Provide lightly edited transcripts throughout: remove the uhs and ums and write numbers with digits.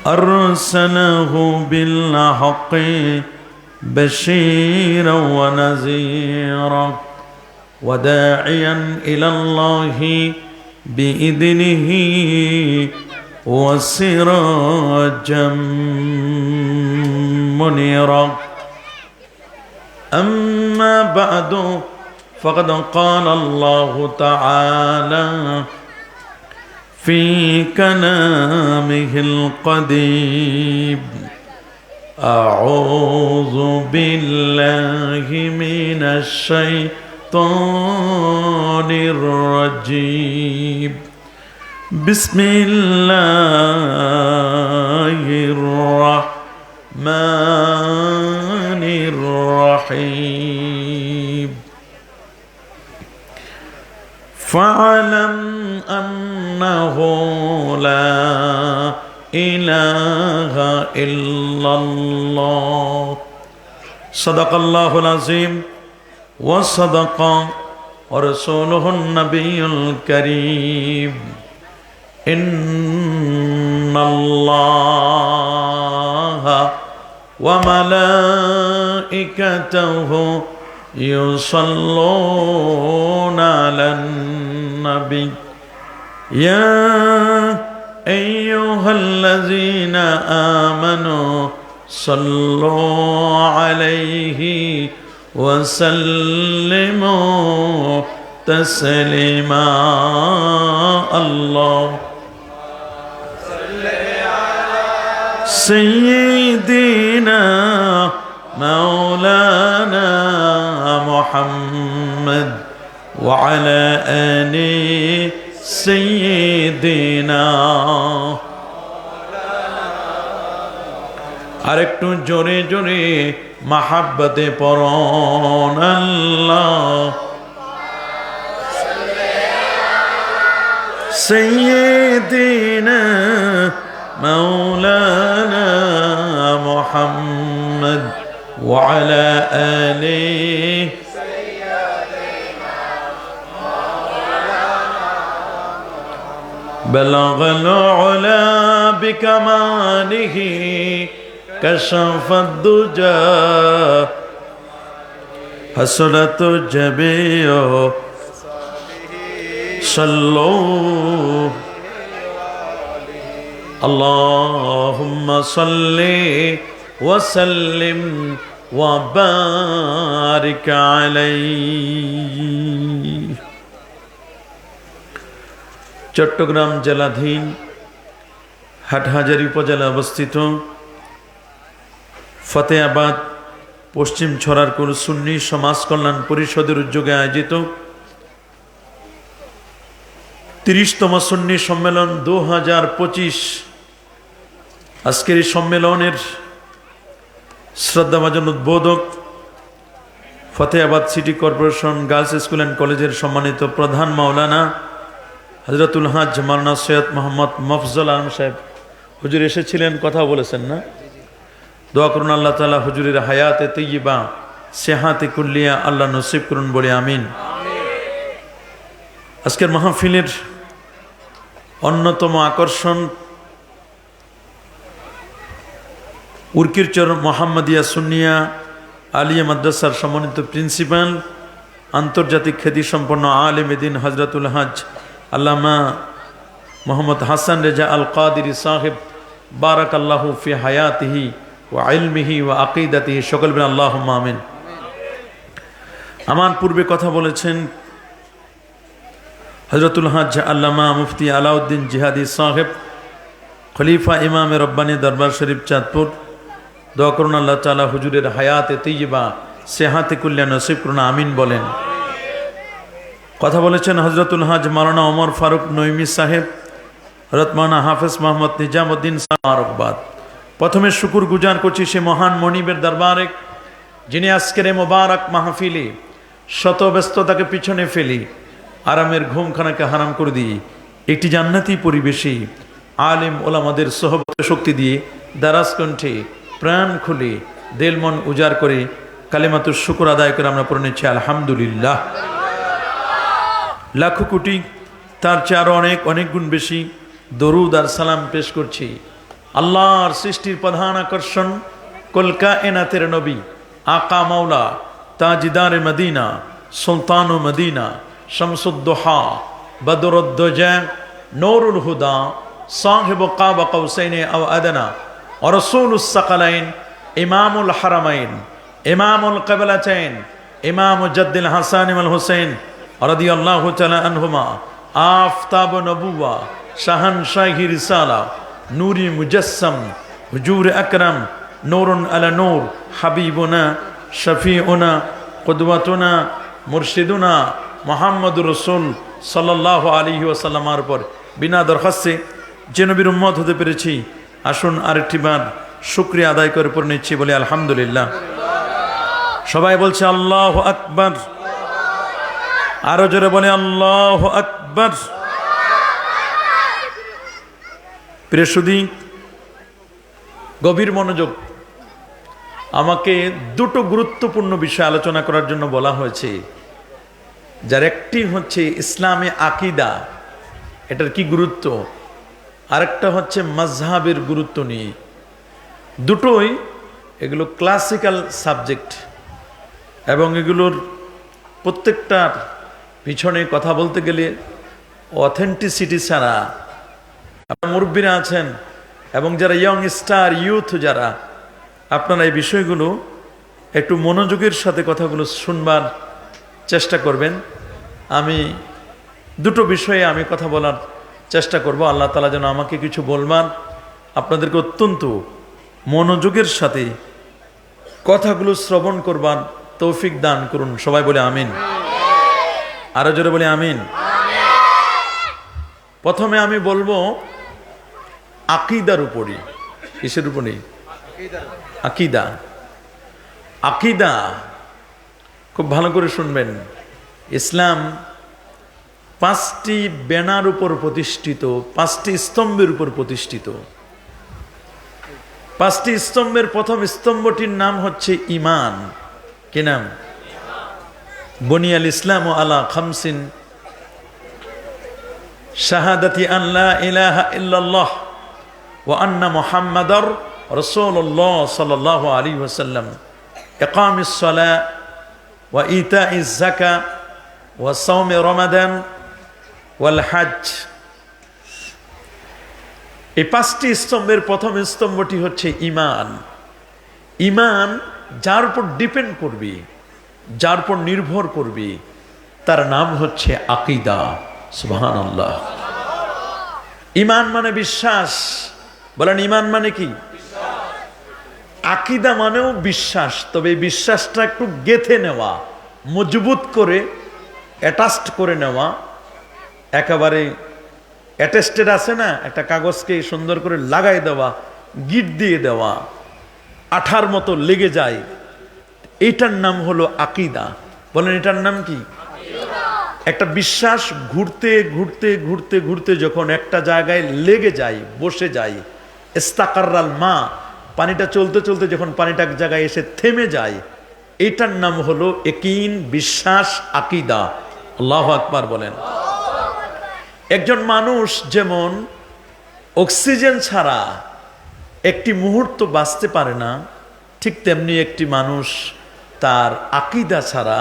أرسله بالحق بشيرا ونذيرا وداعيا إلى الله بإذنه وسراجا منيرا أما بعد فقد قال الله تعالى في كلامه القديم أعوذ بالله من الشيطان الرجيم بسم الله الرحمن الرحيم فاعلم أنه لا إله إلا الله صدق الله العظيم وصدق ورسوله النبي الكريم إن الله وملائكته يصلون على النبي يا أيها الذين آمنوا صلوا عليه وسلموا تسليما الله سيدنا مولانا محمد وعلى آل سيدنا আরেকটু জোরে জোরে মাহাব্বতে পড়ুন আল্লাহ سيدنا مولانا محمد وعلى آله بلغ العلا بكماله كشف الدجى حسنت الجميع صلوا اللهم صل وسلم وبارك عليه চট্টগ্রাম জেলাধীন হাটহাজারী উপজেলা অবস্থিত ফতেহাবাদ পশ্চিম ছড়ারকুল সুন্নি সমাজ কল্যাণ পরিষদের উদ্যোগে আয়োজিত ৩০তম সুন্নি সম্মেলন ২০২৫। আজকের এই সম্মেলনের শ্রদ্ধাভাজন উদ্বোধক Fatehabad city corporation girls school and কলেজের সম্মানিত প্রধান মাওলানা হযরতুল হাজ মাওলানা সৈয়দ মোহাম্মদ মফজল আলম সাহেব হুজুর এসেছিলেন, কথা বলেছেন না? দোয়া করুন আল্লাহ তাআলা হুজুরের হায়াতে তৈয়বা সেহাতে কুল্লিয়া আল্লাহ নসিব করুন বলে আমিন। আজকের মাহফিলের অন্যতম আকর্ষণ উরকিরচর মোহাম্মদিয়া সুন্নিয়া আলিয়া মাদ্রাসার সম্মানিত প্রিন্সিপাল আন্তর্জাতিক খ্যাতিসম্পন্ন আলেম দ্বীন হযরতুল হাজ আল্লামা মোহাম্মদ হাসান রেজা আল কাদিরি সাহেব বারাকাল্লাহু ফি হায়াতিহি ওয়া ইলমিহি ওয়া আকিদাতিহি, সকল বলেন আল্লাহুম্মা আমিন। আমার পূর্বে কথা বলেছেন হযরতুল হাজ আল্লামা মুফতি আলাউদ্দিন জিহাদি সাহেব, খলিফা ইমামে রব্বানী দরবার শরীফ চাঁদপুর। দোয়া করুন আল্লাহ তাআলা হুজুরের হায়াতে তৈয়বা সেহাতে কুল্লিয়া নসিব করুন আমিন বলেন। কথা বলেছেন হযরতুল হাজ মাওলানা ওমর ফারুক নঈমি সাহেব, হযরত মাওলানা হাফেজ মোহাম্মদ নিজামউদ্দিন সাহেব। প্রথমে শুকুর গুজার করছি সে মহান মনিবের দরবারে যিনি আজকের এই মোবারক মাহফিলে শত ব্যস্ততাকে পিছনে ফেলি আরামের ঘুমখানাকে হারাম করে দিয়ে একটি জান্নাতি পরিবেশে আলেম ওলামাদের সোহবতে শক্তি দিয়ে দারাজ কণ্ঠে প্রাণ খুলে দিল মন উজাড় করে কালিমাতুর শুকর আদায় করে আমরা পড়ে নিচ্ছি আলহামদুলিল্লাহ। লাখো কোটি তার চেয়ে আরও অনেক অনেক গুণ বেশি দরুদ আর সালাম পেশ করছি আল্লাহর সৃষ্টির প্রধান আকর্ষণ কুল কায়নাতের নবী আকা মাওলা তাজিদারে মদিনা সুলতান মদিনা শামসুদ্দোহা বদরুদ্দোজা নূরুল হুদা সাহিব কাবা কাউসাইন আও আদনা ওয়া রাসূলুস সাকালাইন ইমামুল হারামাইন ইমামুল কিবলাতাইন ইমাম জাদ্দুল হাসান ওয়াল হুসাইন রাদিয়াল্লাহু তাআলা আনহুমা আফতাব নবুওয়া শাহানশাহি রিসালা নূরি মুজাসসাম হুজুর আকরাম নূরুন আলা নূর হাবিবুনা শফিউনা কুদওয়াতুনা মুরশিদুনা মুহাম্মদুর রাসূল সাল্লাল্লাহু আলাইহি ওয়াসাল্লামের পর বিনা দরখাস্তে যে নবীর উম্মত হতে পেরেছি, আসুন আরেকটি বার শুকরিয়া আদায় করে পড়ে নিচ্ছি, বলে আলহামদুলিল্লাহ। সবাই বলছে আল্লাহু আকবার, আরো জোরে বলে আল্লাহু আকবার। প্রিয় সুধী, গভীর মনোযোগ। আমাকে দুটো গুরুত্বপূর্ণ বিষয় আলোচনা করার জন্য বলা হয়েছে, যার একটি হচ্ছে ইসলামে আকীদা, এটার কি গুরুত্ব, আরেকটা হচ্ছে মাযহাবের গুরুত্ব নিয়ে। দুটোই এগুলো ক্লাসিক্যাল সাবজেক্ট এবং এগুলোর প্রত্যেকটার পিছনে কথা বলতে গেলে অথেন্টিসিটি ছাড়া, আপনারা মুরব্বীরা আছেন এবং যারা ইয়ং স্টার ইউথ যারা, আপনারা এই বিষয়গুলো একটু মনোযোগের সাথে কথাগুলো শুনবার চেষ্টা করবেন। আমি দুটো বিষয়ে আমি কথা বলার চেষ্টা করব। আল্লাহ তাআলা যেন আমাকে কিছু বলবার, আপনাদেরকে অত্যন্ত মনোযোগের সাথে কথাগুলো শ্রবণ করবার তৌফিক দান করুন। সবাই বলে আমিন। আরো জোরে বলে আমিন। প্রথমে আমি বলবো আকীদার উপরই। কিসের উপরে? আকীদা। আকীদা খুব ভালো করে শুনবেন। ইসলাম পাঁচটি ব্যানার উপর প্রতিষ্ঠিত, পাঁচটি স্তম্ভের উপর প্রতিষ্ঠিত। পাঁচটি স্তম্ভের প্রথম স্তম্ভটির নাম হচ্ছে ঈমান। কি নাম? বুনিয়াল ইসলামু আলা খামসিন শাহাদাতি আন লা ইলাহা ইল্লাল্লাহ ওয়া আন্না মুহাম্মাদার রাসূলুল্লাহ সাল্লাল্লাহু আলাইহি ওয়াসাল্লাম, ইকামিস সালাহ ওয়া ইতাইজ যাকাত ওয়া সাওমি রমাদান ওয়াল হজ। এই পাঁচটি স্তম্ভের প্রথম স্তম্ভটি হচ্ছে ঈমান। ঈমান যার উপর ডিপেন্ড করবে, যার উপর নির্ভর করবে, তার নাম হচ্ছে আকীদা। সুবহানাল্লাহ। ঈমান মানে বিশ্বাস। বলেন ঈমান মানে কি? আকীদা মানেও বিশ্বাস, তবে এই বিশ্বাসটা একটু গেঁথে নেওয়া, মজবুত করে অ্যাটাচড করে নেওয়া। একেবারে অ্যাটেস্টেড আছে না, একটা কাগজকে সুন্দর করে লাগাই দেওয়া, গিট দিয়ে দেওয়া, আঠার মতো লেগে যায়, এইটার নাম হলো আকীদা। বলেন এটার নাম কি? একটা বিশ্বাস ঘুরতে ঘুরতে ঘুরতে ঘুরতে যখন একটা জায়গায় লেগে যায়, বসে যায়, ইস্তাকাররাল মা, পানিটা চলতে চলতে যখন পানিটা এক জায়গায় এসে থেমে যায়, এইটার নাম হলো ইয়াকিন, বিশ্বাস, আকীদা। আল্লাহু আকবার বলেন। একজন মানুষ যেমন অক্সিজেন ছাড়া একটি মুহূর্ত বাঁচতে পারে না, ঠিক তেমনি একটি মানুষ তার আকীদা ছাড়া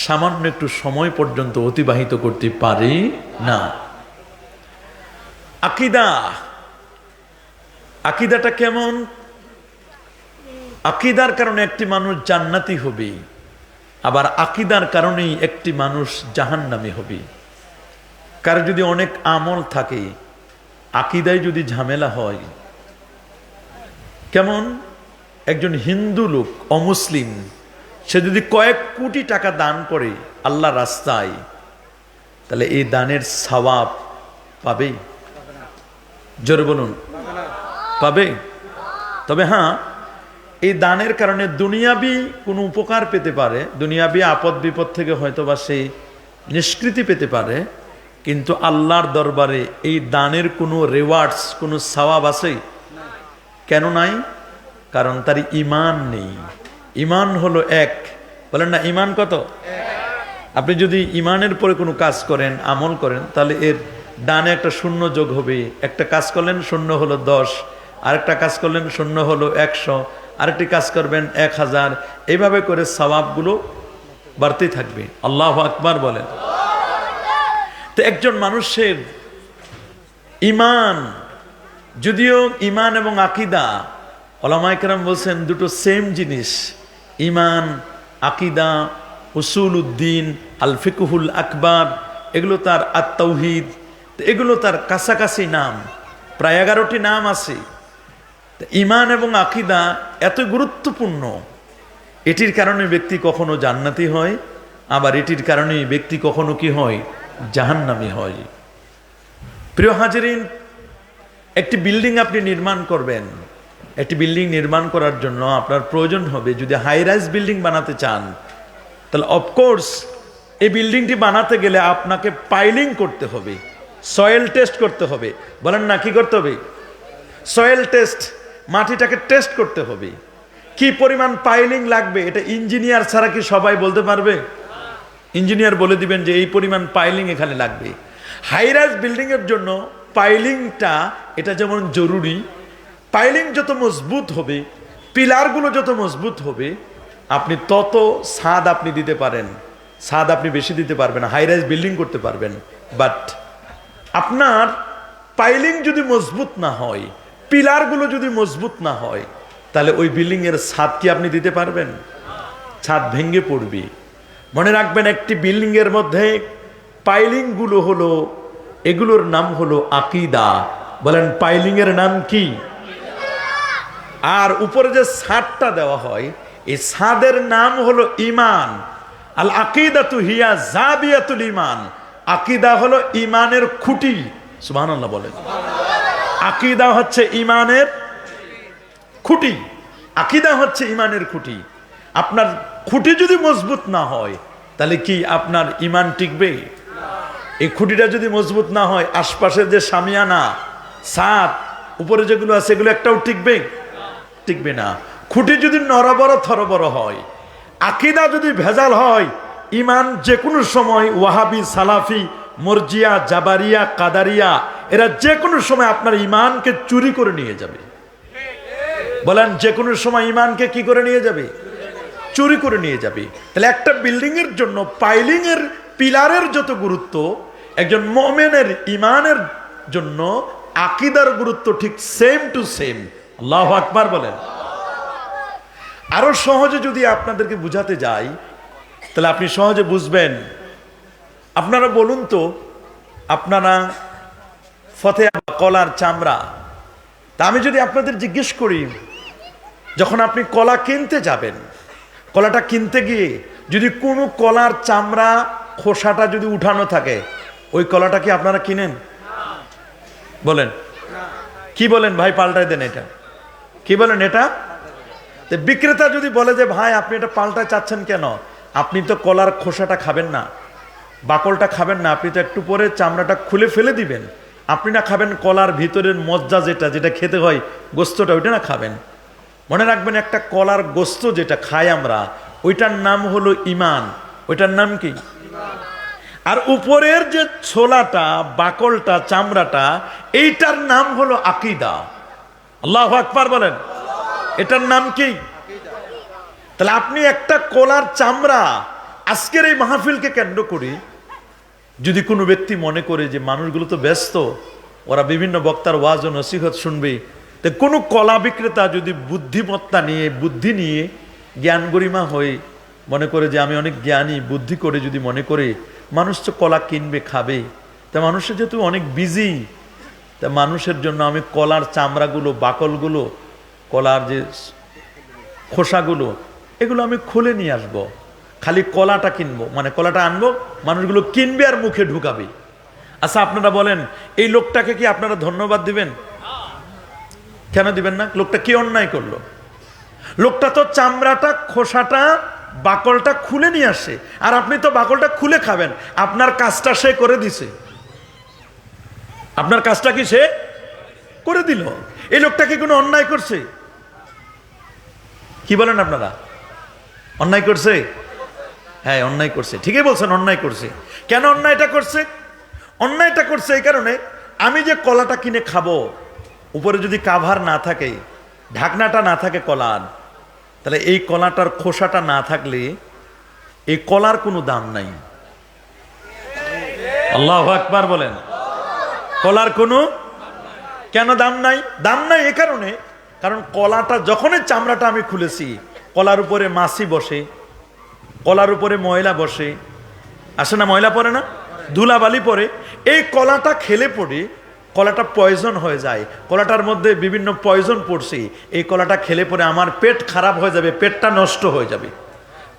সামান্য একটু সময় পর্যন্ত অতিবাহিত করতে পারে না। আকীদা, আকীদাটা কেমন? আকীদার কারণে একটি মানুষ জান্নাতি হবে, আবার আকীদার কারণেই একটি মানুষ জাহান্নামী হবে। কারো যদি অনেক আমল থাকে, আকীদায় যদি ঝামেলা হয়, কেমন? একজন হিন্দু লোক, অমুসলিম, সে যদি কয়েক কোটি টাকা দান করে আল্লাহর রাস্তায়, তাহলে এই দানের সওয়াব পাবে? জোরে বলুন, পাবে? তবে হ্যাঁ, এই দানের কারণে দুনিয়াবি কোনো উপকার পেতে পারে, দুনিয়াবি আপদ বিপদ থেকে হয়তো বা সেই নিষ্কৃতি পেতে পারে, কিন্তু আল্লাহর দরবারে এই দানের কোনো রিওয়ার্ডস, কোনো সওয়াব আছে? কেন নাই? কারণ তার ঈমান নেই। ঈমান হলো এক। বলেন না, ঈমান কত? আপনি যদি ঈমানের পরে কোনো কাজ করেন, আমল করেন, তাহলে এর ডানে একটা শূন্য যোগ হবে। একটা কাজ করলেন, শূন্য হলো 10, আরেকটা কাজ করলেন শূন্য হলো 100, আরেকটি কাজ করবেন 1000, এইভাবে করে সওয়াবগুলো বাড়তেই থাকবে। আল্লাহু আকবার বলেন। তো একজন মানুষের ঈমান, যদিও ঈমান এবং আকীদা উলামায়ে কেরাম বলছেন দুটো সেম জিনিস, ঈমান আকীদা, উসুলউদ্দিন, আল ফিকহুল আকবার, এগুলো তার আত-তাওহীদ, এগুলো তার কাছাকাছি নাম, প্রায় 11টি নাম আছে। ঈমান এবং আকীদা এত গুরুত্বপূর্ণ, এটির কারণে ব্যক্তি কখনো জান্নাতি হয়, আবার এটির কারণে ব্যক্তি কখনো কি হয়, জাহান্নামী হয়। প্রিয় হাজিরিন, একটি বিল্ডিং আপনি নির্মাণ করবেন, একটি বিল্ডিং নির্মাণ করার জন্য আপনার প্রয়োজন হবে, যদি হাই রাইজ বিল্ডিং বানাতে চান তাহলে অফকোর্স এই বিল্ডিংটি বানাতে গেলে আপনাকে পাইলিং করতে হবে, সয়েল টেস্ট করতে হবে। বলেন না, কি করতে হবে? সয়েল টেস্ট, মাটিটাকে টেস্ট করতে হবে। কি পরিমাণ পাইলিং লাগবে এটা ইঞ্জিনিয়ার ছাড়া কি সবাই বলতে পারবে? ইঞ্জিনিয়ার বলে দিবেন যে এই পরিমাণ পাইলিং এখানে লাগবে। হাই রাইজ বিল্ডিং এর জন্য পাইলিংটা এটা যেমন জরুরি, পাইলিং যত মজবুত হবে, পিলারগুলো যত মজবুত হবে, আপনি তত ছাদ আপনি দিতে পারেন, ছাদ আপনি বেশি দিতে পারবেন, হাই রাইজ বিল্ডিং করতে পারবেন। বাট আপনার পাইলিং যদি মজবুত না হয়, পিলারগুলো যদি মজবুত না হয়, তাহলে ওই বিল্ডিং এর ছাদ কি আপনি দিতে পারবেন? ছাদ ভেঙে পড়বে। মনে রাখবেন, একটি বিল্ডিং এর মধ্যে পাইলিং গুলো হলো, এগুলোর নাম হলো আকীদা। বলেন, পাইলিং এর নাম কি? আর উপরে যে ছাদটা দেওয়া হয়, এই ছাদের নাম হলো ঈমান। আল আকীদাতু হিয়া জাবিয়াতুল ঈমান। আকীদা হলো ঈমানের খুঁটি। সুবহানাল্লাহ বলেন। আকীদা হচ্ছে ঈমানের খুঁটি, আকীদা হচ্ছে ঈমানের খুঁটি। আপনার খুঁটি যদি মজবুত না হয় তাহলে কি আপনার ঈমান টিকবে? এই খুঁটিটা যদি মজবুত না হয়, আশপাশের যে শামিয়ানা, ছাদ, উপরে যেগুলো আছে এগুলো একটাও টিকবে? টিকবে না। খুঁটি যদি নরবর থরবর হয়, আকীদা যদি ভেজাল হয়, ঈমান যে কোনো সময় ওয়াহাবি, সালাফি, মুরজিয়া, জাবারিয়া, কাদারিয়া, এরা যে কোনো সময় আপনার ঈমানকে চুরি করে নিয়ে যাবে। বলেন, যে কোনো সময় ঈমানকে কি করে নিয়ে যাবে? চুরি করে নিয়ে যাবে। তাহলে একটা বিল্ডিং এর জন্য পাইলিং এর, পিলারের যত গুরুত্ব, একজন মুমিনের ঈমানের জন্য আকীদার গুরুত্ব ঠিক সেম টু সেম। আল্লাহু আকবার বলেন। আরো সহজে যদি আপনাদেরকে বুঝাতে যাই তাহলে আপনি সহজে বুঝবেন। আপনারা বলুন তো, আপনারা ফতেয়া কলার চামড়া, তা আমি যদি আপনাদের জিজ্ঞেস করি, যখন আপনি কলা কিনতে যাবেন, কলাটা কিনতে গিয়ে যদি কোনো কলার চামড়া, খোসাটা যদি উঠানো থাকে, ওই কলাটা কি আপনারা কিনেন? বলেন, কি বলেন ভাই? পাল্টাই দেন এটা। কি বলেন এটা? বিক্রেতা যদি বলে যে ভাই আপনি এটা পাল্টায় চাচ্ছেন কেন, আপনি তো কলার খোসাটা খাবেন না, বাকলটা খাবেন না, আপনি তো একটু পরে চামড়াটা খুলে ফেলে দিবেন। আপনি না খাবেন কলার ভিতরের মজ্জা, যেটা খেতে হয়, গোস্তটা, ওইটা না খাবেন। মনে রাখবেন, একটা কলার গোস্ত যেটা খাই আমরা, ওইটার নাম হলো ঈমান। ওইটার নাম কি? আর উপরের যে ছোলাটা, বাকলটা, চামড়াটা, এইটার নাম হলো আকীদা। আল্লাহু আকবার বলেন। এটার নাম কি? তাহলে আপনি একটা কলার চামড়া, আজকের এই মাহফিলকে কেন্দ্র করে যদি কোনো ব্যক্তি মনে করে যে মানুষগুলো তো ব্যস্ত, ওরা বিভিন্ন বক্তার ওয়াজ ও নসিহত শুনবে, তো কোনো কলা বিক্রেতা যদি বুদ্ধিমত্তা নিয়ে, বুদ্ধি নিয়ে, জ্ঞান গরিমা হয়ে মনে করে যে আমি অনেক জ্ঞানী, বুদ্ধি করে যদি মনে করে মানুষ তো কলা কিনবে, খাবে, তা মানুষের যেহেতু অনেক বিজি, তা মানুষের জন্য আমি কলার চামড়াগুলো, বাকলগুলো, কলার যে খোসাগুলো, এগুলো আমি খুলে নিয়ে আসবো, খালি কলাটা কিনবো, মানে কলাটা আনবো, মানুষগুলো কিনবে আর মুখে ঢুকাবে। আচ্ছা, আপনারা বলেন, এই লোকটাকে কি আপনারা ধন্যবাদ দিবেন? কেন দিবেন না? লোকটা কি অন্যায় করলো? লোকটা তো চামড়াটা, খোসাটা, বাকলটা খুলে নিয়ে আসে, আর আপনি তো বাকলটা খুলে খাবেন। আপনার কাজটা সে করে দিছে। আপনার কাজটা কি সে করে দিল? এই লোকটা কি কোনো অন্যায় করছে? কি বলেন আপনারা? অন্যায় করছে? হ্যাঁ, অন্যায় করছে। ঠিকই বলছেন, অন্যায় করছে। কেন অন্যায়টা করছে? অন্যায়টা করছে এই কারণে, আমি যে কলাটা কিনে খাবো, উপরে যদি কাভার না থাকে, ঢাকনাটা না থাকে কলার, তাহলে এই কলাটার খোসাটা না থাকলে এই কলার কোনো দাম নাই। আল্লাহু আকবার বলেন। কলার কোনো কেন দাম নাই? দাম নাই এ কারণে, কারণ কলাটা যখনই চামড়াটা আমি খুলেছি, কলার উপরে মাছি বসে, কলার উপরে ময়লা বসে, আসে না? ময়লা পড়ে না, ধুলাবালি পড়ে। এই কলাটা খেলে পড়ে কলাটা পয়জন হয়ে যায়, কলাটার মধ্যে বিভিন্ন পয়জন পড়ছে, এই কলাটা খেলে পরে আমার পেট খারাপ হয়ে যাবে, পেটটা নষ্ট হয়ে যাবে।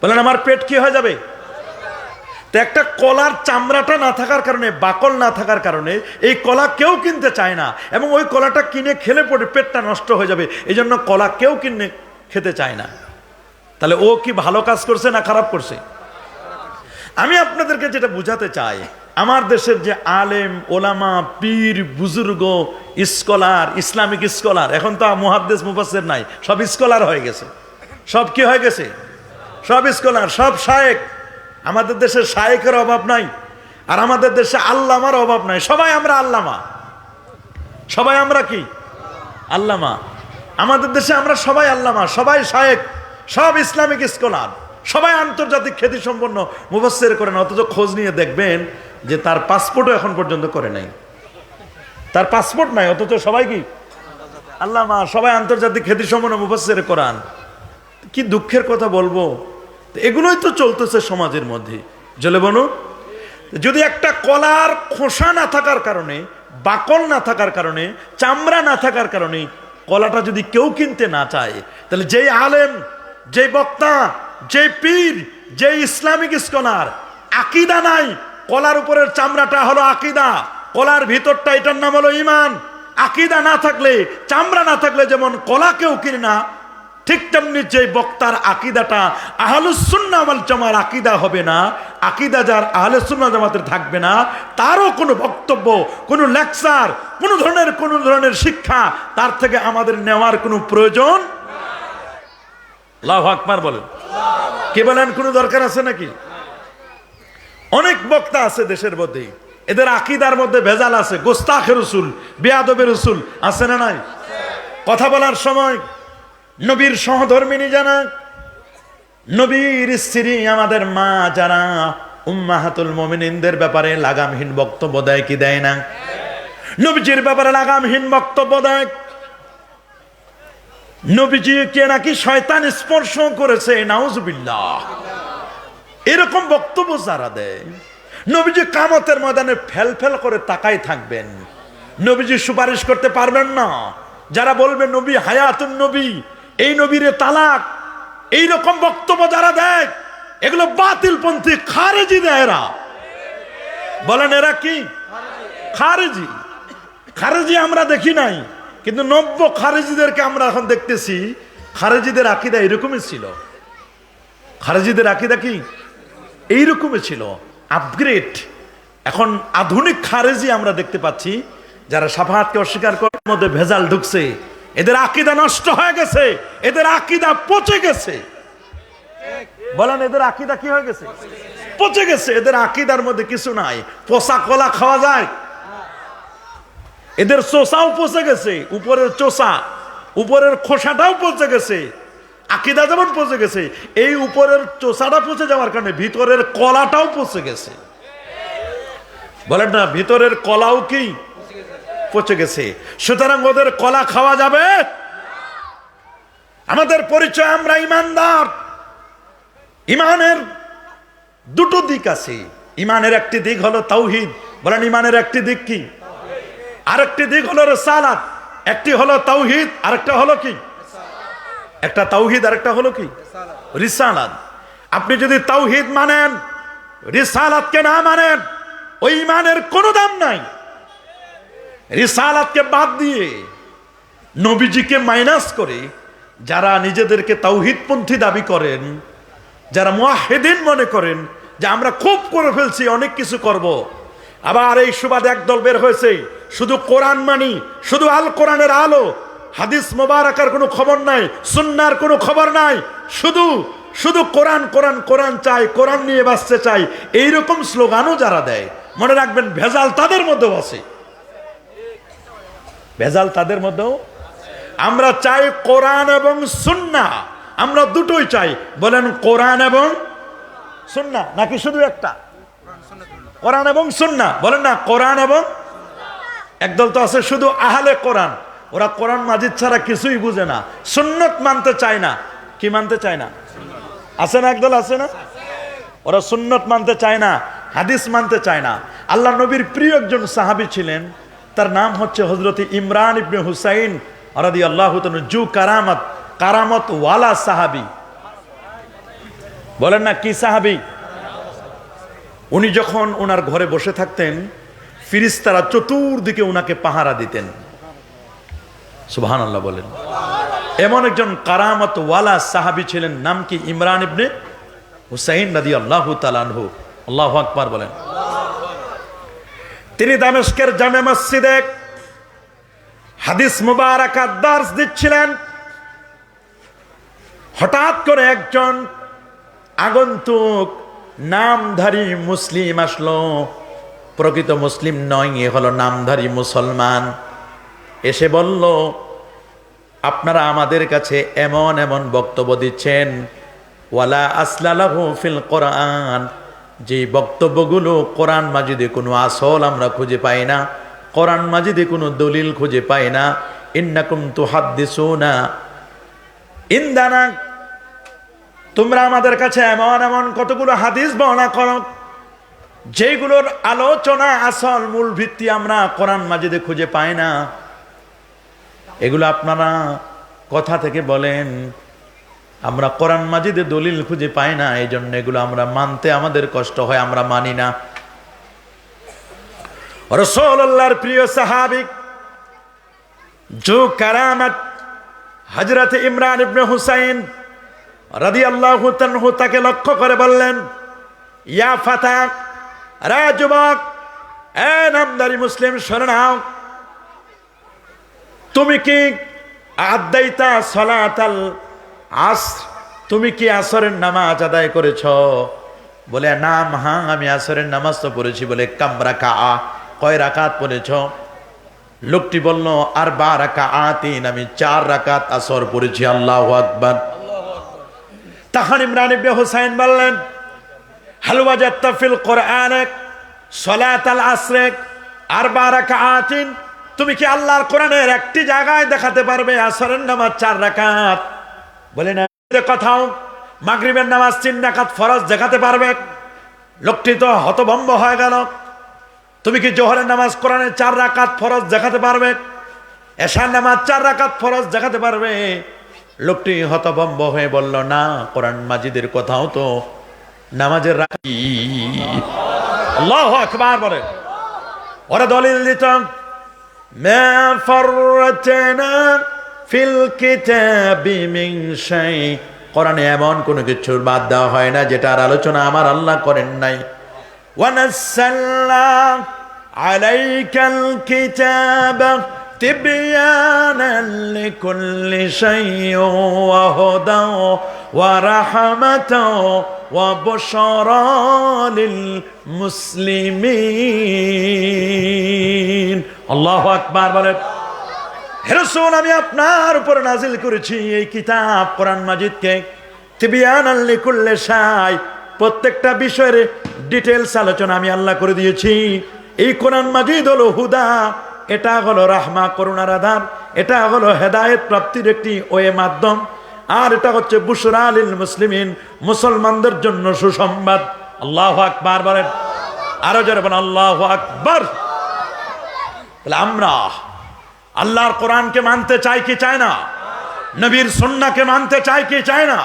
বলেন আমার পেট কি হয়ে যাবে? তো একটা কলার চামড়াটা না থাকার কারণে, বাকল না থাকার কারণে এই কলা কেউ কিনতে চায় না, এবং ওই কলাটা কিনে খেলে পরে পেটটা নষ্ট হয়ে যাবে, এই জন্য কলা কেউ কিনে খেতে চায় না। তাহলে ও কি ভালো কাজ করছে না খারাপ করছে? আমি আপনাদেরকে যেটা বুঝাতে চাই, আমার দেশের যে আলেম ওলামা পীর বুজুর্গ স্কলার, ইসলামিক স্কলার, এখন তো মুহাদ্দিস মুফাসসির নাই, সব স্কলার হয়ে গেছে। সব কি হয়ে গেছে? সব স্কলার, সব শায়েখ। আমাদের দেশে শায়েখের অভাব নাই, আর আমাদের দেশে আল্লামার অভাব নাই। সবাই আমরা আল্লামা, সবাই আমরা কি আল্লামা। আমাদের দেশে আমরা সবাই আল্লামা, সবাই শায়েখ, সব ইসলামিক স্কলার, সবাই আন্তর্জাতিক খ্যাতিসম্পন্ন মুফাসসির করেন। অথচ খোঁজ নিয়ে দেখবেন যে তার পাসপোর্টও এখন পর্যন্ত করে নাই, তার পাসপোর্ট নাই, অথচ সবাই কি আল্লামা, সবাই আন্তর্জাতিক খ্যাতিসম্পন্ন মুফাসসির কোরআন। কি দুঃখের কথা বলবো, এগুলোই তো চলতেছে সমাজের মধ্যে। জলে বলুন, যদি একটা কলার খোসা না থাকার কারণে, বাকল না থাকার কারণে, চামড়া না থাকার কারণে কলাটা যদি কেউ কিনতে না চায়, তাহলে যেই আলেম, যেই বক্তা, যেই পীর, যেই ইসলামিক স্কলার আকীদা নাই, কলার উপরের চামড়াটা হলো আকীদা, কলার ভিতরটা এটার নাম হলো ঈমান। আকীদা না থাকলে, চামড়া না থাকলে যেমন কলা কেউ কিনে না, ঠিক তেমনি যে বক্তার আকীদাটা আহলুস সুন্নাহ ওয়াল জামার আকীদা হবে না, আকীদা যার আহলুস সুন্নাহ জামাতের থাকবে না, তারও কোনো বক্তব্য, কোনো লেকচার, কোনো ধরনের শিক্ষা তার থেকে আমাদের নেওয়ার কোনো প্রয়োজন। আল্লাহু আকবার বলেন। কে বলেন কোনো দরকার আছে নাকি? অনেক বক্তা আছে দেশের মধ্যে, এদের আকীদার মধ্যে ভেজাল আছে, গোস্তাখে রাসূল, বেয়াদবে রাসূল আছে না নাই? কথা বলার সময় নবীর সহধর্মিনী জানা, নবীর স্ত্রী, আমাদের মা যারা উম্মাহাতুল মুমিনিনদের ব্যাপারে লাগামহীন বক্তব্য দেয় কি দেয় না? নবীজির ব্যাপারে লাগামহীন বক্তব্য দেয়। নবীজিকে নাকি শয়তান স্পর্শ করেছে, নাউজুবিল্লাহ, এরকম বক্তব্য যারা দেয়, নবীজি কিয়ামতের ময়দানে ফেল করে তাকাই থাকবেন, নবীজি সুপারিশ করতে পারবেন না। যারা বলবে নবী হায়াতুন নবী, এই নবীর তালাক, এইরকম বক্তব্য যারা দেয়, এগুলো বাতিলপন্থী, খারেজি দেয় এরা। বলেন এরা কি? খারেজি। খারেজি আমরা দেখি নাই, কিন্তু নব্য খারেজিদেরকে আমরা এখন দেখতেছি। খারেজিদের আকীদা এরকমই ছিল। খারেজিদের আকীদা কি এইরকমই ছিল, আপগ্রেড। এখন আধুনিক খারেজি আমরা দেখতে পাচ্ছি, যারা শাফাআতকে অস্বীকার করার মধ্যে ভেজাল ঢুকছে। এদের আকীদা নষ্ট হয়ে গেছে, এদের আকীদা পচে গেছে। বলেন এদের আকীদা কি হয়ে গেছে? পচে গেছে। এদের আকীদার মধ্যে কিছু নাই। পচা কলা খাওয়া যায়? এদের চোষাও পচে গেছে, উপরের চোষা, উপরের খোসাটাও পচে গেছে, আকীদা যেমন পচে গেছে, এই উপরের চোষাটা পচে যাওয়ার কারণে ভিতরের কলাটাও পচে গেছে। বলেন না, ভিতরের কলাও কি পচে গেছে। সুতরাং ওদের কলা খাওয়া যাবে? আমাদের পরিচয় আমরা ইমানদার। ইমানের দুটো দিক আছে। ইমানের একটি দিক হলো তাওহীদ। বলেন ইমানের একটি দিক কি? আরেকটি দিক হলো রিসালাত। একটি হলো তাওহীদ, আরেকটা হলো কি? একটা তাওহীদ, আরেকটা হলো কি? রিসালাত। আপনি যদি তাওহীদ মানেন, রিসালাতকে না মানেন, ওই ইমানের কোনো দাম নাই। রিসালাতকে বাদ দিয়ে নবীজিকে মাইনাস করে যারা নিজেদেরকে তাওহীদপন্থী দাবি করেন, যারা মুওয়াহ্হিদিন মনে করেন যে আমরা খুব করে ফেলছি, অনেক কিছু করব, আবার এই সুবাদে একদল বের হয়েছে, শুধু কোরআন মানি, শুধু আল কোরআনের আলো, হাদিস মোবারকার কোনো খবর নাই, সুন্নাহর কোনো খবর নাই, শুধু শুধু কোরআন কোরআন কোরআন চাই, কোরআন নিয়ে বাঁচতে চাই, এইরকম স্লোগানও যারা দেয়, মনে রাখবেন ভেজাল তাদের মধ্যেও আছে। ভেজাল তাদের মধ্যেও। আমরা চাই কোরআন এবং সুন্নাহ, আমরা দুটোই চাই। বলেন কোরআন এবং সুন্নাহ নাকি শুধু একটা? কোরআন এবং সুন্নাহ বলেন না, কোরআন এবং। একদল তো আছে শুধু আহলে কোরআন, ওরা কোরআন মাজিদ ছাড়া কিছুই বুঝে না, সুন্নত মানতে চায় না। কি মানতে চায় না? আছে না একদল, আছে না? ওরা সুন্নত মানতে চায় না, হাদিস মানতে চায় না। আল্লাহ নবীর প্রিয় একজন সাহাবী ছিলেন, তার নাম হচ্ছে হযরত ইমরান ইবনে হুসাইন রাদিয়াল্লাহু তাআলা, জু কারামত, কারামত ওয়ালা সাহাবী। বলেন না কি সাহাবী? উনি যখন ওনার ঘরে বসে থাকতেন, ফিরিস্তারা চতুর্দিকে ওনাকে পাহারা দিতেন। সুবহানাল্লাহ বলেন। এমন একজন কারামত ওয়ালা সাহাবী ছিলেন, নাম কি? ইমরান ইবনে হুসাইন রাদিয়াল্লাহু তাআলা আনহু। আল্লাহু আকবার বলেন। তিনি দামেস্কের জামে মসজিদে হাদিস মুবারাকাত দার্স দিচ্ছিলেন। হঠাৎ করে একজন আগন্তুক নামধারী মুসলিম আসলো। প্রকৃত মুসলিম নয়, এ হলো নামধারী মুসলমান। এসে বলল, আপনারা আমাদের কাছে এমন এমন বক্তব্য দিচ্ছেন, ওয়ালা আসলালাহু ফিল কোরআন, যে বক্তব্যগুলো কোরআন মাজিদে কোনো আসল আমরা খুঁজে পাই না, কোরআন মাজিদে কোনো দলিল খুঁজে পাই না। ইন্নাকুম তুহাদ্দিসুনা ইনদানা, তোমরা আমাদের কাছে এমন এমন কতগুলো হাদিস বর্ণনা করো, যেগুলোর আলোচনা আসল মূল ভিত্তি আমরা কোরআন মাজিদে খুঁজে পাই না। এগুলো আপনারা কথা থেকে বলেন, আমরা কোরআন মাজিদে দলিল খুঁজে পাই না, এই জন্য এগুলো আমরা মানতে আমাদের কষ্ট হয়, আমরা মানি না। রাসূলুল্লাহর প্রিয় সাহাবী জু কারামত হযরত ইমরান ইবনে হুসাইন রাদিয়াল্লাহু তাআলা তাকে লক্ষ্য করে বললেন, ইয়া ফাতা, রে যুবক, এ নামদারি মুসলিম, শুনে নাও, তুমি কি আদাইতা সালাতাল আসর, তুমি কি আসরের নামাজ আদায় করেছ? বলে নাম, হ্যাঁ আমি আসরের নামাজ তো পড়েছি। বলে কাম রাকা, কয় রাকাত পড়েছ? লোকটি বলল আরবা রাকাআতিন, আমি 4 রাকাত আসর পড়েছি। আল্লাহু আকবার। তখন ইমরান ইবনে হুসাইন বললেন, হাল ওয়াজাদতা ফিল কোরআনে সালাতাল আসর আরবা রাকাআতিন, তুমি কি আল্লাহর কোরআনের একটি জায়গায় দেখাতে পারবে আসরের নামাজ 4 রাকাত? বলে না। কথাও মাগরিবের নামাজ 3 রাকাত ফরজ দেখাতে পারবে? লোকটি তো হতভম্ব হয়ে গেল। তুমি কি জোহরের নামাজ কোরআনে 4 রাকাত ফরজ দেখাতে পারবে? এশার নামাজ 4 রাকাত ফরজ দেখাতে পারবে? লোকটি হতভম্ব হয়ে বলল, না, কোরআন মাজিদের কথাও তো নামাজের রাখি। আল্লাহু আকবার বলে। ওরা দলিল দিত, মা ফাররাতনা ফিল কিতাবি মিন শাই, কোরআনে এমন কোনো কিছুর বাদ দেওয়া হয় না যেটার আলোচনা আমার আল্লাহ করেন নাই। ওয়া নাযালনা আলাইকাল কিতাবা তিবয়ানান লিকুল্লি শাইইন ওয়া হুদান ওয়া রাহমাতান ওয়া বুশরা লিল মুসলিমিন। আল্লাহু আকবার বলেন। হে রাসূল, আমি আপনার উপর নাজিল করেছি এই কিতাব কোরআন মাজিদকে তিবয়ানান লিকুল্লি শাই, প্রত্যেকটা বিষয়ের ডিটেইলস আলোচনা আমি আল্লাহ করে দিয়েছি। এই কোরআন মাজিদ হলো হুদা, এটা হলো রাহমা, করুণার আধার, এটা হলো হেদায়েত প্রাপ্তির একটি মাধ্যম, আর এটা হচ্ছে বুশরা লিল মুসলিমিন, মুসলমানদের জন্য সুসংবাদ। আল্লাহু আকবার বলেন। আরো জোরে বলেন আল্লাহু আকবার। তাহলে আমরা আল্লাহর কোরআনকে মানতে চাই কি চাই না? নবীর সুন্নাহকে মানতে চাই কি চাই না?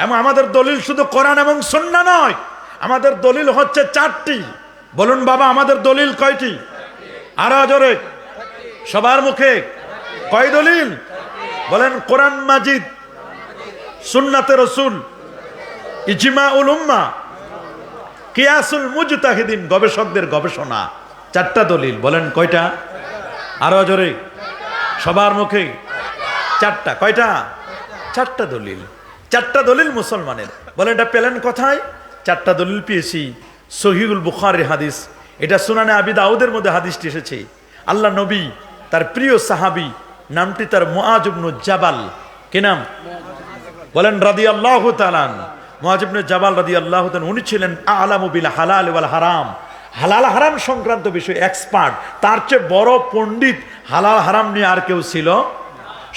এবং আমাদের দলিল শুধু কোরআন এবং সুন্নাহ নয়, আমাদের দলিল হচ্ছে 4টি। বলুন বাবা, আমাদের দলিল কয়টি? আরো জোরে, সবার মুখে, কয় দলিল? বলেন কোরআন মাজিদ, সুন্নাতে রাসূল, ইজমাউল উম্মাহ, কিয়াসুল মুজতাহিদিন, গবেষকদের গবেষণা। 4টা দলিল। বলেন কয়টা? আরো জোরে, সবার মুখে, 4টা। কয়টা? 4টা দলিল। 4টা দলিল মুসলমানের। বলেন এটা পেলেন কোথায়? 4টা দলিল পেয়েছি সহিহুল বুখারীর হাদিস, এটা সুনানে আবি দাউদের মধ্যে হাদিসটি এসেছে। আল্লাহ নবী তার প্রিয় সাহাবী, নামটি তার মুআজ ইবনে জাবাল। কি নাম বলেন? রাদিয়াল্লাহু তাআলা। মুআজ ইবনে জাবাল রাদিয়াল্লাহু তাআলা, উনি ছিলেন আ'লামু বিল হালাল ওয়াল হারাম, হালাল হারাম সংক্রান্ত বিষয়ে এক্সপার্ট। তার চেয়ে বড় পণ্ডিত হালাল হারাম নিয়ে আর কেউ ছিল?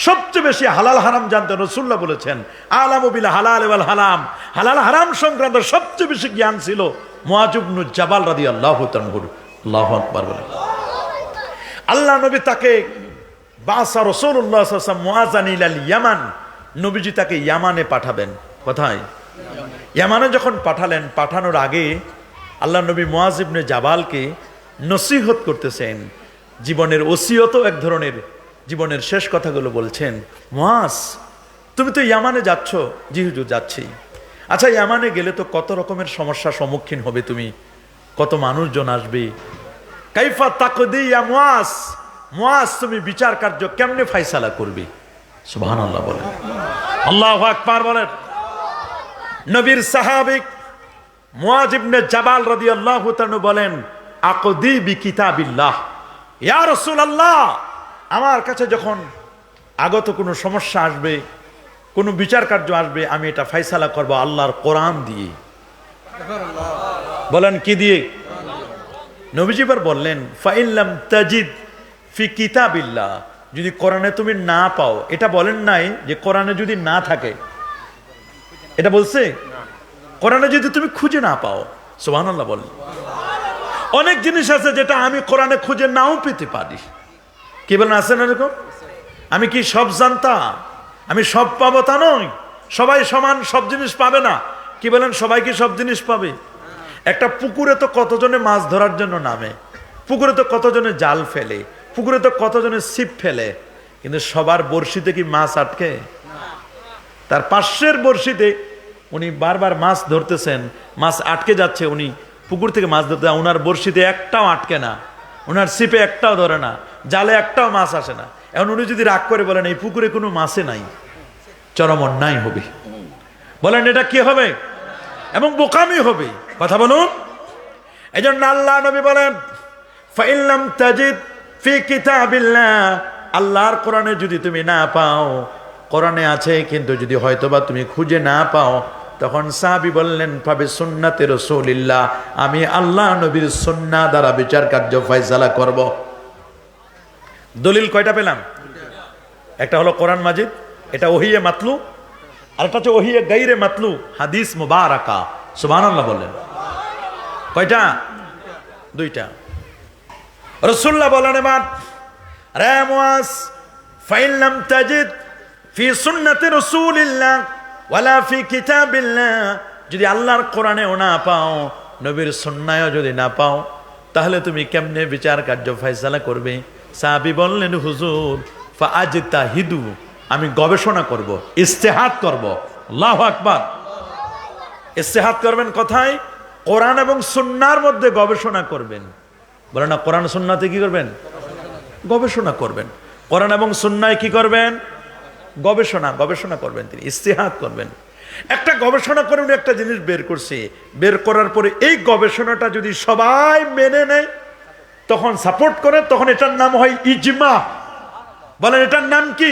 সবচেয়ে বেশি হালাল হারাম জানতেন। রাসূলুল্লাহ বলেছেন আ'লামু বিল হালাল ওয়াল হারাম, হালাল হারাম সংক্রান্ত সবচেয়ে বেশি জ্ঞান ছিল মুআজ ইবনে জাবাল রাদিয়াল্লাহু তাআলা। আল্লাহু আকবার বলেন। আল্লাহ নবী তাকে বাসা রাসূলুল্লাহ সাল্লাল্লাহু আলাইহি ওয়াসাল্লাম মুআযান ইলাল ইয়ামান, নবীজি তাকে ইয়ামানে পাঠাবেন। কোথায়? ইয়ামানে যখন পাঠালেন, পাঠানোর আগে আল্লাহ নবী মুআজ ইবনে জাবালকে নসিহত করতেছেন, জীবনের ওসিয়তও এক ধরনের, জীবনের শেষ কথাগুলো বলছেন। মুআজ, তুমি তো ইয়ামানে যাচ্ছ। জি হুজুর, যাচ্ছি। আচ্ছা, ইয়ামানে গেলে তো কত রকমের সমস্যার সম্মুখীন হবে তুমি, কত মানুষজন আসবে। কাইফা তাকদি ইয়া মুআজ, মুআজ তুমি বিচার কার্য কেমনে ফায়সালা করবে? সুবহানাল্লাহ বলেন, আল্লাহু আকবার বলেন। নবীর সাহাবী মুআজ ইবনে জাবাল রাদিয়াল্লাহু তাআলা বলেন, আকদি বিকিতাবিল্লাহ, ইয়া রাসূলুল্লাহ, আমার কাছে যখন আগত কোনো সমস্যা আসবে, কোনো বিচার কার্য আসবে, আমি এটা ফায়সালা করব আল্লাহর কোরআন দিয়ে। বলেন কি দিয়ে? নবীজি এবার বললেন, ফাইল্লাম তাজিদ ফি কিতাবিল্লাহ, যদি কোরআনে তুমি না পাও। এটা বলেন নাই যে কোরআনে যদি না থাকে, এটা বলছে কোরআনে যদি তুমি খুঁজে না পাও। সুবহানাল্লাহ বলেন। অনেক জিনিস আছে যেটা আমি কোরআনে খুঁজে নাও পেতে পারি। কি বলেন, আছে না এরকম? আমি কি সব জানতাম? আমি সব পাবো তা নয়। সবাই সমান সব জিনিস পাবে না। কি বলেন, সবাই কি সব জিনিস পাবে? একটা পুকুরে তো কতজনে মাছ ধরার জন্য নামে, পুকুরে তো কতজনে জাল ফেলে, পুকুরে তো কতজনে ছিপ ফেলে, কিন্তু সবার বড়শিতে কি মাছ আটকে? তার পাশের বড়শিতে উনি বারবার মাছ ধরতেছেন, মাছ আটকে যাচ্ছে, উনি পুকুর থেকে মাছ ধরতে, ওনার বড়শিতে একটাও আটকে না, ওনার ছিপে একটাও ধরে না, জালে একটাও মাছ আসে না। এখন উনি যদি রাগ করে বলেন এই পুকুরে কোনো মাছে নাই, চরম অন্যায় হবে। বলেন এটা কি হবে? এবং বোকামি হবে। কথা বলুন। এই জন্য আল্লাহ নবী বলেন, ফাইল্লাম তাজিদ ফি কিতাবিল্লাহ, আল্লাহর কোরআনে যদি তুমি না পাও, কোরআনে আছে কিন্তু যদি হয়তোবা তুমি খুঁজে না পাও, তখন সাহাবী বললেন, ফাবি সুন্নাতে রাসূলিল্লাহ, আমি আল্লাহ নবীর সুন্নাহ দ্বারা বিচার কার্য ফয়সালা করব। দলিল কয়টা পেলাম? একটা হলো কোরআন মাজিদ, এটা ওহিয়ে মাতলু, আর একটা হচ্ছে ওহিয়ে গায়রে মাতলু, হাদিস মুবারাকা। সুবহানাল্লাহ বলেন। কয়টা? দুইটা। রাসূলুল্লাহ বলেন, এবার রে মুআজ, ফাইন লাম তাজিদ ফি সুন্নাতি রাসূলিল্লাহ ওয়ালা ফি কিতাবিল্লাহ, যদি আল্লাহর কোরআনেও না পাও, নবীর সুন্নায়ও যদি না পাও, তাহলে তুমি কেমনে বিচার কার্য ফয়সালা করবে? সাহাবী বললেন, হুজুর ফাআজতাহিদু, আমি গবেষণা করব, ইজতিহাদ করব। আল্লাহু আকবার। ইজতিহাদ করবেন কোথায়? কোরআন এবং সুন্নাহর মধ্যে গবেষণা করবেন। বলেন না, কোরআন সুন্নাহতে কি করবেন? গবেষণা করবেন। কোরআন এবং সুন্নাহয় কি করবেন? গবেষণা করবেন, তিনি ইজতিহাদ করবেন। একটা গবেষণা করে উনি একটা জিনিস বের করছে, বের করার পরে এই গবেষণাটা যদি সবাই মেনে নেয়, তখন সাপোর্ট করে, তখন এটার নাম হয় ইজমা। বলেন এটার নাম কি?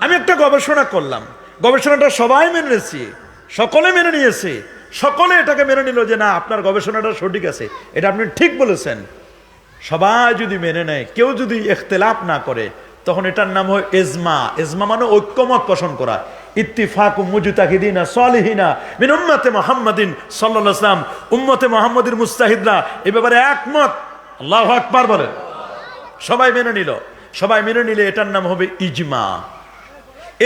আমি একটা গবেষণা করলাম, গবেষণাটা সবাই মেনে নিয়েছে, সকলে মেনে নিয়েছে, সকলে এটাকে মেনে নিল যে না, আপনার গবেষণাটা সঠিক আছে, এটা আপনি ঠিক বলেছেন। সবাই যদি মেনে নেয়, কেউ যদি ইখতিলাফ না করে, তখন এটার নাম হয় ইজমা। ইজমা মানে ঐক্যমত পোষণ করা। ইত্তিফাকু মুজতাহিদিনা সালিহিনা মিন উম্মতে মুহাম্মাদিন সাল্লাল্লাহু আলাইহি ওয়াসাল্লাম, উম্মতে মুহাম্মাদের মুস্তাহিদরা এই ব্যাপারে একমত। আল্লাহু আকবার বলেন। সবাই মেনে নিল, সবাই মেনে নিলে এটার নাম হবে ইজমা।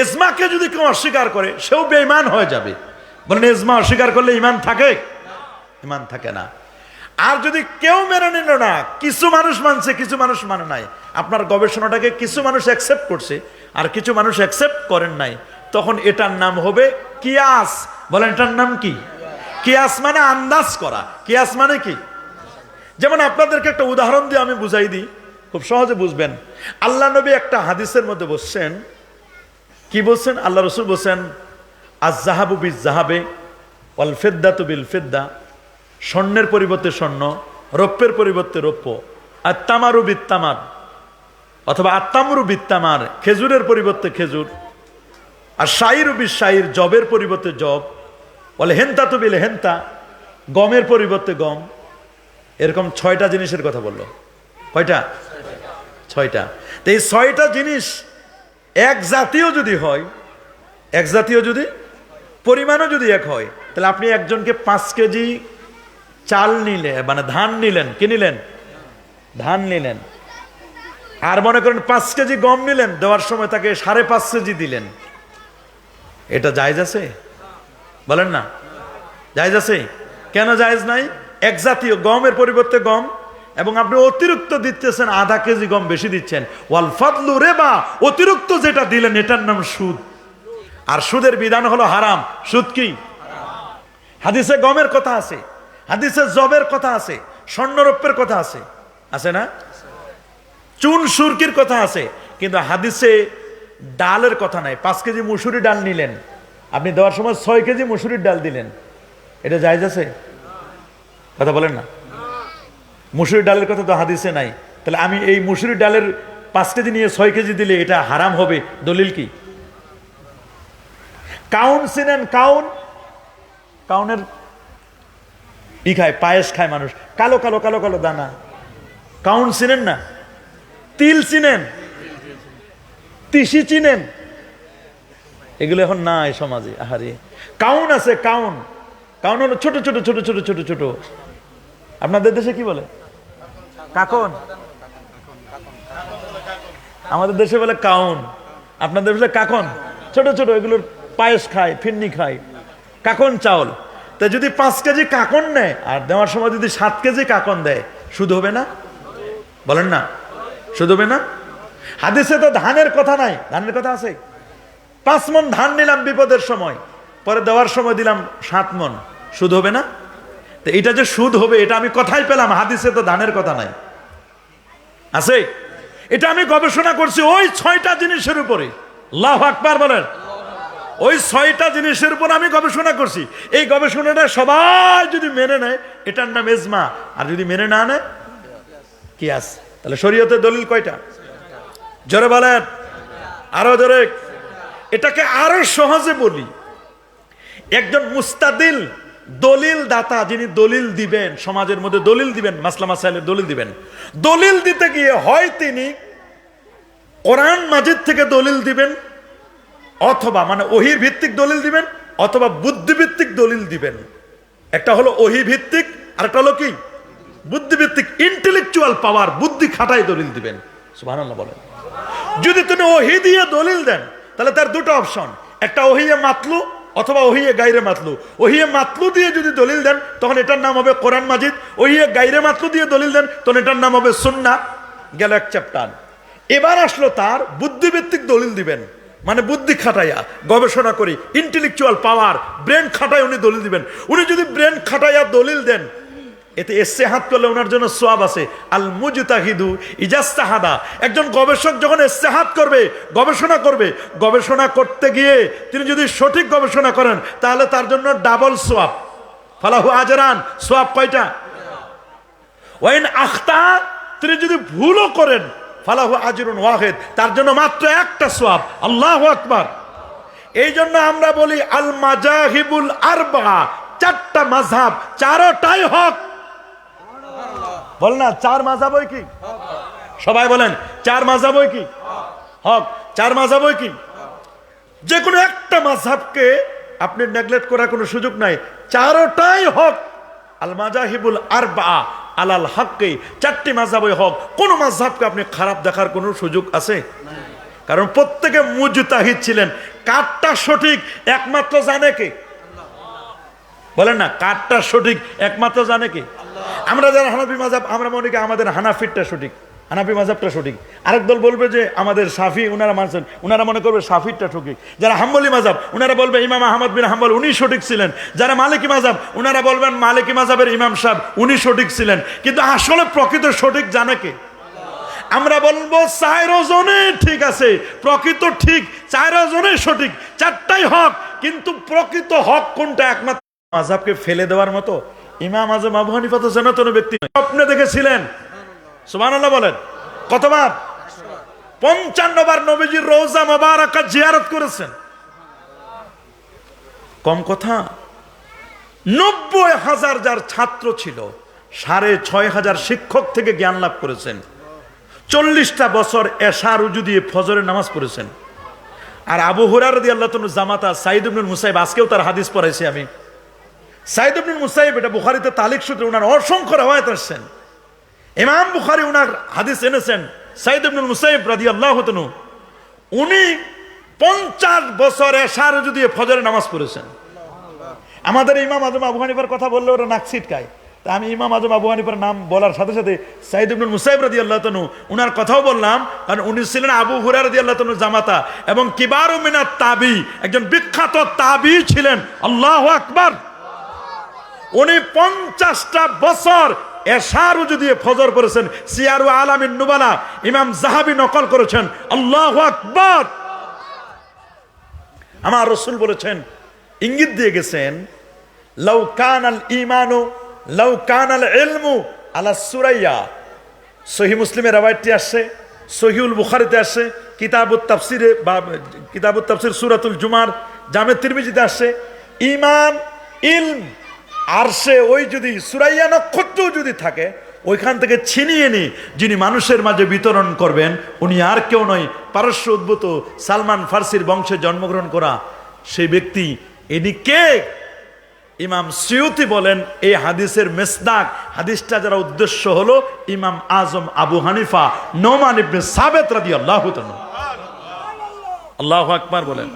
ইজমাকে যদি কেউ অস্বীকার করে, সেও বেঈমান হয়ে যাবে। বলেন ইজমা অস্বীকার করলে ঈমান থাকে? ঈমান থাকে না। আর যদি কেউ মেনে নিল না, কিছু মানুষ মানছে, কিছু মানুষ মানে নাই, আপনার গবেষণাটাকে কিছু মানুষ অ্যাকসেপ্ট করছে আর কিছু মানুষ অ্যাকসেপ্ট করেন নাই, তখন এটার নাম হবে কিয়াস। বলেন এটার নাম কি? কিয়াস মানে আন্দাজ করা। কিয়াস মানে কি? যেমন আপনাদেরকে একটা উদাহরণ দিয়ে আমি বুঝাই দিই, খুব সহজে বুঝবেন। আল্লাহ নবী একটা হাদিসের মধ্যে বলছেন, কি বলছেন? আল্লাহ রসুল বলছেন, আজ-জাহাবু বিজ-জাহাবে ওয়াল ফিদ্দাতু বিল ফিদ্দা, স্বর্ণের পরিবর্তে স্বর্ণ, রৌপ্যের পরিবর্তে রৌপ্য, আর তামারু বিত তামার, অথবা আত্তামরু বিত্তামার, খেজুরের পরিবর্তে খেজুর, আর শাইরু বিশ শাইর, জবের পরিবর্তে জব, বলে হেন্তা তো বিলে হেন্তা, গমের পরিবর্তে গম। এরকম 6টা জিনিসের কথা বললো। কয়টা? 6টা। তো এই 6টা জিনিস এক জাতীয় যদি হয়, এক জাতীয় যদি পরিমাণও যদি এক হয়, তাহলে আপনি একজনকে 5 কেজি চাল নিলে, মানে ধান নিলেন, কি নিলেন? ধান নিলেন। আর মনে করেন 5 কেজি গম নিলেন, দেওয়ার সময় তাকে 5.5 কেজি দিলেন। এটা জায়েজ আছে? বলেন না, জায়েজ আছে? কেন জায়েজ নাই? এক জাতীয় গমের পরিবর্তে গম, এবং আপনি অতিরিক্ত দিতেছেন, আধা কেজি গম বেশি দিচ্ছেন। ওয়াল ফাদলু রিবা, অতিরিক্ত যেটা দিলেন এটার নাম সুদ। আর সুদের বিধান হলো হারাম। সুদ কি? হাদিসে গমের কথা আছে, হাদিসে জবের কথা আছে, স্বর্ণরৌপ্যের কথা আছে, আছে না? চুন সুরকির কথা আছে, কিন্তু হাদিসে ডালের কথা নাই। 5 কেজি মুসুরি ডাল নিলেন, আপনি দেওয়ার সময় 6 কেজি মুসুরির ডাল দিলেন, এটা জায়েজ আছে? কথা বলেন না। মুসুরির ডালের কথা তো হাদিসে নাই, তাহলে আমি এই মুসুরির ডালের 5 কেজি নিয়ে 6 কেজি দিলে এটা হারাম হবে, দলিল কি? কাউন চিনেন? কাউন, কাউনের ই খায়, পায়েস খায় মানুষ, কালো কালো কালো কালো দানা। কাউন চিনেন না? তিল চিনেন? তিসি চিনেন? এগুলো এখন নাই সমাজে। আহারে, কাউন আছে, কাউন। কাউন হলো ছোট ছোট ছোট ছোট ছোট ছোট। আপনাদের দেশে কি বলে? কাকন। আমাদের দেশে বলে কাউন, আপনাদের দেশে কাকন। ছোট ছোট, এগুলোর পায়েস খায়, ফিন্নি খায়, কাকন চাউল। তা যদি 5 কেজি কাকন নেয় আর দেওয়ার সময় যদি 7 কেজি কাকন দেয়, সুদ হবে না? বলেন না, সুদ হবে না? হাদিসে তো ধানের কথা নাই, ধানের কথা আছে? 5 মণ ধান নিলাম বিপদের সময়, পরে দেওয়ার সময় দিলাম 7 মণ, সুদ হবে না? তো এটা যে সুদ হবে, এটা আমি কথাই পেলাম, হাদিসে তো ধানের কথা নাই। আছে? এটা আমি গবেষণা করছি ওই 6টা জিনিসের উপরে। আল্লাহু আকবার বলেন। ওই 6টা জিনিসের উপর আমি গবেষণা করছি। এই গবেষণাটা সবাই যদি মেনে নেয়, এটার নাম ইজমা। আর যদি মেনে না নেয়, কিয়াস। তাহলে শরীয়তের দলিল কয়টা? জোরে বলেন, আরো জোরে। এটাকে আরো সহজে বলি, একজন মুস্তাদিল, দলিল দাতা, যিনি দলিল দিবেন, সমাজের মধ্যে দলিল দিবেন, মাসলা মাসাইলের দলিল দিবেন, দলিল দিতে গিয়ে হয় তিনি কোরআন মাজিদ থেকে দলিল দিবেন, অথবা মানে ওহী ভিত্তিক দলিল দিবেন, অথবা বুদ্ধিভিত্তিক দলিল দিবেন। একটা হলো ওহী ভিত্তিক, আর একটা হলো কি? বুদ্ধিভিত্তিক। ইন্টেলেকচুয়াল পাওয়ার, বুদ্ধি খাটাই দলিল দিবেন। সুবহানাল্লাহ বলেন। যদি তিনি ওহী দিয়ে দলিল দেন, তাহলে তার দুটো অপশন, একটা ওহিয়ে মাতলু অথবা ওহিয়ে গায়রে মাতলু। ওহিয়ে মাতলু দিয়ে যদি দলিল দেন, তখন এটার নাম হবে কোরআন মাজিদ। ওহিয়ে গায়রে মাতলু দিয়ে দলিল দেন, তখন এটার নাম হবে সুন্নাহ। গেল এক চ্যাপ্টার। এবার আসলো তার বুদ্ধিভিত্তিক দলিল দিবেন, মানে বুদ্ধি খাটাইয়া, গবেষণা করি, ইন্টেলেকচুয়াল পাওয়ার, ব্রেন খাটাই উনি দলিল দিবেন। উনি যদি ব্রেন খাটাইয়া দলিল দেন, এতে ইস্তেহাদ করলে ওনার জন্য সওয়াব আছে। আল মুজতাহিদু ইজাস্তাহাদা, একজন গবেষক যখন ইস্তেহাদ করবে, গবেষণা করবে, গবেষণা করতে গিয়ে তিনি যদি সঠিক গবেষণা করেন, তাহলে তার জন্য ডাবল সওয়াব, ফালাহু আজরান। সওয়াব কয়টা? ওয়াইন আখতা, তিনি যদি ভুলও করেন, ফালাহু আজরুন ওয়াহিদ, তার জন্য মাত্র একটা সওয়াব। আল্লাহু আকবার। এই জন্য আমরা বলি আল মাজাহিবুল আরবা, 4টা মাযহাব, 4টাই হক। বল না, 4 মাযহাবই কি? সবাই বলেন, 4 মাযহাবই কি? হক। 4 মাযহাবই কি? যে কোনো একটা মাযহাবকে আপনি নেগলেক্ট করার কোনো সুযোগ নাই, 4টাই হক। আল মাজাহিবুল আরবা আলাল হককে, 4টি মাযহাবই হক। কোন মাযহাবকে আপনি খারাপ দেখার কোনো সুযোগ আছে? কারণ প্রত্যেকে মুজতাহিদ ছিলেন। কারটা সঠিক একমাত্র জানে কে? বলেন না, কারটা সঠিক একমাত্র জানে কে? আমরা যারা হানাফি মাযহাব, আমরা মনে করি আমাদের হানাফিরটা সঠিক, হানাফি মাযহাবটা সঠিক। আরেক দল বলবে যে আমাদের শাফি, ওনারা মানছেন, ওনারা মনে করবে শাফিরটা সঠিক। যারা হাম্বলি মাযহাব, ওনারা বলবে ইমাম আহমদ বিন হাম্বল উনি সঠিক ছিলেন। যারা মালিকি মাযহাব, ওনারা বলবেন মালিকি মাযহাবের ইমাম সাহেব উনি সঠিক ছিলেন। কিন্তু আসলে প্রকৃত সঠিক জানে কে? আমরা বলবো 4 জনে ঠিক আছে, প্রকৃত ঠিক 4 জনে সঠিক, 4টাই হক। কিন্তু প্রকৃত হক কোনটা? একমাত্র মাযহাবকে ফেলে দেওয়ার মতো ইমাম আযম আবু হানিফা তো জানাতেন ব্যক্তি, স্বপ্নে দেখেছিলেন। সুবহানাল্লাহ বলেন। কতবার? 55 বার নবীজির রওজা মোবারকা জিয়ারত করেছেন। কম কথা? 90,000 যার ছাত্র ছিল, 6,500 শিক্ষক থেকে জ্ঞান লাভ করেছেন। 40টা বছর এশা রুজু দিয়ে ফজরের নামাজ পড়েছেন। আর আবু হুরায়রা রাদিয়াল্লাহু তাআলা জামাতা সাঈদ ইবনুল মুসাইব, আজকেও তার হাদিস পড়াইছি আমি। সাঈদ ইবনুল মুসাইব, এটা বুখারীতে তালিক সূত্রে ওনার অসংখ্য রওয়ায়াত আসছেন। ইমাম বুখারী ওনার হাদিস এনেছেন। সাঈদ ইবনুল মুসাইব রাদিয়াল্লাহু তাআলা উনি 50 বছর এশা রুজু দিয়ে ফজরের নামাজ পড়েছেন। আমাদের ইমাম আজম আবু হানিফার কথা বললে ওরা নাক ছিটকায়। তা আমি ইমাম আজম আবু হানিফার নাম বলার সাথে সাথে সাঈদ ইবনুল মুসাইব রাদিয়াল্লাহু তাআলা উনার কথাও বললাম, কারণ উনি ছিলেন আবু হুরায়রা রাদিয়াল্লাহু তাআলা জামাতা এবং কিবারু মিনাত তাবি, একজন বিখ্যাত তাবি ছিলেন। আল্লাহু আকবার। উনি 50টা বছর এশা রুজু দিয়ে ফজর পড়েছেন। সিয়ারু আলামিন নুবালা ইমাম যাহাবী নকল করেছেন। আল্লাহু আকবার। আমার রাসূল বলেছেন, ইঙ্গিত দিয়ে গেছেন, লাউ কানাল ঈমানু লাউ কানাল ইলমু আলা সুরাইয়া। সহিহ মুসলিমের রওয়ায়াতটি আসছে, সহিহুল বুখারীতে আসছে, কিতাবুত তাফসিরে বা কিতাবুত তাফসির সূরাতুল জুমার জামে তিরমিজিতে আসছে। ঈমান, ইলম, আরশে ওই যদি সুরাইয়া নক্ষত্র যদি থাকে, ওইখান থেকে ছিনিয়ে নিয়ে যিনি মানুষের মাঝে বিতরণ করবেন, উনি আর কেউ নয়, পারস্য উদ্ভূত সালমান ফার্সির বংশে জন্মগ্রহণ করা সেই ব্যক্তি। ইনি কে? ইমাম সিয়ুতি বলেন, এই হাদিসের মেসদাক, হাদিসটা যারা উদ্দেশ্য হলো ইমাম আজম আবু হানিফা নোমান ইবনে সাবেত রাদিয়াল্লাহু তাআলা। আল্লাহু আকবার বলেন।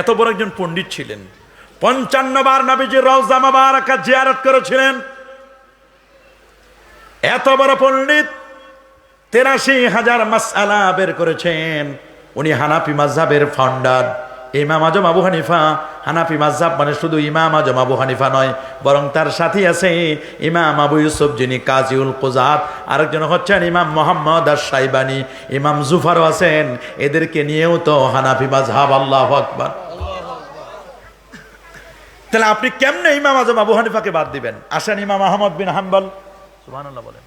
এত বড় একজন পণ্ডিত ছিলেন। 55 বার নবীজির রওজা মোবারকা জিয়ারত করেছিলেন। এত বড় পণ্ডিত, 83,000 মাসআলা বের করেছেন। উনি হানাফি মাযহাবের ফাউন্ডার। ইমাম আজম আবু হানিফা, হানাফি মাযহাব মানে শুধু ইমাম আজম আবু হানিফা নয়, বরং তার সাথী আছে ইমাম আবু ইউসুফ যিনি কাজীউল কুযাত, আরেকজন হচ্ছেন ইমাম মুহাম্মদ আশ-শাইবানি, ইমাম জুফারও আছেন। এদেরকে নিয়েও তো হানাফি মাযহাব। আল্লাহু আকবার। তাহলে আপনি কেমনে ইমাম আজম আবু হানিফাকে বাদ দিবেন? আসেন ইমাম আহমদ বিন হাম্বল, সুবহানাল্লাহ বলেন,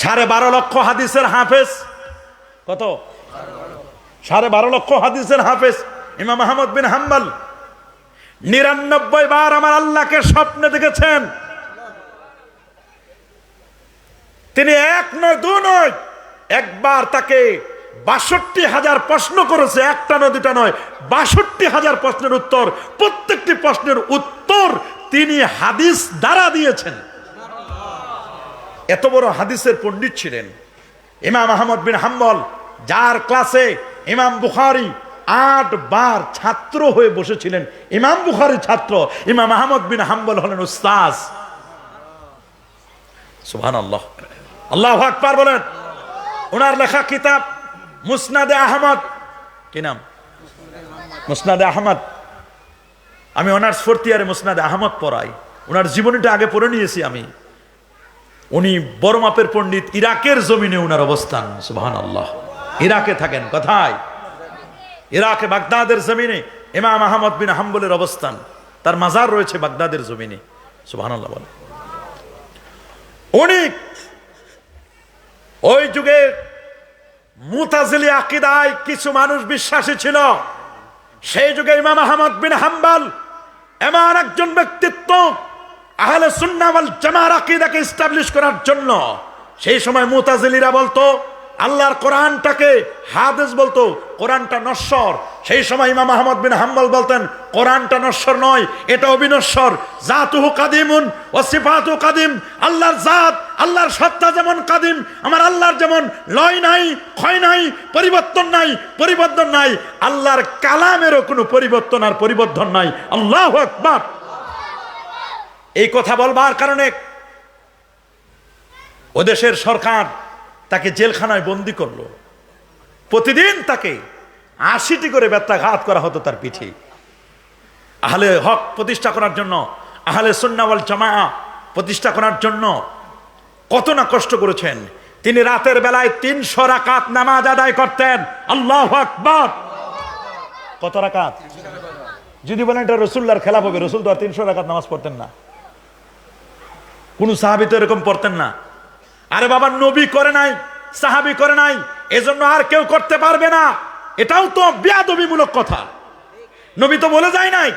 12.5 লক্ষ হাদিসের হাফেজ। কত? 12.5 লক্ষ হাদিসের হাফেজ ইমাম আহমদ বিন হাম্বল 99 বার আমার আল্লাহকে স্বপ্নে দেখেছেন। তিনি এক নয়, দু নয়, একবার তাকে 62,000 প্রশ্ন করেছে। একটা নয়, দুটা নয়, 62,000 প্রশ্নের উত্তর। প্রত্যেকটি প্রশ্নের উত্তর তিনি হাদিস দ্বারা দিয়েছেন। এত বড় হাদিসের পণ্ডিত ছিলেন ইমাম আহমদ বিন হাম্বল, যার ক্লাসে ইমাম বুখারী 8 বার ছাত্র হয়ে বসেছিলেন। ইমাম বুখারী ছাত্র, ইমাম আহমদ বিন হাম্বল হলেন উস্তাদ। সুবহানাল্লাহ। আল্লাহু আকবার বলেন। ওনার লেখা কিতাব মুসনাদে আহমদ। কি নাম? মুসনাদে আহমদ। আমি অনার্স 4th ইয়ারে মুসনাদে আহমদ পড়াই। ওনার জীবনীটা আগে পড়ে নিয়েছি আমি। উনি বড় মাপের পণ্ডিত। ইরাকের জমিনে ওনার অবস্থান। সুবহানাল্লাহ। ইরাকে থাকেন। কোথায়? ইরাকে বাগদাদের জমিনে ইমাম আহমদ বিন হাম্বলের অবস্থান। তার মাজার রয়েছে বাগদাদের জমিনে। সুবহানাল্লাহ বলেন। উনি ওই যুগে মুতাজিলি আকীদায় কিছু মানুষ বিশ্বাসী ছিল। সেই যুগে ইমাম আহমদ বিন হাম্বল এমন একজন ব্যক্তিত্ব, আহলে সুন্নাহ ওয়াল জামাআর আকীদাকে এস্টাবলিশ করার জন্য। সেই সময় মুতাজিলিরা বলতো আল্লাহর কোরআনটাকে হাদিস বলতো, কোরআনটা নশ্বর। সেই সময় ইমাম আহমদ বিন হাম্বল বলতেন কোরআনটা নশ্বর নয়, এটা অবিনশ্বর। জাতুহু কাদিমুন ওয়া সিফাতুহু কাদিম। আল্লাহর জাত, আল্লাহর সত্তা যেমন কাদিম, আমার আল্লাহর যেমন লয় নাই, ক্ষয় নাই, পরিবর্তন নাই, পরিবর্তন নাই, আল্লাহর কালামেরও কোনো পরিবর্তন আর পরিবর্তন নাই। আল্লাহু আকবার। এই কথা বলবার কারণে ও দেশের সরকার তাকে জেলখানায় বন্দী করলো। প্রতিদিন তাকে 80টি করে ব্যত্যাঘাত করা হতো তার পিঠে। আহলে হক প্রতিষ্ঠা করার জন্য, আহলে সুন্নাহ ওয়াল জামাআহ প্রতিষ্ঠা করার জন্য কত না কষ্ট করেছেন। তিনি রাতের বেলায় 300 রাকাত নামাজ আদায় করতেন। আল্লাহু আকবার। কত রাকাত? যদি বলেন এটা রাসূলুল্লাহর খেলাফ হবে, রাসূল তো আর 300 রাকাত নামাজ পড়তেন না। কোন সাহাবী তো এরকম পড়তেন না। আরে বাবা, নবী করে নাই, সাহাবী করে নাই, এজন্য আর কেউ করতে পারবে না, এটাও তো বেয়াদবিমূলক কথা। নবী তো বলে যায় নাই,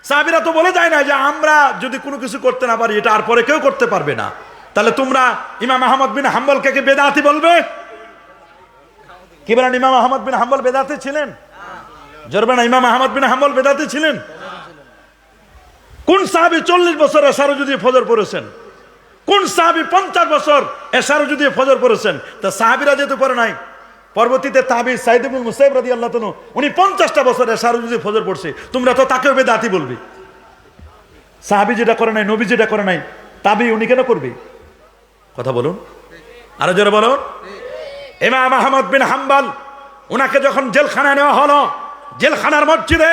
সাহাবীরা তো বলে যায় না যে আমরা যদি কোনো কিছু করতে না পারি এটা আর পরে কেউ করতে পারবে না। তাহলে তোমরা ইমাম আহমদ বিন হাম্বলকে কি বেদাতি বলবে? কি বলেন, ইমাম আহমদ বিন হাম্বল বেদাতি ছিলেন? জরবে না, ইমাম আহমদ বিন হাম্বল বেদাতি ছিলেন? কোন সাহাবী 40 বছর এশারুজুদি ফজর পড়েছেন? কোন সাহাবী 50 বছর এশারুজুদি ফজর পড়েছেন? তা সাহাবীরা যেহেতু পড়ে নাই, পরবর্তীতে তাবি সাইদ ইবনে মুসাইব রাদিয়াল্লাহু তাআলা উনি 50টা বছর এশারুজুদি ফজর পড়ছে, তোমরা তো তাকেও বেদাতি বলবে। সাহাবী যেটা করে নাই, নবী যেটা করে নাই, তাবি উনি কেন করবে? কথা বলুন, আরো জোরে বলুন। ইমাম আহমদ বিন হাম্বল, উনাকে যখন জেলখানায় নেওয়া হলো, জেলখানার মসজিদে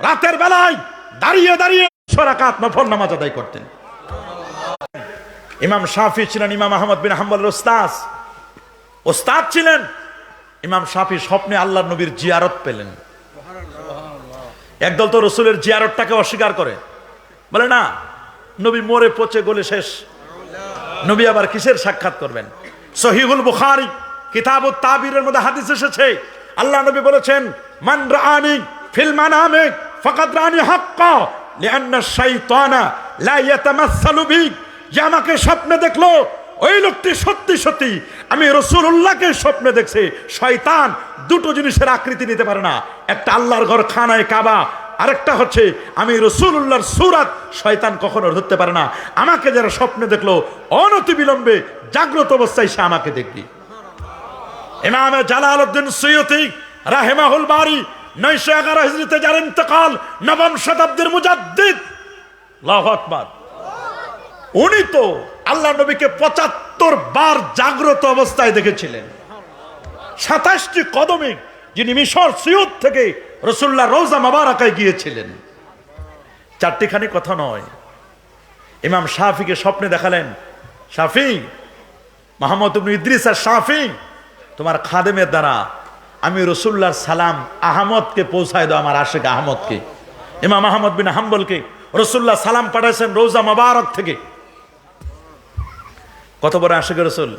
রাতের বেলায় দাঁড়িয়ে দাঁড়িয়ে 100 রাকাত নফল নামাজ আদায় করতেন। ইমাম শাফি ছিলেন ইমাম আহমদ বিন হাম্বলের ওস্তাদ ছিলেন। ইমাম শাফি স্বপ্নে আল্লাহর নবীর জিয়ারত পেলেন। একদল তো রসুলের জিয়ারতটাকে অস্বীকার করে, বলে না নবী মরে পচে গলে শেষ, নবী আবার কিসের সাক্ষাৎ করবেন? সহিহুল বুখারী কিতাবুত তাবিরের মধ্যে হাদিস এসেছে, আল্লাহ নবী বলেছেন, মান রাআনি ফিল মানামে ফাকাদ রাআনি হাক্কা লিআন্না শাইতানা লা ইয়াতামাসসালু বি। যে আমাকে স্বপ্নে দেখলো ওই লোকটি সত্যি সত্যি আমি রাসূলুল্লাহকে স্বপ্নে দেখছে। শয়তান দুটো জিনিসের আকৃতি নিতে পারে না, একটা আল্লাহর ঘর খানায় কাবা, আরেকটা হচ্ছে আমি রাসূলুল্লাহর সূরাত। শয়তান কখনো ধরতে পারে না। আমাকে যারা স্বপ্নে দেখলো অনতি বিলম্বে জাগ্রত অবস্থায় সে আমাকে দেখবে। ইমাম জালালউদ্দিন সুয়ুতী রাহিমাহুল বারী 911 হিজরিতে যার ইন্তেকাল, নবম শতাব্দীর মুজাদ্দিদ, আল্লাহু আকবার। উনি তো আল্লাহ নবীকে 75 বার জাগ্রত অবস্থায় দেখেছিলেন। 27টি কদমে যিনি মিশর সিউত থেকে রাসূলুল্লাহ রওজা মুবারাকায় গিয়েছিলেন। 4টি খানি কথা নয়। ইমাম শাফিকে স্বপ্নে দেখালেন, শাফি, মুহাম্মদ ইবনে ইদ্রিস আর শাফি, তোমার খাদেমের দ্বারা আমি রাসূলুল্লাহর সালাম আহমদকে পৌঁছায় দাও, আমার আশিক আহমদকে। ইমাম আহমদ বিন হাম্বলকে রাসূলুল্লাহ সালাম পাঠাইছেন রওজা মুবারক থেকে। কত বড় আশিক রাসূল!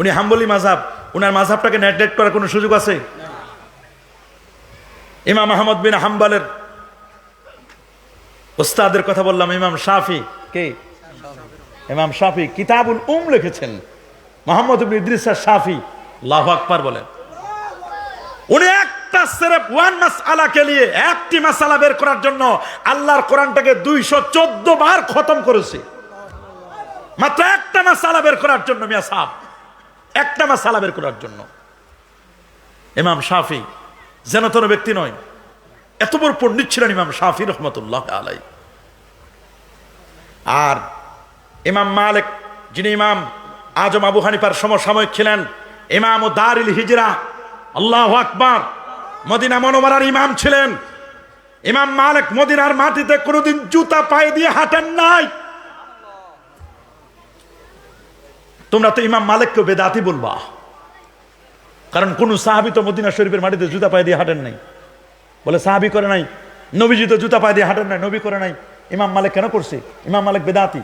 উনি হাম্বলি মাযহাব, উনার মাযহাবটাকে নেগলেক্ট করার কোনো সুযোগ আছে? ইমাম আহমদ বিন হাম্বলের ওস্তাদের কথা বললাম, ইমাম শাফি। কে? ইমাম শাফি কিতাবুল লিখেছেন, মুহাম্মদ ইবনে ইদ্রিস শাফি। আল্লাহু আকবার বলেন। উনি একটা সির্ফ ওয়ান মাসআলাকে নিয়ে, একটি মাসআলা বের করার জন্য আল্লাহর কোরআনটাকে 214 বার খতম করেছে, মাত্র একটা মাসআলা বের করার জন্য। মিয়া সাহেব, একটা মাসআলা বের করার জন্য। ইমাম শাফি যেন তেন ব্যক্তি নয়, এত বড় পণ্ডিত ছিলেন ইমাম শাফি রহমতুল্লাহ আলাই। আর ইমাম মালিক, যিনি ইমাম আজম আবু হানিফার সমসাময়িক ছিলেন, ইমাম ও দারিল হিজরা, আল্লাহু আকবার, মদিনা মুনাওয়ারার ইমাম ছিলেন। ইমাম মালিক মদিনার মাটিতে কোনোদিন জুতা পায়ে দিয়ে হাঁটেন নাই। তোমরা তো ইমাম মালিককে বেদাতি বলবা, কারণ কোন সাহাবী তো মদিনা শরীফের মাটিতে জুতা পায়ে দিয়ে হাঁটেন নাই। বলে সাহাবী করে নাই, নবীজি তো জুতা পায়ে দিয়ে হাঁটেন নাই, নবী করে নাই, ইমাম মালিক কেন করছে? ইমাম মালিক বেদাতি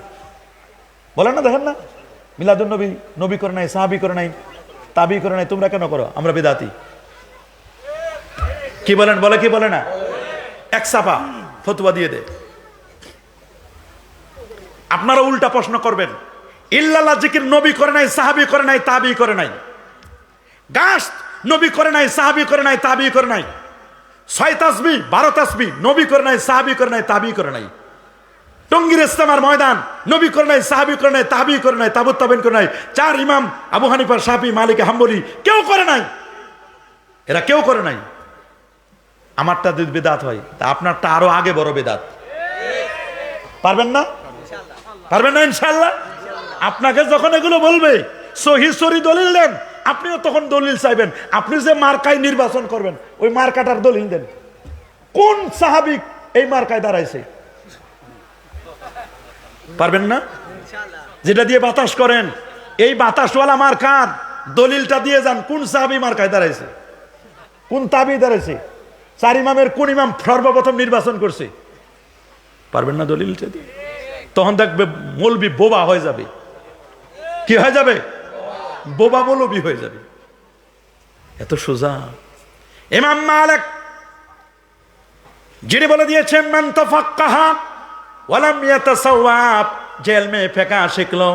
বলেন না? দেখেন না, মিলাদুন নবী, নবী করে নাই, সাহাবী করে নাই, তাবি করে নাই, তোমরা কেন করো? আমরা বেদাতি। কি বলেন? বলে কি বলে না? এক সাপা ফতোয়া দিয়ে দে। আপনারা উল্টা প্রশ্ন করবেন, ইল্লাল্লাহ জিকির নবী করে নাই, সাহাবী করে নাই, তাবি করে নাই। গাছ নবী করে নাই, সাহাবী করে নাই, তাবি করে নাই। 6 তাসবিহ 12 তাসবিহ নবী করে নাই, সাহাবী করে নাই, তাবি করে নাই। টঙ্গীর ইস্তেমার ময়দান নবী করে নাই, সাহাবী করে নাই, তাবি করে নাই, তাবুত তাবিন করে নাই। 4 ইমাম আবু হানিফা, শাফি, মালিক, হাম্বলি কেউ করে নাই, এরা কেউ করে নাই। আমারটা যদি বেদাত হয়, তা আপনারটা আরো আগে বড় বেদাত। পারবেন না? পারবেন না ইনশাআল্লাহ। আপনাকে যখন এগুলো বলবে সহিহ সরি দলিল দেন, আপনিও তখন দলিল চাইবেন। আপনি যে মার্কায় নির্বাচন করবেন, ওই মার্কাটার দলিল দেন। কোন সাহাবী এই মার্কায় দাঁড়াইছে? পারবেন না? যেটা দিয়ে বাতাস করেন, এই বাতাসওয়ালা মার্কার দলিলটা দিয়ে যান। কোন সাহাবী মার্কায় দাঁড়াইছে? কোন তাবি দাঁড়াইছে? 4 ইমামের কোন ইমাম সর্বপ্রথম নির্বাচন করছে? পারবেন না দলিলটা দিয়ে? তখন দেখবে মৌলবি বোবা হয়ে যাবে। কি হয়ে যাবে? বোবা মৌলবি হয়ে যাবে। এত সোজা। ইমাম মালিক যিনি বলে দিয়েছেন মান তাফাক্কাহা ওয়া লাম ইয়াতাসাওয়াব, যে ইলমে ফিকহ শিখলো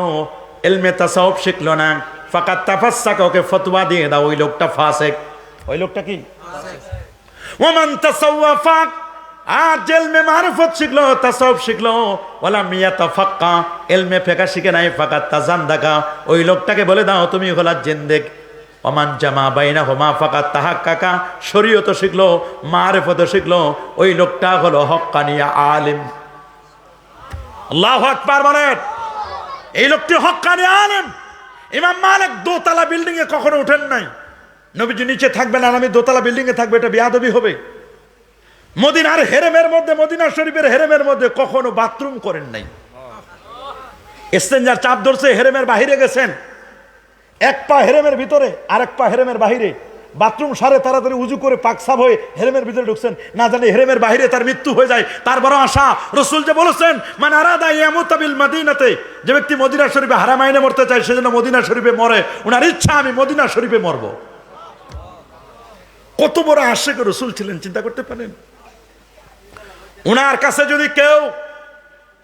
ইলমে তাসাউফ শিখলো না, ফাকাত তাফাসসাকা, ওকে ফতোয়া দিয়ে দাও, ওই লোকটা ফাসিক। ওই লোকটা কি? ফাসিক। ওয়া মান তাসাওয়াফা, আর যে ইলমে মারিফত শিখলো তাসাউফ শিখলো ওয়া লাম ইয়াতাফাক্কা, ইলমে ফিকহ শিখে নাই, ফাকাত তাজান্দাকা, ওই লোকটাকে বলে দাও তুমি হলা জিন্দেক। ওমান জামা বাইনাহুমা ফাকাত তাহাক্কাকা, শরীয়ত শিখলো মারিফত শিখলো, ওই লোকটা হলো হক্কানি আলিম। আল্লাহু আকবার বলেন। এই লোকটি হক্কানি আলিম। ইমাম মালিক দোতলা বিল্ডিং এ কখনো উঠেন নাই। নবীজি নিচে থাকবেন আর আমি দোতলা বিল্ডিং এ থাকবো, এটা বেয়াদবি হবে। মদিনার হেরেমের মধ্যে, মদিনা শরীফের হেরেমের মধ্যে কখনো বাথরুম করেন নাই। ইস্তেঞ্জার চাপ ধরছে, হেরেমের বাহিরে গেছেন, এক পা হেরেমের ভিতরে আর এক পা হেরেমের বাহিরে, বাথরুম সারে তাড়াতাড়ি উজু করে পাক সাফ হয়ে হেরেমের ভিতরে ঢুকছেন, না জানি হেরেমের বাহিরে তার মৃত্যু হয়ে যায়। তার বড় আশা, রসুল যে বলেছেন মান আরাদা ইয়ামুতা বিল মাদিনাতে, যে ব্যক্তি মদিনা শরীফে হারামাইনে মরতে চায় সেজন্য মদিনা শরীফে মরে, ওনার ইচ্ছা আমি মদিনা শরীফে মরব। কত বড় আশিক রসুল ছিলেন চিন্তা করতে পারেন। ওনার কাছে যদি কেউ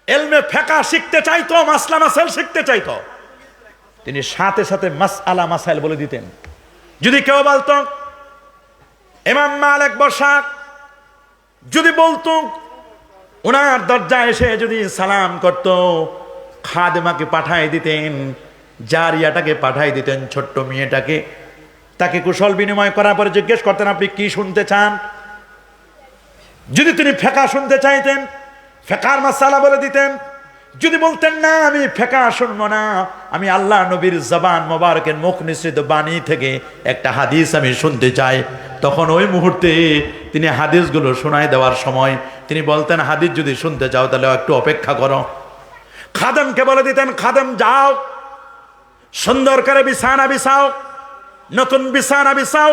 ইলমে ফিকহ শিখতে চাইতো, মাসলা মাসাইল শিখতে চাইতো, তিনি সাথে সাথে মাসআলা মাসাইল বলে দিতেন। যদি কেউ বলতো ইমাম মালিক বসা, যদি বলতো ওনার দরজায় এসে যদি সালাম করত, খাদেমাকে পাঠাই দিতেন, জারিয়াটাকে পাঠাই দিতেন, ছোট্ট মেয়েটাকে, তাকে কুশল বিনিময় করার পরে জিজ্ঞেস করতেন আপনি কি শুনতে চান। যদি তিনি ফিকহ শুনতে চাইতেন, ফিকহর মাসালা বলে দিতেন। যদি বলতেন না আমি ফিকহ শুনবো না, আমি আল্লাহ নবীর জবান মোবারকের মুখ নিঃসৃত বাণী থেকে একটা হাদিস আমি শুনতে চাই, তখন ওই মুহূর্তে তিনি হাদিসগুলো শোনায় দেওয়ার সময় তিনি বলতেন হাদিস যদি শুনতে চাও তাহলে একটু অপেক্ষা করো। খাদেমকে বলে দিতেন খাদেম যাও, সুন্দর করে বিছানা বিছাও, নতুন বিছানা বিছাও,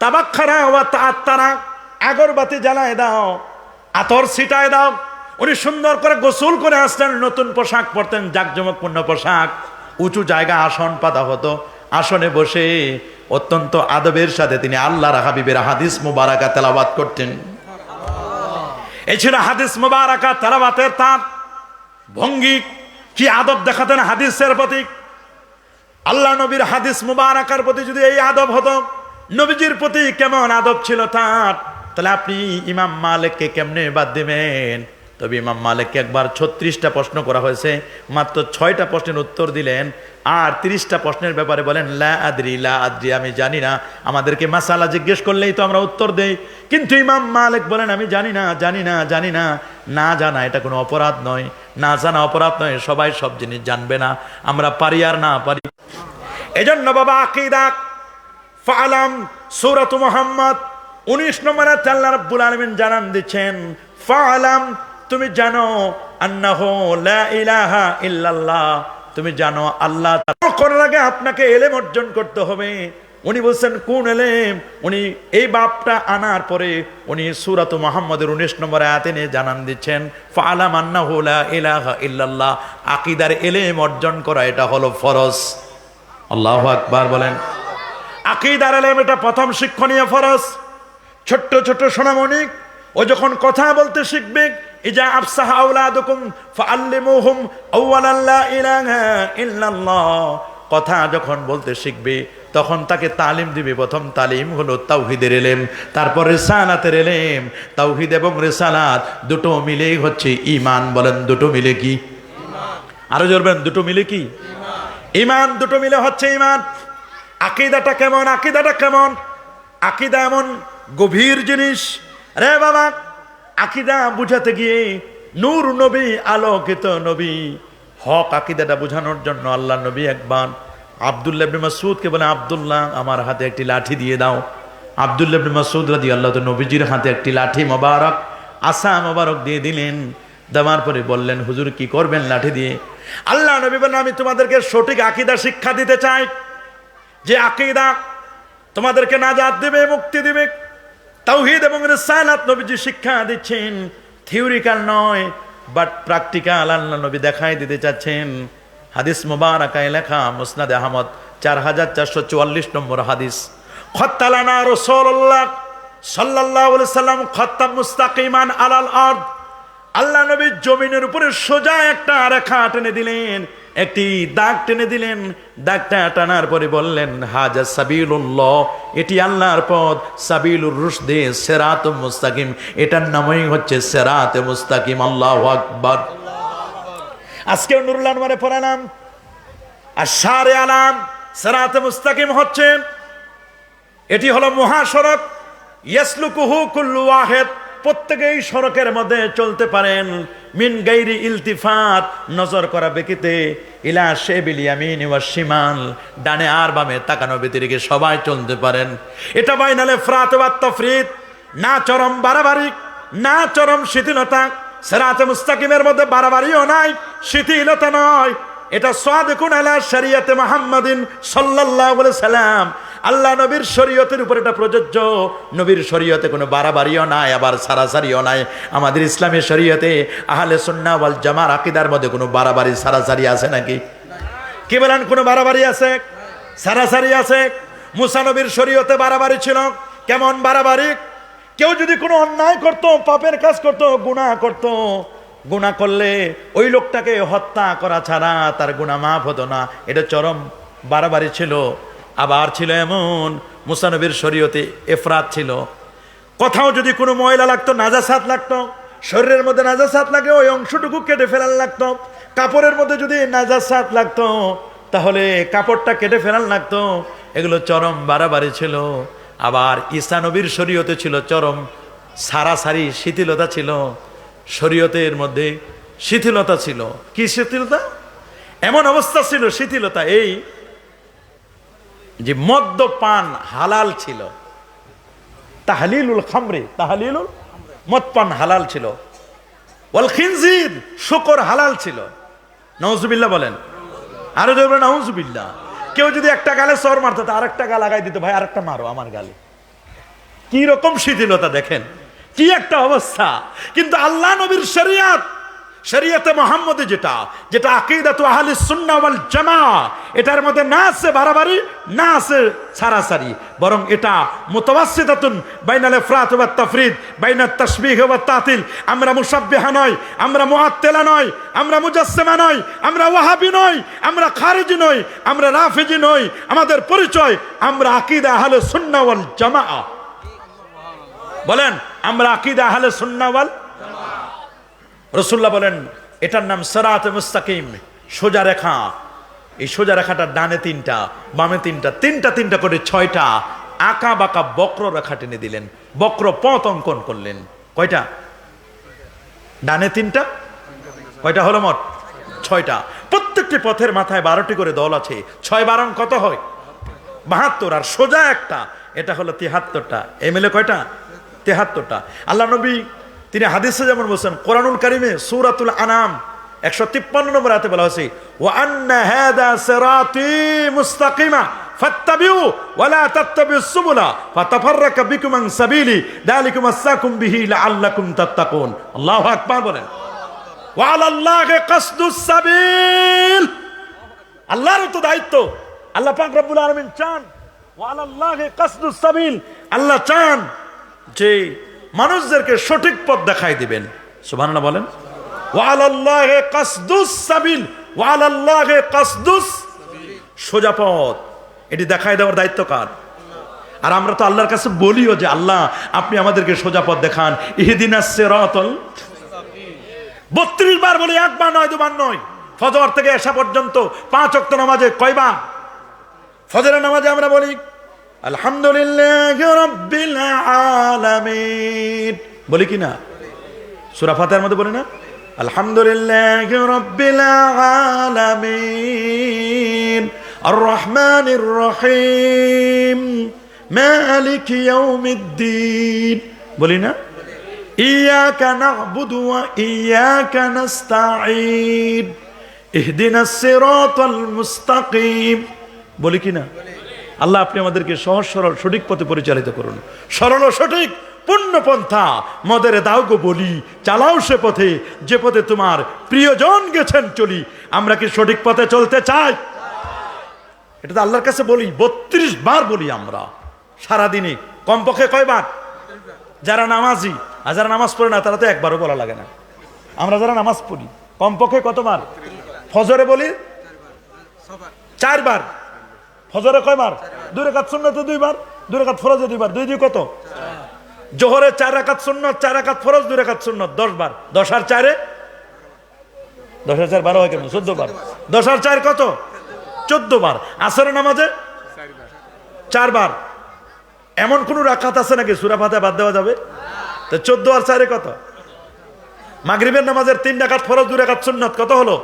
তাবাক্খারা ওয়া তাআত্তারা, আগরবাতি জ্বালায় দাও, আতর ছিটায় দাও। উনি সুন্দর করে গোসল করে আসতেন, নতুন পোশাক পরতেন, জাঁকজমকপূর্ণ পোশাক, উঁচু জায়গা আসন পাতা হতো, আসনে বসে অত্যন্ত আদবের সাথে তিনি আল্লাহর হাবিবের হাদিস মুবারাকা তেলাওয়াত করতেন। এই ছিল হাদিস মুবারাকা তেলাওয়াতের তার ভঙ্গি। কি আদব দেখাতেন হাদিসের প্রতি। আল্লাহ নবীর হাদিস মুবারাকার প্রতি যদি এই আদব হতো, নবীজির প্রতি কেমন আদব ছিল তার, তাহলে আপনি ইমাম মালিককে কেমনে বাদ দিবেন। তবে ইমাম মালিককে একবার 36টা প্রশ্ন করা হয়েছে, মাত্র 6টা প্রশ্নের উত্তর দিলেন, আর 30টা প্রশ্নের ব্যাপারে বলেন লা আদরি লা আদরি, আমি জানি না। আমাদেরকে মাসালা জিজ্ঞেস করলেই তো আমরা উত্তর দেই, কিন্তু ইমাম মালিক বলেন আমি জানি না, জানি না, জানি না। না জানা এটা কোনো অপরাধ নয়, না জানা অপরাধ নয়, সবাই সব জিনিস জানবে না, আমরা পারি আর না পারি। এজন্য বাবা আকীদা ফালাম সূরাত মুহাম্মদ 19 নম্বরে আল্লাহ রাব্বুল আলামিন জানান দিচ্ছেন ফালাম, তুমি জানো আন্নাহু লা ইলাহা ইল্লাল্লাহ, তুমি জানো আল্লাহ করার আগে আপনাকে ইলম অর্জন করতে হবে। উনি বলছেন কোন ইলম? উনি এই বাপটা আনার পরে উনি সূরাত মুহাম্মদের 19 নম্বর আয়াতে নিয়ে জানান দিচ্ছেন ফালাম আন্নাহু লা ইলাহা ইল্লাল্লাহ, আকীদার ইলম অর্জন করা এটা হলো ফরজ। আল্লাহু আকবার বলেন। আকীদার ইলম এটা প্রথম শিক্ষণীয় ফরজ। ছোট্ট ছোট্ট সোনামণি ও যখন কথা বলতে শিখবে, ইজা আফসাহা আওলাদুকুম ফাআল্লিমুহুম আওয়ালান লা ইলাহা ইল্লাল্লাহ, কথা যখন বলতে শিখবে তখন তাকে তালিম দিবে। প্রথম তালিম হলো তাওহীদের ইলম, তারপর রিসালাতের ইলম। তাওহীদ এবং রিসালাত দুটো মিলেই হচ্ছে ঈমান। বলেন দুটো মিলে কি? ঈমান। আরো জোরে বলেন দুটো মিলে কি? ঈমান। ঈমান দুটো মিলে হচ্ছে ঈমান। আকীদাটা কেমন? আকীদাটা কেমন? আকীদা এমন গভীর জিনিস রে বাবা। আকীদা বুঝাতে গিয়ে নূর নবী, আলোকিত নবী, হক আকীদাটা বোঝানোর জন্য আল্লাহ নবী একবার আব্দুল্লাহ ইবনে মাসউদকে বলে আব্দুল্লাহ আমার হাতে একটি লাঠি দিয়ে দাও। আব্দুল্লাহ ইবনে মাসউদ রাদিয়াল্লাহু তাআলা নবীজির হাতে একটি লাঠি মোবারক, আসা মোবারক দিয়ে দিলেন। দেওয়ার পরে বললেন হুজুর কি করবেন লাঠি দিয়ে? আল্লাহ নবী বললেন আমি তোমাদেরকে সঠিক আকীদা শিক্ষা দিতে চাই, যে আকীদা তোমাদেরকে নাজাত দিবে, মুক্তি দিবে। তাওহীদ এবং রিসালাত নবীজি শিক্ষা দিচ্ছেন, থিওরিক্যাল নয় বাট প্র্যাকটিক্যাল আল্লাহ নবী দেখাই দিতে চাচ্ছেন। হাদিস মুবারাকায় লেখা মুসনাদে আহমদ 4444 নম্বর হাদিস, খত্তালানা রাসূলুল্লাহ সাল্লাল্লাহু আলাইহি সাল্লাম খত্তাম মুস্তাকিমান আলাল আরদ, আল্লাহ নবী জমিনের উপরে সোজা একটা রেখা টেনে দিলেন, একটি দাগ টেনে দিলেন। দাগটা টানার পরে বললেন হাজা সাবিলুল্লাহ, এটি আল্লাহর পথ, সাবিলুর রুশদে সিরাতুম মুস্তাকিম, এটার নামই হচ্ছে সিরাতে মুস্তাকিম। আল্লাহু আকবার। আজকে নুরুল আনওয়ারে পড়ালাম আশারে আলাম সিরাতে মুস্তাকিম হচ্ছে, এটি হলো মহাসড়ক, ইয়াসলুকুহু কুল্লু ওয়াহিদ, প্রত্যেকেই সড়কের মধ্যে চলতে পারেন, মিন গাইরি ইলতিফাত, নজর করা ব্যক্তিতে, ইলা শেবিল ইয়ামিন ওয়া শিমাল, ডানে আর বামে তাকানো ব্যতিরেকে সবাই চলতে পারেন। এটা বাইনালে ফরাত ওয়া তাফরিদ, না চরম বাড়াবাড়ি না চরম শিথিলতা। সিরাতে মুস্তাকিমের মধ্যে বাড়াবাড়িও নাই, শিথিলতা নয়। এটা সাদিকুন আলা শরিয়তে মুহাম্মাদিন সাল্লাল্লাহু আলাইহি সাল্লাম, আল্লাহ নবীর শরীয়তের উপর এটা প্রযোজ্য। নবীর শরীয়তে কোনো বাড়াবাড়িও নাই, আবার সারাসারিও নাই। আমাদের ইসলামী শরীয়তে আহলে সুন্নাহ ওয়াল জামার আকীদার মধ্যে কোনো বাড়াবাড়ি সারাসারি আছে নাকি? কি বলেন, কোনো বাড়াবাড়ি আছে? সারাসারি আছে? মুসা নবীর শরীয়তে বাড়াবাড়ি ছিল। কেমন বাড়াবাড়ি? কেউ যদি কোনো অন্যায় করতো, পাপের কাজ করতো, গুনাহ করতো, গুনাহ করলে ওই লোকটাকে হত্যা করা ছাড়া তার গুনাহ মাফ হতো না, এটা চরম বাড়াবাড়ি ছিল। আবার ছিল এমন, মুসা নবীর শরীয়তে ইফরাত ছিল। কোথাও যদি কোনো ময়লা লাগতো, নাজাসাত লাগতো, শরীরের মধ্যে নাজাসাত লাগে, ওই অংশটুকু কেটে ফেলার লাগতো। কাপড়ের মধ্যে যদি নাজাসাত লাগতো, তাহলে কাপড়টা কেটে ফেলার লাগতো। এগুলো চরম বাড়াবাড়ি ছিল। আবার ঈসা নবীর শরীয়তে ছিল চরম সারাসারি শিথিলতা ছিল। শরীয়তের মধ্যে শিথিলতা ছিল। কি শিথিলতা? এমন অবস্থা ছিল শিথিলতা এই যে মদ্যপান হালাল ছিল। তাহলিলুল খামরে, তাহলিলুল মদপান হালাল ছিল। ওয়াল খিনজির, শুকর হালাল ছিল। নাউজুবিল্লাহ বলেন, আরো জোরে নাউজুবিল্লাহ। কেউ যদি একটা গালে সর মারতো, তো আরেকটা গা লাগাই দিত, ভাই আরেকটা মারো আমার গালে। কি রকম শিথিলতা দেখেন, কি একটা অবস্থা। কিন্তু আল্লাহ নবীর শরিয়ত, শরিয়তে মুহাম্মদী যেটা যেটা আকীদাতু আহলিস সুন্নাহ ওয়াল জামাআহ, এটার মধ্যে না আছে বাড়াবাড়ি না আছে সারাসারি, বরং এটা মুতাওয়াসসিতাতুন বাইনাল ইফরাত ওয়াত তাফরিদ, বাইনাত তাশবিহ ওয়াত তাতিল। আমরা মুশাব্বিহা নয়, আমরা মুআত্তিলা নয়, আমরা মুজাসসিমা নয়, আমরা ওয়াহাবি নয়, আমরা খারিজি নয়, আমরা রাফিজি নয়। আমাদের পরিচয় আমরা আকীদা আহলে সুন্নাহ ওয়াল জামাআহ। বলেন, আমরা আকীদা আহলে সুন্নাহ ওয়াল জামাআহ। রাসূলুল্লাহ বলেন এটার নাম সিরাতে মুস্তাকিম, সোজা রেখা। এই সোজা রেখাটার ডানে তিনটা, বামে তিনটা, তিনটা তিনটা করে ছয়টা আঁকা বাঁকা বক্র রেখা টেনে দিলেন, বক্র পথ অঙ্কন করলেন। কয়টা? ডানে তিনটা, কয়টা হলো মোট? ছয়টা। প্রত্যেকটি পথের মাথায় 12টি করে দল আছে। 6 12 কত হয়? 72। আর সোজা একটা, এটা হলো 73টা। এই মিলে কয়টা? 73টা। আল্লাহ নবী তিনি হাদিসে যেমন বলছেন, কোরআনুল কারিমে সূরাতুল আনাম 153 নম্বর আয়াতে বলা হয়েছে, ওয়া আন্না হাদা সিরাতি মুস্তাকিমা ফাত্তাবিউ ওয়া লা তাত্তাবিউস সুবুলা ফাতাফাররাকা বিকুম আন সাবিলি যালিকুম আসাকুম বিহি লাআল্লাকুম তাত্তাকুন। আল্লাহু আকবার বলেন। ওয়া আলাল্লাহি কাসদুস সাবিল, আল্লাহর তো দায়িত্ব। আল্লাহ পাক রব্বুল আলামিন চান, ওয়া আলাল্লাহি কাসদুস সাবিল, আল্লাহ চান যে মানুষদেরকে সঠিক পথ দেখাই দিবেন। সুবহানাল্লাহ বলেন। ওয়া আলাল্লাহি কাসদুস সাবিল, ওয়া আলাল্লাহি কাসদুস, সোজা পথ, এটি দেখাই দেওয়ার দায়িত্ব কার? আর আমরা তো আল্লাহর কাছে বলিও যে আল্লাহ আপনি আমাদেরকে সোজা পথ দেখান, ইহদিনাস সিরাতাল মুস্তাকিম। 32 বার বলি, একবার নয়, দুবার নয়। ফজর থেকে এশা পর্যন্ত 5 ওয়াক্ত নামাজে কয়বার? ফজরের নামাজে আমরা বলি আলহামদুলিল্লাহি রাব্বিল আলামিন, বলি কি না? সূরা ফাতিহার মধ্যে বলি না আলহামদুলিল্লাহি রাব্বিল আলামিন আর রহমানির রহিম মালিকি ইয়াউমিদ্দিন, বলি না? ইয়াকা না'বুদু ওয়া ইয়াকা নাস্তাঈন ইহদিনাস সিরাতাল মুস্তাকিম, বলি কি না? আল্লাহ আপনি আমাদেরকে সহজ সরল সঠিক পথে পরিচালিত করুন। সরল ও সঠিক পূর্ণ পন্থা মদের দাও গো বলি, চালাও সে পথে যে পথে তোমার প্রিয়জন গেছেন চলি। আমরা কি সঠিক পথে চলতে চাই? এটা তো আল্লাহর কাছে বলি, 32 বার বলি আমরা। সারাদিনে কমপক্ষে কয়বার? যারা নামাজি আর যারা নামাজ পড়ে না তারা তো একবারও বলা লাগে না। আমরা যারা নামাজ পড়ি কমপক্ষে কতবার? ফজরে বলি 4 বার, ফজরে কয়বার? 2 রাকাত সুন্নতে 2 বার, 2 রাকাত ফরজে 2 বার, 2 2 কত? জোহরে 4 রাকাত সুন্নত, 4 রাকাত ফরজ, 2 রাকাত সুন্নত, 10 বার। 10 আর 4 10 আর 4 12 হয় কেন? 14 বার। 10 আর 4 কত? 14 বার। আসরের নামাজে 4 বার। এমন কোন রাকাত আছে নাকি সূরা ফাতিহা বাদ দেওয়া যাবে? তো 14 আর 4 কত? মাগরিবের নামাজের 3 রাকাত ফরজ, 2 রাকাত সুন্নত, কত হলো?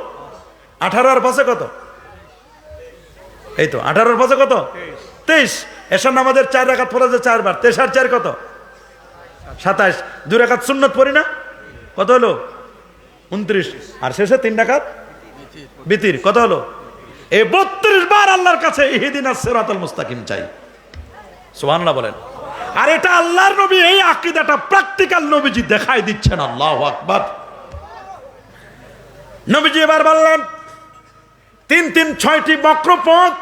18 আর 5 কত? এই তো 18 আর 5 কত? 23। এশার নামাজের 4 রাকাত ফরজে 4 বার, 23 আর 4 কত? 27। 2 রাকাত সুন্নত পড়ি না, কত হলো? 29। আর শেষে 3 রাকাত বিতির, কত হলো? এই 32 বার আল্লাহর কাছে ইহদিনাস সিরাতাল মুস্তাকিম চাই। সুবহানাল্লাহ বলেন। আর এটা আল্লাহর নবী এই আকীদাটা প্র্যাকটিক্যাল নবীজি দেখাই দিচ্ছেন। আল্লাহু আকবার। নবীজি এবার বললেন 3 6টি বক্রপথ,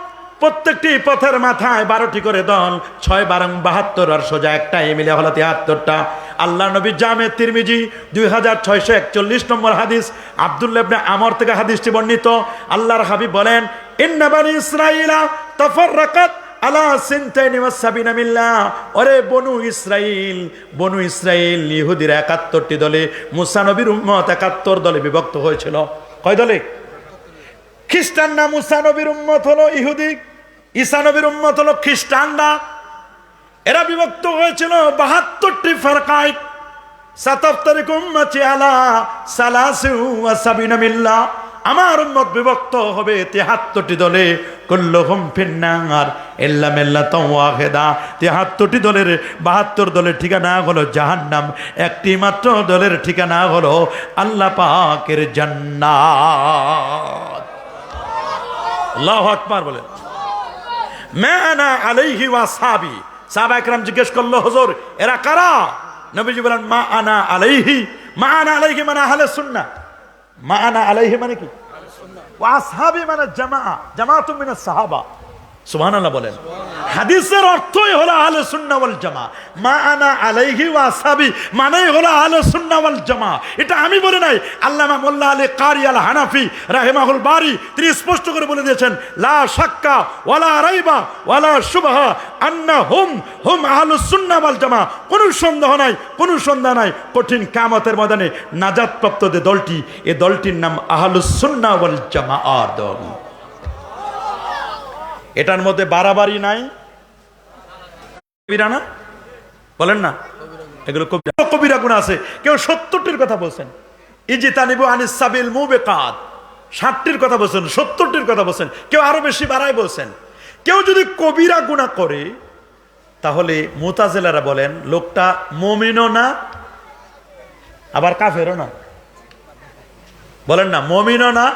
প্রত্যেকটি পথের মাথায় 12টি করে দল, 6 12 72 আর সোজা একটা মিলে হলো 73টা। আল্লাহ নবী জামে তিরমিজি 2641 নম্বর হাদিস, আব্দুল্লাহ ইবনে আমর থেকে হাদিসটি বর্ণিত। আল্লাহর হাবিব বলেন, ইন্না বানি ইসরাঈলা তাফাররাকাত আলা সিনতাইনি ওয়া সাবিনা মিল্লাহ। ওরে বনু ইসরাইল ইহুদিরা 71টি দলে, মুসা নবীর উম্মত 71 দলে বিভক্ত হয়েছিল। কয় দলে? খ্রিস্টানরা মুসা নবীর উম্মত হলো ইহুদি, ঈসা নবীর উম্মত হলো খ্রিস্টানরা। এরা বিভক্ত হয়েছিল 72টি ফরকায়। সাতাফতারিকু উম্মতি আলা সালাসি ওয়া সাবিনা মিল্লাহ। আমার উম্মত বিভক্ত হবে 73টি দলে, কুল্লুহুম ফিন্নার ইল্লা মিল্লাতান ওয়াহিদা। 73টি দলের 72 দলের ঠিকানা হলো জাহান্নাম, একটি মাত্র দলের ঠিকানা হলো আল্লাহ পাকের জান্নাত। আল্লাহু আকবার বলেন। মা আনা আলাইহি ওয়া আসহাবি। সাহাবায়ে কেরাম জিজ্ঞেস করলো, হুজুর এরা কারা? নবীজি বলেন, মা আনা আলাইহি। মা আনা আলাইহি মানে আহলে সুন্নাহ। মা আনা আলাইহি মানে কি? ওয়া আসহাবি মানে জামাআতুম মিনাস সাহাবা। সুবহানাল্লাহ বলেন। হাদিসের অর্থই হলো আহলে সুন্নাহ ওয়াল জামাআহ। মা আনা আলাইহি ওয়া আসহাবি মানেই হলো আহলে সুন্নাহ ওয়াল জামাআহ। এটা আমি বলে নাই, আল্লামা মোল্লা আলী কারি আল হানাফি রাহিমাহুল বারি তিনি স্পষ্ট করে বলে দিয়েছেন, লা শাক্কা ওয়ালা রাইবা ওয়ালা শুবহা আন্নাহুম আহলুস সুন্নাহ ওয়াল জামাআহ। কোনো সন্দেহ নাই, কঠিন কিয়ামতের ময়দানে নাজাতপ্রাপ্ত যে দলটি, এই দলটির নাম আহলুস সুন্নাহ ওয়াল জামাআহ দল। এটার মধ্যে বাড়াবাড়ি নাই, কবিরা না বলেন না, এগুলো কবিরা গুনাহ আছে। কেউ 70টির কথা বলছেন, ইজতানিবু আনিস সাবিল মুবিকাত, 60টির কথা বলছেন, 70টির কথা বলছেন, কেউ আরো বেশি বাড়াই বলছেন। কেউ যদি কবিরা গুনাহ করে তাহলে মুতাজিলারা বলেন লোকটা মুমিনও না আবার কাফেরও না। বলেন না, মুমিনও না।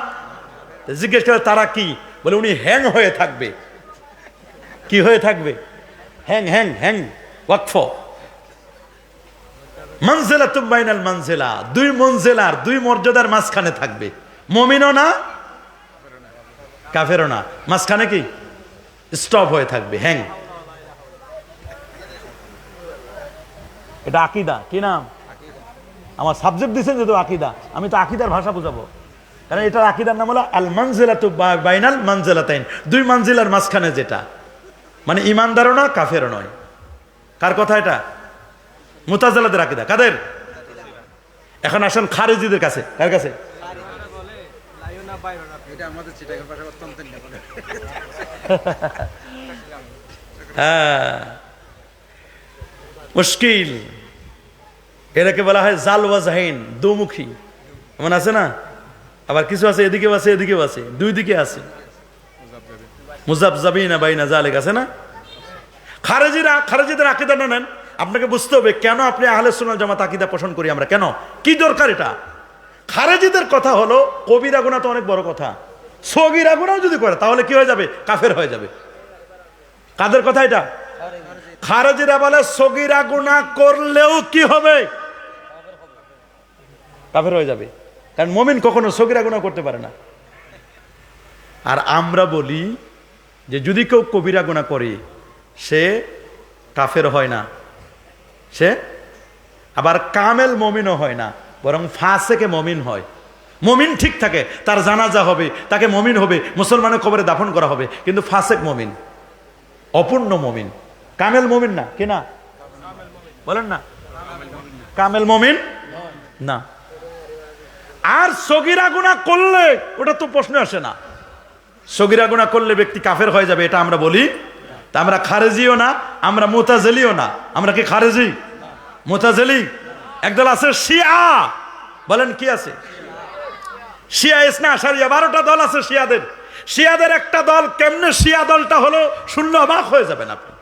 জিজ্ঞেস করে তারা কি বলে? উনি হ্যাং হয়ে থাকবে। কি হয়ে থাকবে? হ্যাং ওয়াকফ। মানজিলাতুম বাইনাল মানজিলা, 2 মঞ্জিলার 2 মর্যাদার মাঝখানে থাকবে। মুমিনও না কাফেরও না, মাঝখানে কি স্টপ হয়ে থাকবে, হ্যাং। এটা আকীদা। কি নাম? আমার সাবজেক্ট দিয়েছেন যেহেতু আকীদা, আমি তো আকীদার ভাষা বুঝাবো। কারণ এটার আকীদার নাম হলো আল মানজিলাতু বাইনাল মানজিলাতাইন, 2 মানজিলার মাঝখানে যেটা, মানে ইমানদারও না কাফেরও নয়। কার কথা এটা? মুতাজিলাদের আকীদা। কাদের? এখন আসেন খারিজিদের কাছে। কার কাছে? হ্যাঁ, মুশকিল। এটাকে বলা হয় জাল ওয়াজহাইন, দুমুখী। এমন আছে না? আবার কিছু আছে এদিকেও আছে এদিকেও আছে, 2 দিকে আছে। মুযাবযাবিনা বাইনা যালিক আছে না? খারিজিদের আকীদা নেন। আপনাকে বুঝতে হবে কেন আপনি আহলে সুন্নাহ জামাত আকীদা পোষণ করি আমরা, কেন, কি দরকার এটা। খারিজিদের কথা হলো কবিরা গুনাহ তো অনেক বড় কথা, সগীরা গুনাহ যদি করে তাহলে কি হয়ে যাবে? কাফের হয়ে যাবে। কাদের কথা এটা? খারিজিরা বলে সগীরা গুনাহ করলেও কি হবে? কাফের হয়ে যাবে। কারণ মুমিন কখনো সগীরা গুনাহ করতে পারে না। আর আমরা বলি যে যদি কেউ কবিরা গুনাহ করে সে কাফের হয় না, সে আবার কামেল মমিনও হয় না, বরং ফাসেকে মমিন হয়। মমিন ঠিক থাকে, তার জানাজা হবে, তাকে মমিন হবে, মুসলমানের কবরে দাফন করা হবে, কিন্তু ফাসেক মমিন, অপূর্ণ মমিন, কামেল মমিন না। কি না বলেন না? কামেল মমিন না। আর সগীরা গুনাহ করলে, ওটা তো প্রশ্ন আসে না, সগীরা গুনাহ করলে ব্যক্তি কাফের হয়ে যাবে এটা আমরা বলি। তা আমরা খারেজিও না, আমরা মুতাজিলিও না। আমরা কি খারেজি? মুতাজিলি। একদল আছে শিয়া, বলেন কি আছে? শিয়া ইসনা আশারিয়া, 12টা দল আছে শিয়াদের। শিয়াদের একটা দল, কেমনে শিয়া দলটা হলো শুনলে অবাক হয়ে যাবেন আপনি।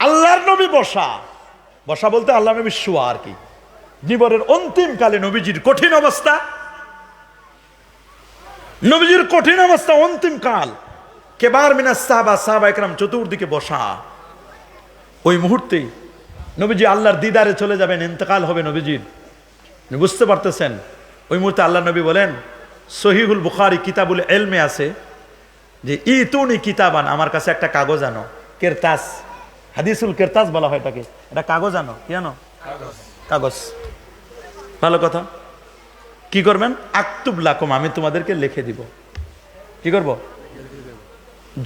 আল্লাহর নবী বসা, বসা বলতে আল্লাহ নবী শোয়া আর কি, জীবনের অন্তিম কালে নবীজির কঠিন অবস্থা, নবীজির কঠিন অবস্থা, অন্তিম কাল, কেবার মিনাস সাহাবা, সাহাবা একরাম চতুর্দিকে বসা। ওই মুহূর্তে নবীজি আল্লাহর দিদারে চলে যাবেন, ইন্তেকাল হবে নবীজির, বুঝতে পারতেছেন? ওই মুহূর্তে আল্লাহ নবী বলেন, সহিহুল বুখারী কিতাবুল ইলমে আছে যে ইতুনি কিতাবান, আমার কাছে একটা কাগজ আনো। কেরতাস, হাদিসুল কেরতাস বলা হয় এটাকে। এটা কাগজ আনো। কি আনো? কাগজ। ভালো কথা। কি করবেন? আক্তুব লাকুম, আমি তোমাদেরকে লিখে দিব। কি করব?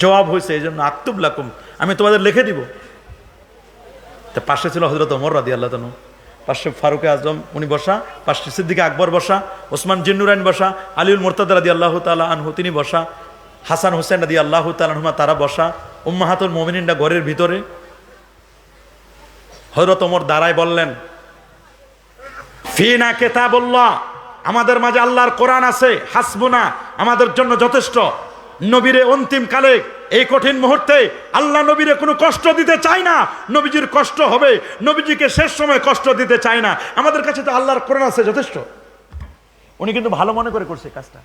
জবাব হয়েছে, এই জন্য আক্তুব লাকুম, আমি তোমাদের লিখে দিব। তা পাশে ছিল হযরত ওমর রাদিয়াল্লাহু তাআলা, পাশে ফারুক আজম উনি বসা, পাশে সিদ্দিক আকবর বসা, ওসমান জিন্নুরাইন বসা, আলীউল মুরতাদা রাদিয়াল্লাহু তাআলা আনহু তিনি বসা, হাসান হোসেন রাদিয়াল্লাহু তাআলা আনহুমা তারা বসা, উম্মাহাতুল মুমিনিনরা ঘরের ভিতরে। হযরত ওমর দাঁড়ায় বললেন, ফিনা কিতাবুল্লাহ, আমাদের মাঝে আল্লাহর কোরআন আছে, হাসবুনা, আমাদের জন্য যথেষ্ট। নবীরে অন্তিম কালে এই কঠিন মুহূর্তে আল্লাহ নবীরে কোনো কষ্ট দিতে চায় না, নবীজির কষ্ট হবে, নবীজিকে শেষ সময় কষ্ট দিতে চায় না, আমাদের কাছে তো আল্লাহর কোরআন আছে যথেষ্ট। উনি কিন্তু ভালো মনে করে করছে কাজটা।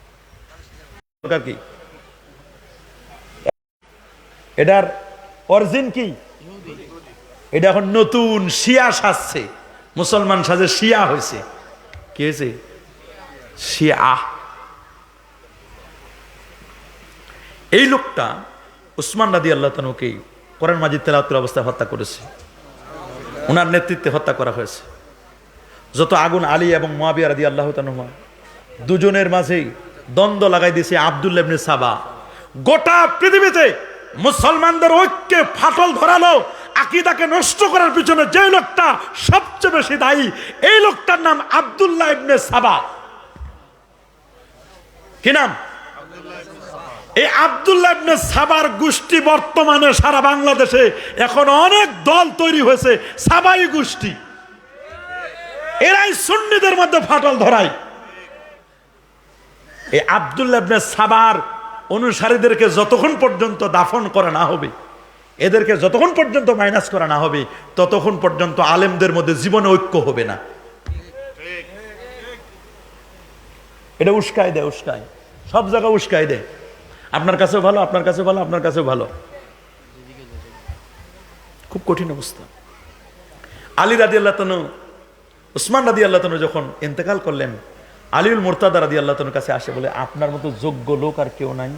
দরকার কি? এটার অরিজিন কি? এটা এখন নতুন শিয়া সাজছে, মুসলমান সাজে শিয়া হয়েছে। কি হয়েছে? শিয়া। এই লোকটা উসমান রাদিয়াল্লাহু তাআলাকে কোরআন মাজিদ তেলাওয়াতের অবস্থায় হত্যা করেছে, ওনার নেতৃত্বে হত্যা করা হয়েছে। যত আগুন আলী এবং মুয়াবিয়া রাদিয়াল্লাহু তাআলা দুজনের মাঝেই দ্বন্দ্ব লাগাই দিয়েছে আব্দুল্লাহ ইবনে সাবা। গোটা পৃথিবীতে মুসলমানদের ঐক্যে ফাটল ধরালো, আকীদাকে নষ্ট করার পিছনে যে লোকটা সবচেয়ে বেশি দায়ী, এই লোকটার নাম আব্দুল্লাহ ইবনে সাবা। কি নাম? এই আব্দুল্লাহ ইবনে সাবার গোষ্ঠী বর্তমানে সারা বাংলাদেশে এখন অনেক দল তৈরি হয়েছে, সাবাই গোষ্ঠী। এরাই সুন্নিদের মধ্যে ফাটল ধরায়। এই আব্দুল্লাহ ইবনে সাবার অনুসারীদেরকে যতক্ষণ পর্যন্ত দাফন করা না হবে, এদেরকে যতক্ষণ পর্যন্ত মাইনাস করা না হবে, ততক্ষণ পর্যন্ত আলেমদের মধ্যে জীবনে ঐক্য হবে না। এটা উস্কায় দেয়, উস্কায়, সব জায়গায় উস্কায় দেয়। আপনার কাছেও ভালো, আপনার কাছেও ভালো, আপনার কাছেও ভালো। খুব কঠিন অবস্থা। আলী রাদিয়াল্লাহু তাআলা, উসমান রাদিয়াল্লাহু তাআলা যখন ইন্তেকাল করলেন, আলীউল মুরতাদা রাদিয়াল্লাহু তাআলার কাছে আসে বলে, আপনার মতো যোগ্য লোক আর কেউ নাই,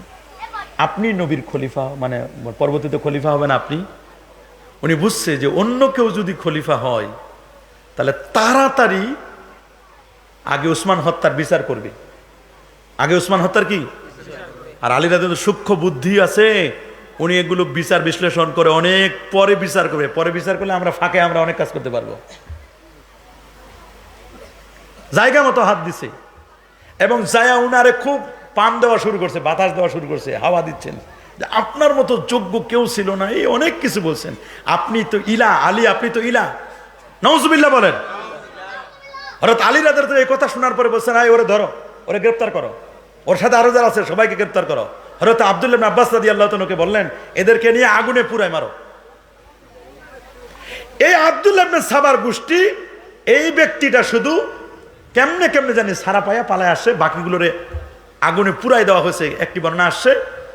আপনি নবীর খলিফা, মানে পরবর্তীতে খলিফা হবেন আপনি। উনি বুঝছে যে অন্য কেউ যদি খলিফা হয় তাহলে তাড়াতাড়ি আগে উসমান হত্যার বিচার করবে, আগে উসমান হত্যার কি। আর আলী রাদিয়াল্লাহু সূক্ষ্ম বুদ্ধি আছে, উনি এগুলো বিচার বিশ্লেষণ করে অনেক পরে বিচার করবে। পরে বিচার করলে আমরা ফাঁকে আমরা অনেক কাজ করতে পারবো। জায়গা মতো হাত দিছে এবং জায়া উনারে খুব পাম দেওয়া শুরু করছে, বাতাস দেওয়া শুরু করছে, হাওয়া দিচ্ছেন যে আপনার মতো যোগ্য কেউ ছিল না, এই অনেক কিছু বলছেন, আপনি তো ইলা, আলী আপনি তো ইলা। নাউজুবিল্লাহ বলেন। হযরত আলী রাদিয়াল্লাহু তাআলা এই কথা শোনার পরে বলছেন, আয় ওরে ধরো, ওরে গ্রেফতার করো, ওর সাথে আরো যারা আছে সবাইকে গ্রেফতার করো। হযরত আব্দুল্লাহ ইবনে আব্বাস রাদিয়াল্লাহু তাআলাকে বললেন, এদেরকে নিয়ে আগুনে পুরায় মারো। এই আব্দুল্লাহ ইবনে সাবার গোষ্ঠী, এই ব্যক্তিটা শুধু কেমনে কেমনে জানি সারা পায়া পালায় আসে, বাকিগুলোরে আগুনে পুরাই দেওয়া হয়েছে। একটি বর্ণনা আসছে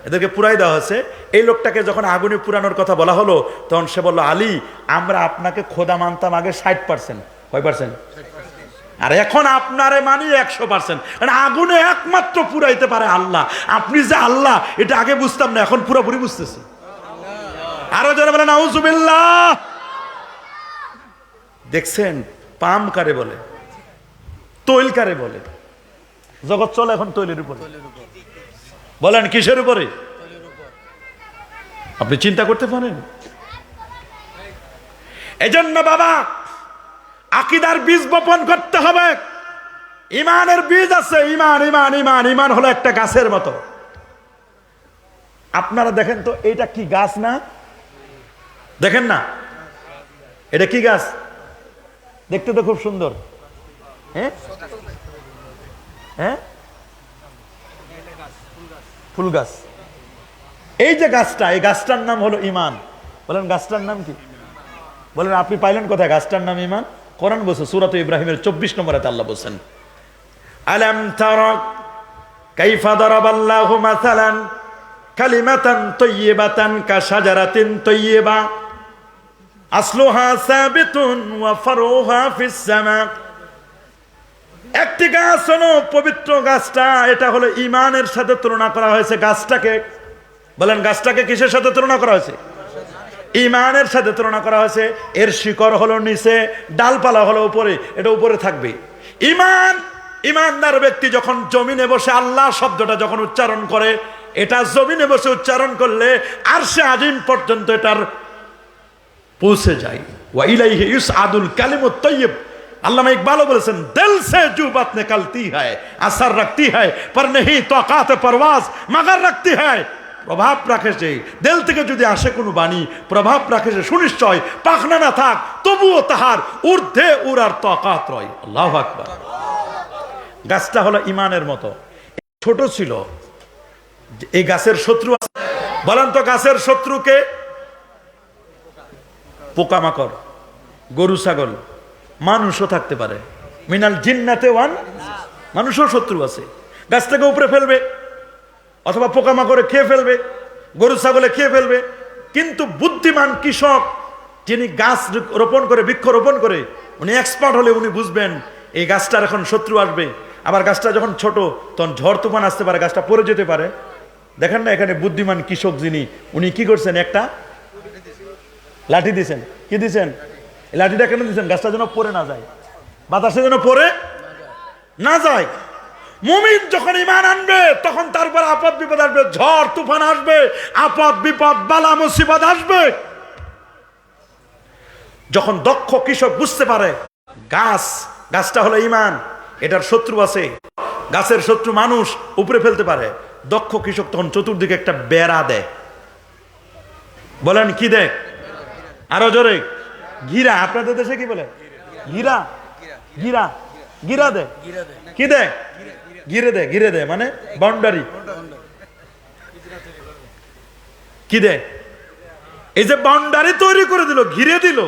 এদেরকে পুরাই দেওয়া হয়েছে। এই লোকটাকে যখন আগুনে পুরানোর কথা বলা হলো, তখন সে বলল, আলী আমরা আপনাকে খোদা মানতাম আগে 60%, কয় পার্সেন্ট, আর এখন আপনারে মানি 100%। মানে আগুনে একমাত্র পুরাইতে পারে আল্লাহ, আপনি যে আল্লাহ এটা আগে বুঝতাম না, এখন পুরোপুরি বুঝতেছি। আরো যারা বলেন আউযুবিল্লাহ। দেখছেন পাম কারে বলে, তৈল কারে বলে? জগৎ চলে এখন তৈলের উপরে। বলেন কিসের উপরে? আপনি চিন্তা করতে পারেন? এজন্য বাবা আকীদার বীজ বপন করতে হবে। ইমানের বীজ আছে, ইমান ইমান ইমান ইমান হলো একটা গাছের মতো। আপনারা দেখেন তো এটা কি গাছ না? দেখেন না এটা কি গাছ? দেখতে তো খুব সুন্দর। হ্যাঁ হ্যাঁ, ফুল গাছ। এই যে গাছটা, এই গাছটার নাম হলো ইমান। বলেন গাছটার নাম কি? বলেন আপনি পাইলেন কোথায় গাছটার নাম ইমান? কোরআন বলছে সূরা ইব্রাহিমের 24 নম্বর আয়াতে আল্লাহ বলেন, আলাম তারা কাইফা দারাবাল্লাহু মাসালান কালিমাতান তাইয়্যিবাতান কাশাজারাতিন তাইয়্যিবা আসলুহা সাবিতুন ওয়া ফারউহা ফিস সামা। একটি গাছ হলো পবিত্র গাছটা, এটা হলো ইমানের সাথে তুলনা করা হয়েছে গাছটাকে। বলেন গাছটাকে কিসের সাথে তুলনা করা হয়েছে? ইমানের সাথে তুলনা করা হয়েছে। এর শিকড় হলো নিচে, ডালপালা হলো উপরে, এটা উপরে থাকবে। ইমান, ইমানদার ব্যক্তি যখন জমিনে বসে আল্লাহ শব্দটা যখন উচ্চারণ করে, এটা জমিনে বসে উচ্চারণ করলে আরশে আজিম পর্যন্ত এটার পৌঁছে যায়। ওয়া ইলাইহি ইউসআদুল কালিমুত তাইয়্যিব। আল্লামা ইকবাল বলেছেন, দিল সে জু বাত নিকলতি হ্যায় আসর রাখতি হ্যায় পর নেহি তাকাত পরওয়াজ মগর রাখতি হ্যায়। প্রভাব রাখে সে, দিল থেকে যদি আসে কোনো বাণী প্রভাব রাখে সে সুনিশ্চয়, পাখনা না থাক তবুও তাহার ঊর্ধ্বে উড়ার তাকাত রয়। আল্লাহু আকবার। গাছটা হলো ইমানের মতো, ছোট ছিল। এই গাছের শত্রু আছে? বলেন তো গাছের শত্রুকে? পোকামাকড়, গরু ছাগল, মানুষও থাকতে পারে। মিনাল জিন্নাতে ওয়ান, মানুষও শত্রু আছে। গাছটাকে উপরে ফেলবে অথবা পোকামাকড়ে খেয়ে ফেলবে, গরু ছাগলে খেয়ে ফেলবে। কিন্তু বুদ্ধিমান কৃষক যিনি গাছ রোপণ করে, বৃক্ষ রোপণ করে, উনি এক্সপার্ট হলে উনি বুঝবেন এই গাছটার এখন শত্রু আসবে। আবার গাছটা যখন ছোট তখন ঝড় তুফান আসতে পারে, গাছটা পড়ে যেতে পারে। দেখেন না এখানে বুদ্ধিমান কৃষক যিনি, উনি কি করছেন? একটা লাঠি দিয়েছেন। কি দিয়েছেন? লাঠিটা কেন দিয়েছেন? গাছটা যেন পড়ে না যায়, বাতাসে যেন পড়ে না যায়। মুমিন যখন ঈমান আনবে তখন তারপর আপদ বিপদ আসবে, ঝড় তুফান আসবে, আপদ বিপদ বালা মুসিবত আসবে। যখন দক্ষ কৃষক বুঝতে পারে গাছটা হলো ঈমান, এটার শত্রু আছে, গাছের শত্রু মানুষ, উপরে ফেলতে পারে, দক্ষ কৃষক তখন চতুর্দিকে একটা বেড়া দেয়। বলেন কি দেয়? আরো জোরে। ঘিরা। আপনাদের দেশে কি বলে? ঘিরা। ঘিরা ঘিরা দেয়। কি দেয়? ঘিরে দেয়। ঘিরে দেয় মানে বাউন্ডারি। কি দেয়? এই যে বাউন্ডারি তৈরি করে দিল, ঘিরে দিল,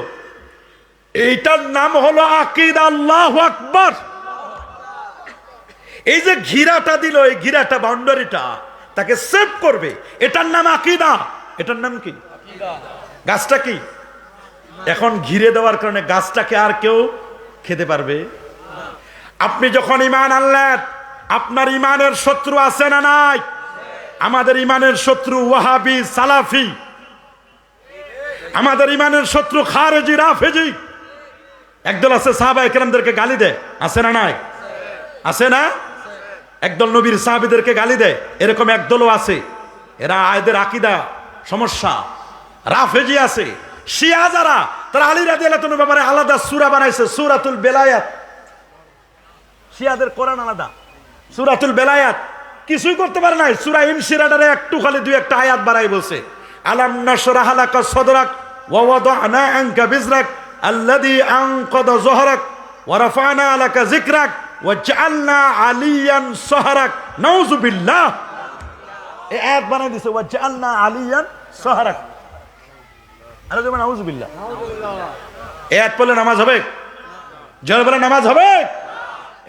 এইটার নাম হলো আকীদা। আল্লাহু আকবার। এই যে ঘিরাটা দিল, এই ঘিরাটা, বাউন্ডারিটা তাকে সেভ করবে, এটার নাম আকীদা। এটার নাম কি? গাছটা কি? এখন ঘিরে দেওয়ার কারণে গাছটাকে আর কেউ খেতে পারবে? আপনি যখন ঈমান আনলেন, আপনার ঈমানের শত্রু আছে না নাই? আমাদের ঈমানের শত্রু ওয়াহাবি, সালাফি। আমাদের ঈমানের শত্রু খারেজি, রাফেজি। একদল আছে সাহাবায়ে কেরামদেরকে গালি দেয়, আছে না নাই? আছে না? একদল নবীর সাহাবীদেরকে গালি দেয়, এরকম একদলও আছে। এরা এদের আকীদা সমস্যা। রাফেজি আছে, শিয়া যারা, তারা আলী রাদিয়াল্লাহু আনহুর ব্যাপারে আলাদা সূরা বানাইছে, সূরাতুল বেলায়াত। শিয়াদের কোরআন আলাদা, সূরাতুল বেলায়াত। কিছুই করতে পারে নাই, সূরা ইনশিরাডারে একটু খালি দুই একটা আয়াত বাড়াই বলছে, আলাম নাশরাহ লাকা সাদরাক ওয়া ওয়াদানা আনকা বিজরাক আল্লাযী আনকাযা যহরাক ওয়া রাফা'না লাকা যিকরাক ওয়া জাআলনা আলিয়ান সাহরাক। নাউযুবিল্লাহ। এই আয়াত বানাই দিছে, ওয়া জাআলনা আলিয়ান সাহরাক। আরে যেমন নাউযুবিল্লাহ। এই আয়াত পড়লে নামাজ হবে? জোরে বলে নামাজ হবে?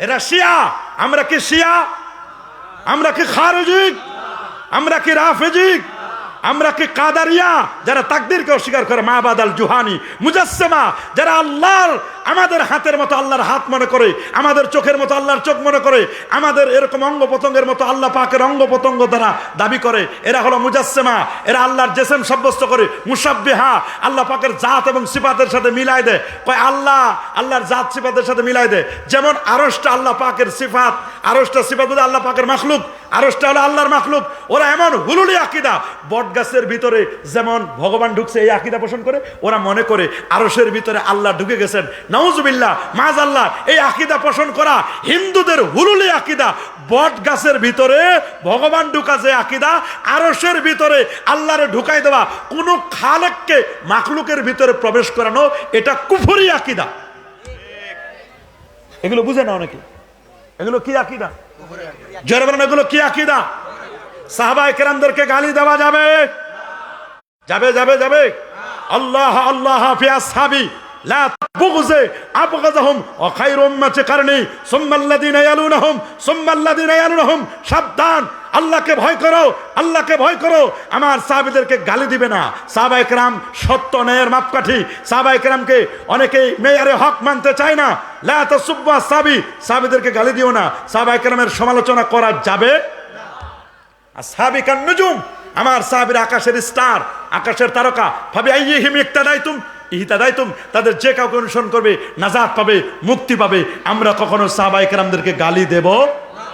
এরা শিয়া। আমরা কি শিয়া? আমরা কি খারেজি? আমরা কি রাফেজি? আমরা কি কাদারিয়া যারা তাকদীরকে অস্বীকার করে? মাবাদ আল জুহানি, মুজাসসিমা যারা আল্লাহর আমাদের হাতের মতো আল্লাহর হাত মনে করে, আমাদের চোখের মতো আল্লাহর চোখ মনে করে, আমাদের এরকম অঙ্গ প্রত্যঙ্গের মতো আল্লাহ পাকের অঙ্গ প্রত্যঙ্গ দ্বারা দাবি করে। এরা হলো মুজাসসিমা, এরা আল্লাহর জিসম সাব্যস্ত করে। মুশাব্বিহা, আল্লাহ পাকের জাত এবং সিফাতের সাথে মিলাই দেয়, কয় আল্লাহ আল্লাহর জাত সিফাতের সাথে মিলাই দেয়। যেমন আরশটা আল্লাহ পাকের সিফাত, আরশটা সিফাত বলে আল্লাহ পাকের মাখলুক, আরশটা হলো আল্লাহর মাখলুক। ওরা এমন হুলুলি আকীদা, বট গাছের ভিতরে যেমন ভগবান ঢুকছে এই আকীদা পোষণ করে, ওরা মনে করে আরশের ভিতরে আল্লাহ ঢুকে গেছেন। নাউজুবিল্লাহ, মাযাল্লাহ। এই আকীদা পোষণ করা হিন্দুদের হুলুলি আকীদা। বট গাছের ভিতরে ভগবান ঢুকা যে আকীদা, আরশের ভিতরে আল্লাহরে ঢুকাই দেওয়া, কোন খালেককে মাখলুকের ভিতরে প্রবেশ করানো, এটা কুফরি আকীদা। এগুলো বুঝে না অনেকে। এগুলো কি আকীদা? জোরে বলেন, এগুলো কি আকীদা? সাহাবায়ে কেরামদেরকে গালি দেওয়া যাবে? যাবে যাবে যাবে? আল্লাহ আল্লাহ ফি আসহাবি লা বুগযে আবগাযহুম ওয়া খায়রু উম্মতি কারনি সুম্মাল্লাযিনা ইয়ালুনহুম সুম্মাল্লাযিনা ইয়ালুনহুম। সাবধান, আল্লাহকে ভয় করো, আল্লাহকে ভয় করো। আমার সাহাবীদেরকে গালি দিবে না। সাহাবায়ে কেরাম সত্য ন্যায়ের মাপকাঠি। সাহাবায়ে কেরামকে অনেকেই মেয়ারে হক মানতে চায় না। লা তাসুব্বু আসহাবি, সাহাবীদেরকে গালি দিও না। সাহাবায়ে কেরামের সমালোচনা করা যাবে না। আসহাবি কান নুজুম, আমার সাহাবীরা আকাশের স্টার, আকাশের তারকা। ফাবি আইয়িহিম ইক্তাদাইতুম ইহতাদাইতুম, তাদের যে কাউকে অনুসরণ করবে নাজাত পাবে, মুক্তি পাবে। আমরা কখনো সাহাবায়ে কেরামদেরকে গালি দেব না।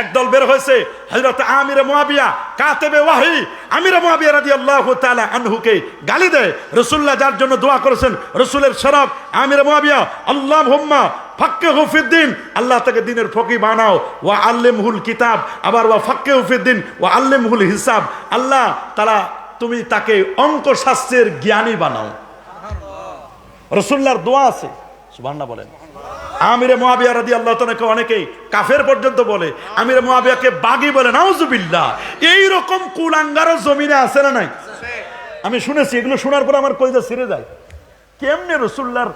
একদল বের হয়েছে, হযরত আমির মুয়াবিয়া কাতেবে ওয়াহি, আমির মুয়াবিয়া রাদিয়াল্লাহু তাআলা আনহুকে গালি দেয়। রাসূলুল্লাহ যার জন্য দোয়া করেছেন, রাসূলের শরফ আমির মুয়াবিয়া, আল্লাহুম্মা ফাক্কিহু ফিদ্দিন, আল্লাহ তাকে দ্বীনের ফকিহ বানাও। ওয়া আল্লিমহুল কিতাব, আবার ওয়া ফাক্কিহু ফিদ্দিন ওয়া আল্লিমহুল হিসাব, আল্লাহ তাআলা তুমি তাকে অঙ্ক শাস্ত্রের জ্ঞানী বানাও। রাসূলুল্লাহর দোয়া আছে, সুবহানাল্লাহ বলেন। আমিরে মুয়াবিয়া রাদিয়াল্লাহু তাআলাকে অনেকেই কাফের পর্যন্ত বলে, আমিরে মুয়াবিয়াকে বাগী বলে। নাউজুবিল্লাহ। এই রকম কুলাঙ্গারও জমিনে আছে না নাই? আমি শুনেছি। এগুলো শোনার পর আমার কলিজা ছিঁড়ে যায়। কেমনে রাসূলুল্লাহর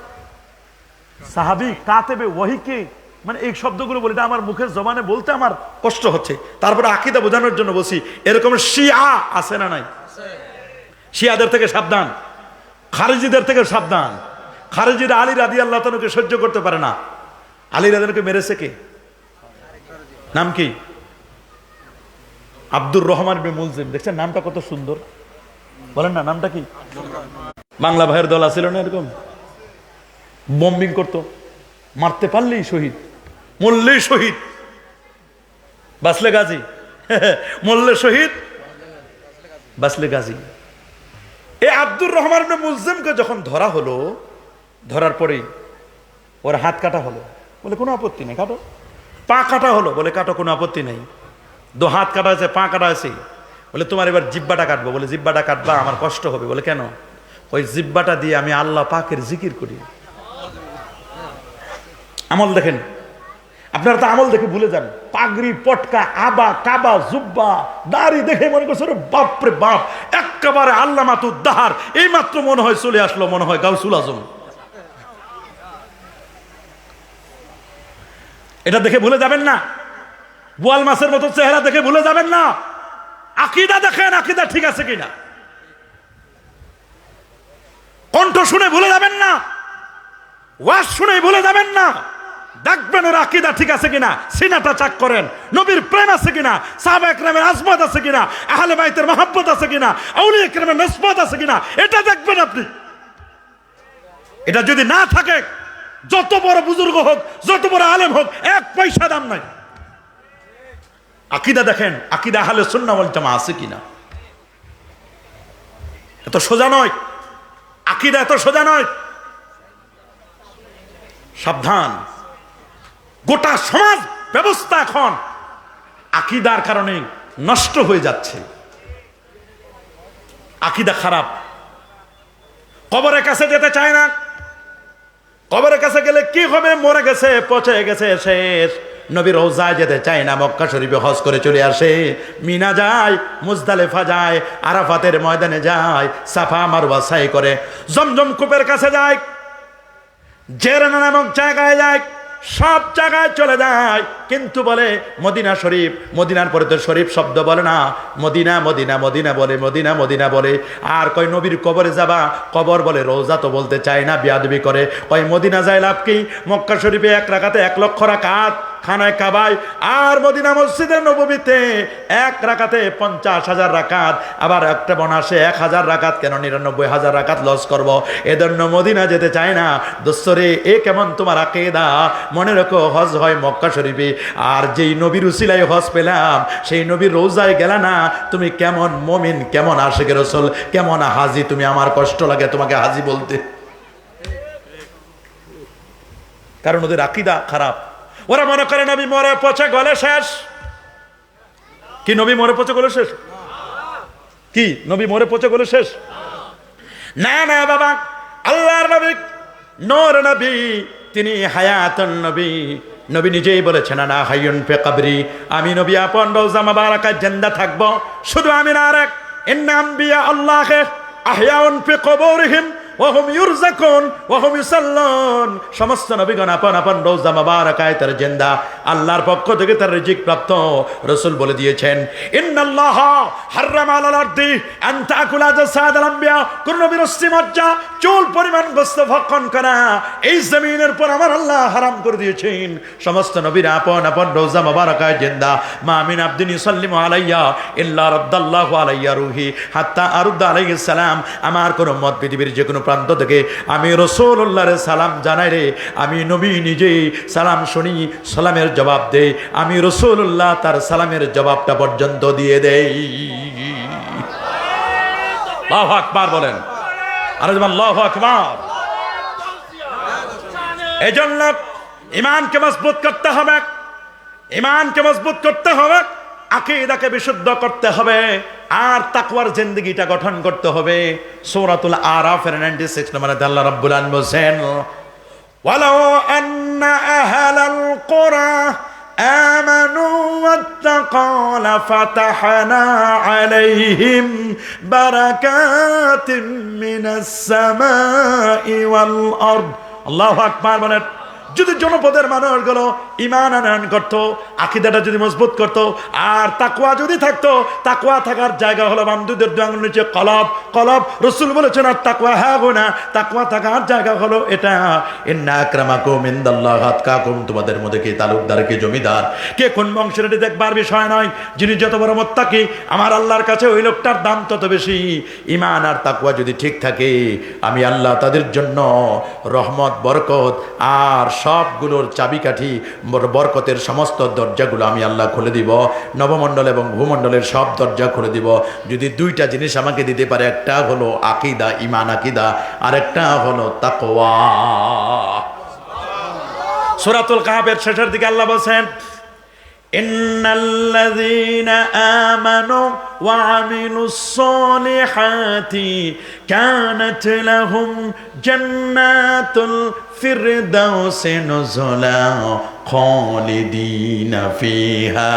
সাহাবী কাতেবে ওয়াহিকে, মানে এই শব্দগুলো বলে, এটা আমার মুখের জবানে বলতে আমার কষ্ট হচ্ছে। তারপরে আকীদা বোঝানোর জন্য বলছি। এরকম শিয়া আছে না নাই? শিয়াদের থেকে সাবধান, খারিজিদের থেকে সাবধান। খারিজিরা আলী রাদিয়াল্লাহু তাআলাকে সহ্য করতে পারে না। আলী রাদিয়াল্লাহুকে মেরেছে কে? নাম কি? আব্দুর রহমান ইবনে মুলজিম। দেখছেন নামটা কত সুন্দর, বলেন না নামটা কি? বাংলা ভাইয়ের দল আছিল না এরকম, বম্বিং করতো, মারতে পারলেই শহীদ, মরলেই শহীদ, বাঁচলে গাজী। মরলে শহীদ, বাঁচলে গাজী। এই আব্দুর রহমান ইবনে মুলজিমকে যখন ধরা হলো, ধরার পরেই ওর হাত কাটা হলো, বলে কোনো আপত্তি নেই, কাটো। পা কাটা হলো, বলে কাটো, কোনো আপত্তি নেই। দু হাত কাটা হয়েছে, পা কাটা হয়েছে, বলে তোমার এবার জিব্বাটা কাটবো। বলে জিব্বাটা কাটবা, আমার কষ্ট হবে। বলে কেন? ওই জিব্বাটা দিয়ে আমি আল্লাহ পাকের জিকির করি। আমল দেখেন, আপনারা তো আমল দেখে ভুলে যান। পাগড়ি, পটকা, আবা, কাবা, জুব্বা, দাড়ি দেখে মনে করছে বাপরে বাপ, একেবারে আল্লামাতুদ্দাহার। এই মাত্র মনে হয় চলে আসলো, মনে হয় গাউসুল আজম। এটা দেখে ভুলে যাবেন না। বোয়াল মাছের মতো চেহারা দেখে ভুলে যাবেন না। আকীদা দেখেন, আকীদা ঠিক আছে কিনা। কণ্ঠ শুনে ভুলে যাবেন না, ওয়াজ শুনে ভুলে যাবেন না। দেখবেন ওর আকীদা ঠিক আছে কিনা। সিনাটা চাক করেন, নবীর প্রেম আছে কিনা, সাহাবা একরামের আজমত আছে কিনা, আহলে বাইতের মহব্বত আছে কিনা, আউলিয়া একরামের নিসবত আছে কিনা, এটা দেখবেন আপনি। এটা যদি না থাকে, যত বড় বুজুর্গ হোক, যত বড় আলেম হোক, এক পয়সা দাম নাই। আকীদা দেখেন, আকীদা আহলে সুন্নাহ ওয়াল জামাআহ আছে কিনা। এত সোজা নয়, আকীদা এত সোজা নয়। সাবধান, গোটা সমাজ ব্যবস্থা এখন আকীদার কারণে নষ্ট হয়ে যাচ্ছে। আকীদা খারাপ। কবরের কাছে যেতে চায় না। কবরের কাছে গেলে কি হবে? মরে গেছে, পচে গেছে, শেষ। নবী রওজায় যেতে চায় না, মক্কা শরীফে হজ করে চলে আসে। মিনা যায়, মুজদালিফা যায়, আরাফাতের ময়দানে যায়, সাফা মারওয়া সাই করে, জমজম কূপের কাছে যায়, জেরানা নামক জায়গায় যায়, সব জায়গায় চলে যায়, কিন্তু বলে মদিনা শরীফ, মদিনার পরে তো শরীফ শব্দ বলে না, মদিনা মদিনা মদিনা বলে, মদিনা মদিনা বলে। আর কয় নবীর কবরে যাবা, কবর বলে রোজা তো বলতে চায় না, বিয়াদবি করে। কয় মদিনা যায় লাভ কি? মক্কা শরীফে 1 রাকাতে 1 লক্ষ রাকাত, খানায় কাবায়, আর মদিনা মসজিদের নববীতে 1 রাকাতে 50,000 রাকাত। আবার একটা বনাসে 1,000 রাকাত, কেন 99,000 রাকাত লস করব? এজন্য মদিনা যেতে চায় না। দোস্তরে, এ কেমন তোমার আকীদা? মনে রাখো, হজ হয় মক্কা শরীফে, আর যেই নবীর উসিলায় হজ পেলাম, সেই নবীর রোজায় গেলা না, তুমি কেমন মুমিন, কেমন আশিকে রাসূল, কেমন হাজী তুমি? আমার কষ্ট লাগে তোমাকে হাজী বলতে, কারণ ওদের আকীদা খারাপ। ওরা মনে করে নবী মরে পচে গলে শেষ। কি নবী মরে পচে গলে শেষ? কি নবী মরে পচে গলে শেষ? না না বাবা, আল্লাহর নবী নূর নবী, তিনি হায়াতুন নবী। নবী নিজেই বলেছেন, না হাইয়ুন ফি কবরি, আমি নবী আপন রওজা মুবারাকায় জিন্দা থাকব। শুধু আমি না, আরেক ইন্না আম্বিয়া আল্লাহ আহয়াউন ফি কবরিহিম ওয়া হুম ইউরযাকুন ওয়া হুম ইউসাল্লুন। সমস্ত নবীগণ আপন আপন রওজা মুবারাকায় তার জিন্দা, আল্লাহর পক্ষ থেকে তার রিজিক প্রাপ্ত। রাসূল বলে দিয়েছেন, ইন্নাল্লাহ হারামা আলাল আরদি আন তাকুলা জাসাদাল আম্বিয়া, কোন নবীর অস্থি মজ্জা, চুল পরিমাণ গোশত ভক্ষণ করা এই জমিনের পর আমার আল্লাহ হারাম করে দিয়েছেন। সমস্ত নবীরা আপন আপন রওজা মুবারাকায় জিন্দা। মা মিন আবদিন ইউসাল্লিমু আলাইয়া ইল্লা রাদ্দাল্লাহু আলাইয়া রূহি হাত্তা আরুদ্দা আলাইহিস সালাম। আমার কোন মত পৃথিবীর যে কোনো প্রান্ত থেকে আমি রাসূলুল্লাহর সালাম জানাই রে, আমি নবী নিজেই সালাম শুনি, সালামের জবাব দেই, আমি রাসূলুল্লাহ তার সালামের জবাবটা পর্যন্ত দিয়ে দেই। আল্লাহু আকবার বলেন, আর আল্লাহু আকবার। এজন্য ঈমানকে মজবুত করতে হবে, ঈমানকে মজবুত করতে হবে, আকীদাকে বিশুদ্ধ করতে হবে, আর তাকওয়ার জিন্দেগিটা গঠন করতে হবে। সূরাতুল আরাফের 96 নম্বরে আল্লাহ রাব্বুল আলামিন বলেন, ওয়ালাউ আন্না আহলাল কুরা আমানু ওয়াত্তাকাউ লাফাতাহনা আলাইহিম বারাকাতিম মিনাস সামাই ওয়াল আরদ। আল্লাহু আকবার বলেন। যদি জনপদের মানুষগুলো ঈমান আনয়ন করতো, আকীদাটা যদি মজবুত করতো, আর তাকওয়া যদি থাকতো, তাকওয়া থাকার জায়গা হলো বামদুদের 2 আঙ্গুলের নিচে কলব। কলব রাসূল বলেছেন, আর তাকওয়া হাগুনা, তাকওয়া থাকার জায়গা হলো এটা। ইন্না আকরামাকুম ইনদাল্লাহি আতকাকুম, তোমাদের মধ্যে কে তালুকদার, কে জমিদার, কে কোন বংশের, এটি দেখবার বিষয় নয়। যিনি যত বড় মুত্তাকি, আমার আল্লাহর কাছে ওই লোকটার দাম তত বেশি। ঈমান আর তাকওয়া যদি ঠিক থাকে, আমি আল্লাহ তাদের জন্য রহমত, বরকত আর সবগুলোর চাবিকাঠি, বরকতের সমস্ত দরজাগুলো আমি আল্লাহ খুলে দিব। নবমণ্ডল এবং ভূমণ্ডলের সব দরজা খুলে দিব, যদি 2টা জিনিস আমাকে দিতে পারে। একটা হলো আকীদা, ঈমান আকীদা, আর একটা হলো তাকওয়া। সূরাতুল কাহফের শেষের দিকে আল্লাহ বলেন, ইন্নাল্লাযীনা আমানু ওয়া আমিলুস সালিহাতি কানাত লাহুম জান্নাতুল ফিরদাউসি নুজুলা খালিদিনা ফিহা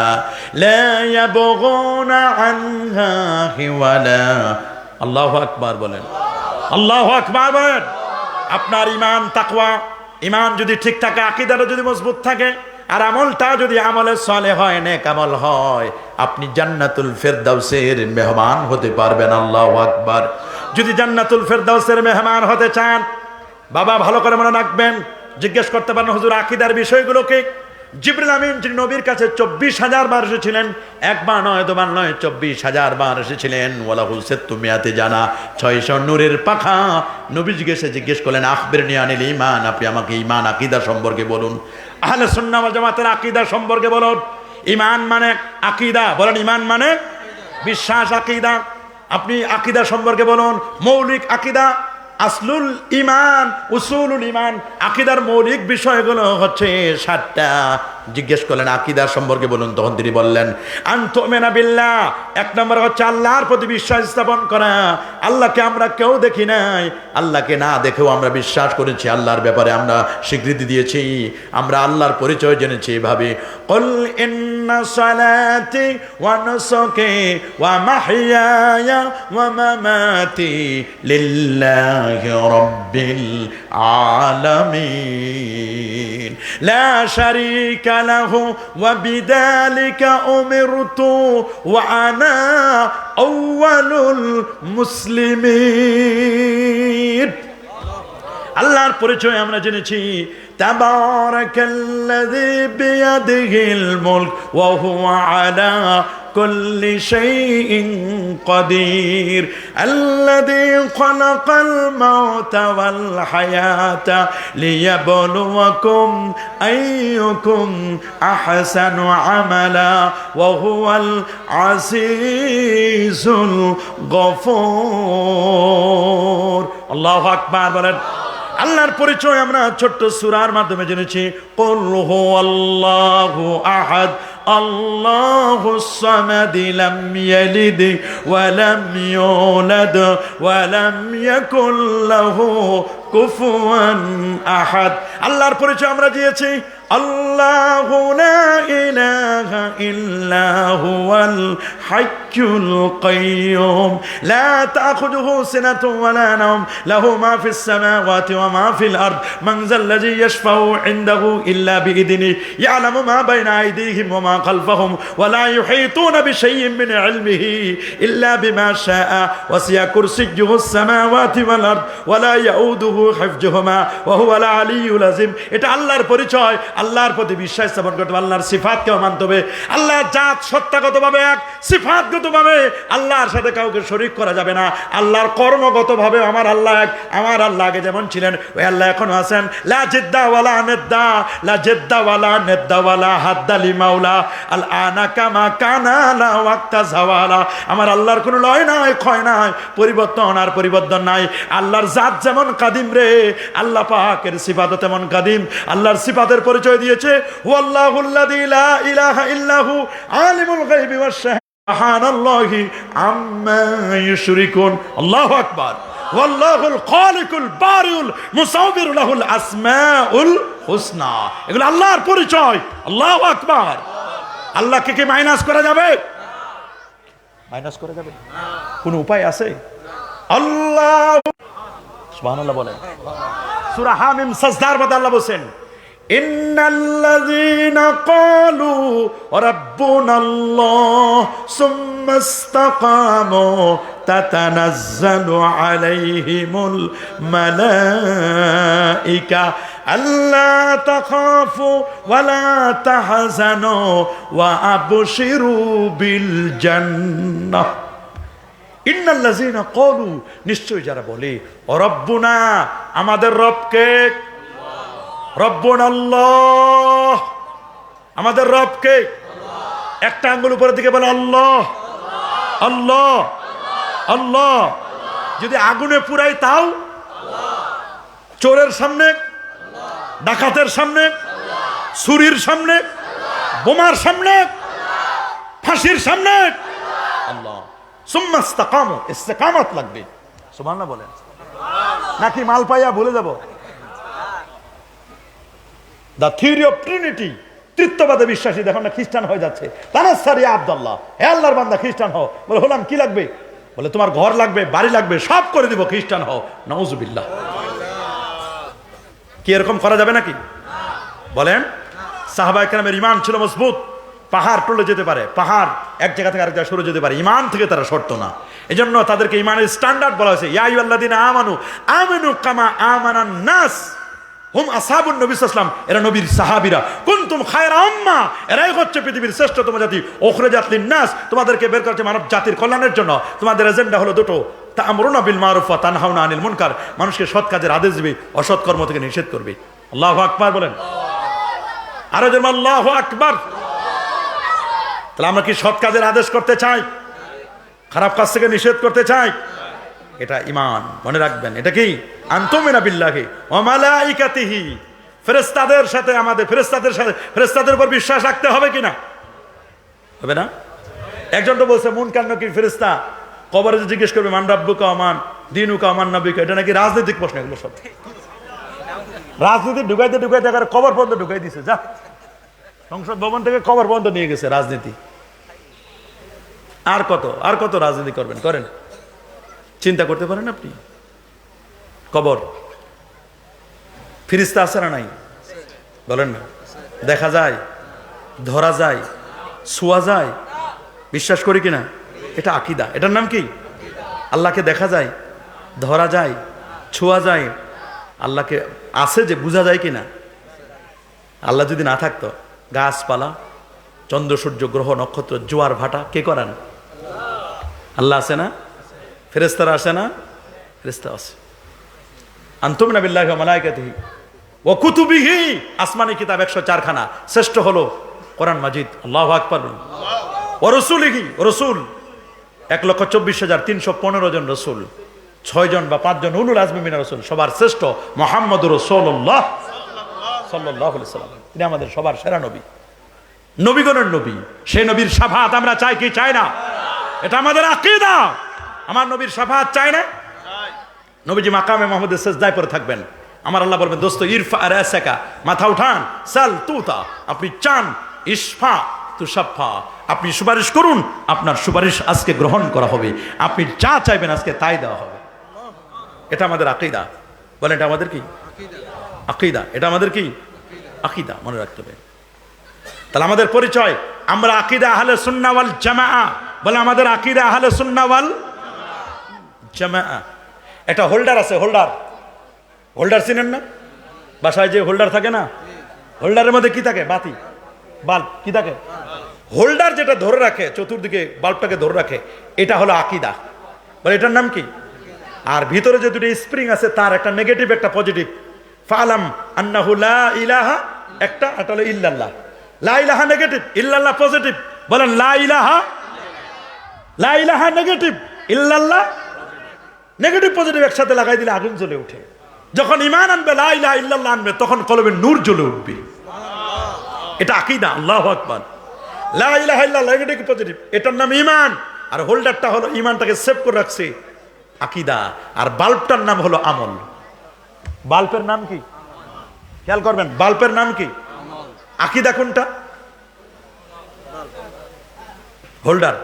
লা ইয়াবগুনা আনহা হিওয়ালা। আল্লাহু আকবার বলেন, আল্লাহু আকবার বলেন। আপনার ঈমান, তাকওয়া, ঈমান যদি ঠিক থাকে, আকীদাটা যদি মজবুত থাকে, আর আমলটা যদি আমলে সালেহ হয়, নেক আমল হয়, আপনি জান্নাতুল ফিরদাউসের মেহমান হতে পারবেন। আল্লাহু আকবার। যদি জান্নাতুল ফিরদাউসের মেহমান হতে চান, বাবা ভালো করে মনে রাখবেন, জিজ্ঞেস করতে পারেন, হুজুর আকীদার বিষয়গুলোকে। জিবরিল আমিন যিনি নবীর কাছে 24,000 বার এসেছিলেন, একবার নয়, দুবার নয়, 24,000 বার এসেছিলেন। ওয়ালাহু সিত্তুমিয়াতি জানা, 600 নূরের পাখা। নবী জিজ্ঞেস করলেন, আখবিরনি আনিল ঈমান, আপনি আমাকে ঈমান আকীদা সম্পর্কে বলুন। আহলে সুন্নাহ ওয়াল জামাতের আকীদা সম্পর্কে বলুন। ঈমান মানে আকীদা, বলেন ঈমান মানে বিশ্বাস, আকীদা। আপনি আকীদা সম্পর্কে বলুন। মৌলিক আকীদা, আসলুল ঈমান, উসুলুল ঈমান, আকীদার মৌলিক বিষয়গুলো হচ্ছে 7টা। জিজ্ঞেস করলেন আকীদা সম্পর্কে বলুন, তখন তিনি বললেন, আন তুমিনা বিল্লাহ, 1 নম্বর হচ্ছে আল্লাহর প্রতি বিশ্বাস স্থাপন করা। আল্লাহকে আমরা কেউ দেখি নাই, আল্লাহকে না দেখেও আমরা বিশ্বাস করেছি, আল্লাহর ব্যাপারে আমরা স্বীকৃতি দিয়েছি, আমরা আল্লাহর পরিচয় জেনেছি এভাবে। কুল ইন্না সালাতি ওয়া নুসুকি ওয়া মাহইয়ায়া ওয়া মামাতি লিল্লাহি রাব্বিল আলামিন। لا شريك له وبذلك أمرت وأنا أول المسلمين আল্লাহর পরিচয় আমরা জেনেছি তাবারাকাল্লাযী বিয়াদিহিল মুলক ওয়া হুয়া আলা কুল্লি শাইইন কাদির আল্লাযী খালাকাল মাউতা ওয়াল হায়াতা লিয়াবলুয়াকুম আইয়ুকুম আহসানু আমালা ওয়া হুয়াল আজিজুল গফুর আল্লাহু আকবার বলেন আল্লাহর পরিচয় আমরা ছোট্ট সূরার মাধ্যমে জেনেছি কুল হুয়াল্লাহু আহাদ আল্লাহুস সামাদ লাম ইয়ালিদ ওয়া লাম ইউলাদ ওয়া লাম ইয়াকুল লাহু কুফুয়ান আহাদ আল্লাহর পরিচয় আমরা দিয়েছি আল্লাহু লা ইলাহা ইল্লা হুয়াল হাইয়ুল কাইয়্যুম লা তাখুযুহু সিনাতুন ওয়া লা নাওম লাহু মা ফিস সামাওয়াতি ওয়া মা ফিল আরদ মান যাল্লাযী ইয়াশফাউ ইনদাহু ইল্লা বিইذনিহি ইয়ালামু মা বাইনা আইদিহিম ওয়া মা খালফাহুম ওয়া লা ইউহীতুনা বিশাইইন মিন ইলমিহি ইল্লা বিমা শাআ ওয়াসি'a কুরসিয়্যুহুস সামাওয়াতি ওয়াল আরদ ওয়া লা ইয়াউদুহু হিফযুহুমা ওয়া হুয়াল আলিয়্যুল আযীম এটা আল্লাহর পরিচয় আল্লাহর প্রতি বিশ্বাস স্থাপন করতে হবে আল্লাহর সিফাতকেও মানতে হবে আল্লাহর জাত সত্তাগতভাবে এক সিফাতগতভাবে আল্লাহর সাথে কাউকে শরীক করা যাবে না আল্লাহর কর্মগতভাবে আমার আল্লাহ এক আমার আল্লাহ আগে যেমন ছিলেন ওই আল্লাহ এখনো আছেন লা জিদ্দা ওয়ালা নিদ্দা লা জিদ্দা ওয়ালা নিদ্দা ওয়ালা হাদ্দা লিমাউলা আল আনা কামা কানা লা ওয়াক্তা জাওয়ালা আমার আল্লাহর কোনো লয় নাই ক্ষয় নাই পরিবর্তন আর পরিবর্তন নাই আল্লাহর জাত যেমন কাদিম রে আল্লাহ পাকের সিফাতও তেমন কাদিম আল্লাহর সিফাতের পরিচয় দিয়েছে ওয়াল্লাহুল্লাযী লা ইলাহা ইল্লাহু আলিমুল গায়বি ওয়াশ সুবহানাল্লাহি আম্মা ইউশরিকুন আল্লাহু আকবার ওয়াল্লাহুল খালিকুল বারিউল মুসাওবির লাহুল আসমাউল হুসনা এগুলো আল্লাহর পরিচয় আল্লাহু আকবার আল্লাহকে কি মাইনাস করা যাবে মাইনাস করা যাবে কোন উপায় আছে আল্লাহ সুবহানাল্লাহ বলেন সূরা হামিম সাজদার মধ্যে আল্লাহ বলেন ইন্নাল্লাযীনা ক্বালু রাব্বুনাল্লাহ সুম্মা ইসতাকামু তাতানাজ্জালু আলাইহিমুল মালাইকা আল্লা তাখাফু ওয়া লা তাহজানু ওয়া আবশিরু বিল জান্নাহ ইন্নাল্লাযীনা ক্বালু নিশ্চয় যারা বলে রব্বুনা আমাদের রবকে রব্বুনাল্লাহ আমাদের রবকে একটা আঙ্গুল উপরের দিকে বলে আল্লাহ আল্লাহ আল্লাহ যদি আগুনে পুরাই তাও চোরের সামনে ডাকাতের সামনে ছুরির সামনে বোমার সামনে ফাঁসির সামনে আল্লাহ সুম্মা ইসতাকামু ইস্তেকামত লাগবে সুবহানাল্লাহ বলেন নাকি মাল পাইয়া ভুলে যাব দ্য থিওরি অফ ট্রিনিটি তৃতীয়বাদে বিশ্বাসী দেখুন না খ্রিস্টান হয়ে যাচ্ছে তানাসারি আব্দুল্লাহ হে আল্লাহর বান্দা খ্রিস্টান হও বলে হলাম কি লাগবে বলে তোমার ঘর লাগবে বাড়ি লাগবে সব করে দিব খ্রিস্টান হও নাউজুবিল্লাহ কি এরকম করা যাবে নাকি বলেন সাহাবায়ে কেরামের ঈমান ছিল মজবুত পাহাড় টলে যেতে পারে পাহাড় এক জায়গা থেকে আরেক জায়গায় সরে যেতে পারে ঈমান থেকে তারা সরতো না এজন্য তাদেরকে ঈমানের স্ট্যান্ডার্ড বলা হয়েছে ইয়া আইয়ুহাল্লাযীনা আমানু আমিনু কামা আমানান নাস হুম আসহাবুন নবী সাল্লাল্লাহু আলাইহি ওয়াসাল্লাম এরা নবীর সাহাবীরা কুনতুম খায়রা উম্মাহ এরাই হচ্ছে পৃথিবীর শ্রেষ্ঠতম জাতি উখরিজাত লিন-নাস তোমাদেরকে বের করেছে মানব জাতির কল্যাণের জন্য তোমাদের এজেন্ডা হলো দুটো তা'মুরুনা বিল মারুফ ওয়া তানহাউনা আনিল মুনকার মানুষকে সৎ কাজের আদেশ দিবে অসৎ কর্ম থেকে নিষেধ করবে আল্লাহু আকবার বলেন আরো যেন আল্লাহু আকবার তাহলে আমরা কি সৎ কাজের আদেশ করতে চাই খারাপ কাজ থেকে নিষেধ করতে চাই এটা ঈমান মনে রাখবেন এটা কি আনতুমিনা বিল্লাহি ওয়া মালাইকাতিহি ফেরেশতাদের সাথে আমাদের ফেরেশতাদের উপর বিশ্বাস রাখতে হবে কিনা হবে না একজন তো বলছে মুনকার নাকির ফেরেশতা কবরে জিজ্ঞেস করবে মান রাব্বুকা ওয়া মান দীনুকা ওয়া মান নবিকা এটা নাকি রাজনৈতিক প্রশ্ন এগুলো সব রাজনীতি ঢুকাইতে আবার কবর পর্যন্ত ঢুকাই দিছে যা সংসদ ভবন থেকে কবর পর্যন্ত নিয়ে গেছে রাজনীতি আর কত রাজনীতি করবেন করেন চিন্তা করতে পারেন আপনি কবর ফেরেশতা আছে না নাই বলেন না? দেখা যায়, ধরা যায়, ছোঁয়া যায়, বিশ্বাস করি কিনা? এটা আকীদা। এটার নাম কি? আল্লাহকে দেখা যায়, ধরা যায়, ছোঁয়া যায়, আল্লাহকে আছে যে বোঝা যায় কিনা? আল্লাহ যদি না থাকতো, গাছপালা, চন্দ্র সূর্য গ্রহ নক্ষত্র জোয়ার ভাটা কে করান? আল্লাহ আছে না? ফেরেশতারা আছে না? ফেরেশতা আছে। আনতুমিনা বিল্লাহি ওয়া মালাইকাতিহি ওয়া কুতুবিহি, আসমানি কিতাব 104 খানা, শ্রেষ্ঠ হলো কোরআন মাজিদ। আল্লাহু আকবার। ওয়া রাসূলিহি, রাসূল 1,24,315 জন রাসূল, 6 জন বা 5 জন উলুল আজমি মিনার রাসূল, সবার শ্রেষ্ঠ মুহাম্মদুর রাসূলুল্লাহ সাল্লাল্লাহু আলাইহি সাল্লাম। তিনি আমাদের সবার সেরা নবী, নবীগণের নবী। সেই নবীর শাফাআত আমরা চাই কি চাই না? এটা আমাদের আকীদা। আমার নবীর শাফাআত চাই না? নবীজি মাকামে মাহমুদের সিজদায় পড়ে থাকবেন, আমার আল্লাহ বলবেন, দোস্ত ইরফা রাসাকা, মাথা উঠান, সাল তুতা, আপনি চান, ইশফা তুশাফা, আপনি সুপারিশ করুন, আপনার সুপারিশ আজকে গ্রহণ করা হবে, আপনি যা চাইবেন আজকে তাই দেওয়া হবে। এটা আমাদের আকীদা। বলেন এটা আমাদের কি? আকীদা। এটা আমাদের কি? আকীদা। মনে রাখতে হবে। তাহলে আমাদের পরিচয়, আমরা আকীদা আহলে সুন্নাহ ওয়াল জামাআহ। বলে আমাদের আকীদা আহলে সুন্নাহ ওয়াল জামাআহ। একটা হোল্ডার আছে, হোল্ডার, হোল্ডার চিনেন না? বাসায় যে হোল্ডার থাকে না, হোল্ডারের মধ্যে কি থাকে? বাতি, বাল্ব কি থাকে? হোল্ডার যেটা ধরে রাখে, চতুর্দিকে বাল্বটাকে ধরে রাখে, এটা হলো আকীদা। বলে এটার নাম কি? আর ভিতরে যে দুটো স্প্রিং আছে, তার একটা নেগেটিভ একটা পজিটিভ। ফালাম আন্নাহু লা ইলাহা, একটা, এটা হলো ইল্লাল্লাহ। লা ইলাহা নেগেটিভ, ইল্লাল্লাহ পজিটিভ। বলেন লা ইলাহা, লা ইলাহা নেগেটিভ, ইল্লাল্লাহ নেগেটিভ পজিটিভ একসাথে লাগাই দিলে আগুন জ্বলে ওঠে। যখন ঈমান আনবে, লা ইলাহা ইল্লাল্লাহ আনবে, তখন কলবে নূর জ্বলে উঠবে। এটা আকীদা। আল্লাহু আকবার। লা ইলাহা ইল্লাল্লাহ নেগেটিভ পজিটিভ, এটার নাম ঈমান। আর হোল্ডারটা হলো ঈমানটাকে সেভ করে রাখছে, আকীদা। আর বাল্বটার নাম হলো আমল। বাল্বের নাম কি? খেয়াল করবেন, বাল্বের নাম কি? আকীদা কোনটা? হোল্ডার।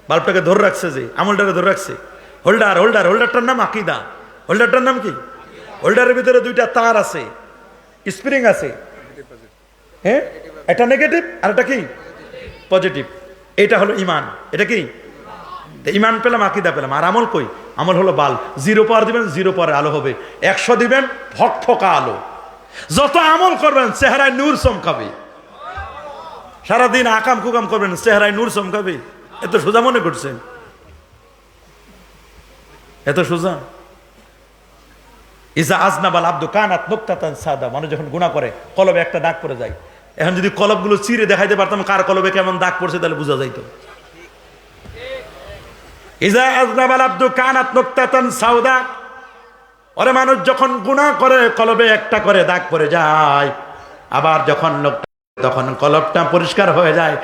বাল্বটাকে ধরে রাখছে, যে আমলটাকে ধরে রাখছে, হোল্ডার। হোল্ডার, হোল্ডারটার নাম আকীদা। হোল্ডারটার নাম কি? হোল্ডারের ভিতরে দুইটা তার আছে, স্প্রিং আছে, হ্যাঁ, এটা নেগেটিভ আর এটা কি? পজিটিভ। এটা হলো ঈমান। এটা কি? ঈমান পেলাম, আকীদা পেলাম। আর আমল কই? আমল হলো বাল্ব। 0 পাওয়ার দিবেন, 0 পাওয়ারে আলো হবে। 100 দিবেন, ফকফকা আলো। যত আমল করবেন, চেহারায় নূর চমকাবে। সারাদিন আকাম কুকাম করবেন, চেহারায় নূর চমকাবে। এত সোজা মনে করছেন? এত সোজা? ইজা আজনাবাল আব্দু কানাত নুকতাতান সাদা, মানুষ যখন গুনাহ করে কলবে একটা দাগ পড়ে যায়। এখন যদি কলবগুলো চিরে দেখাইতে পারতাম কার কলবে কেমন দাগ পড়ছে, তাহলে বোঝা যাইতো। ইজা আজনাবাল আব্দু কানাত নুকতাতান সাউদা, ওরে মানুষ যখন গুনাহ করে কলবে একটা করে দাগ পড়ে যায়, আবার যখন তখন কলবটা পরিষ্কার হয়ে যায়।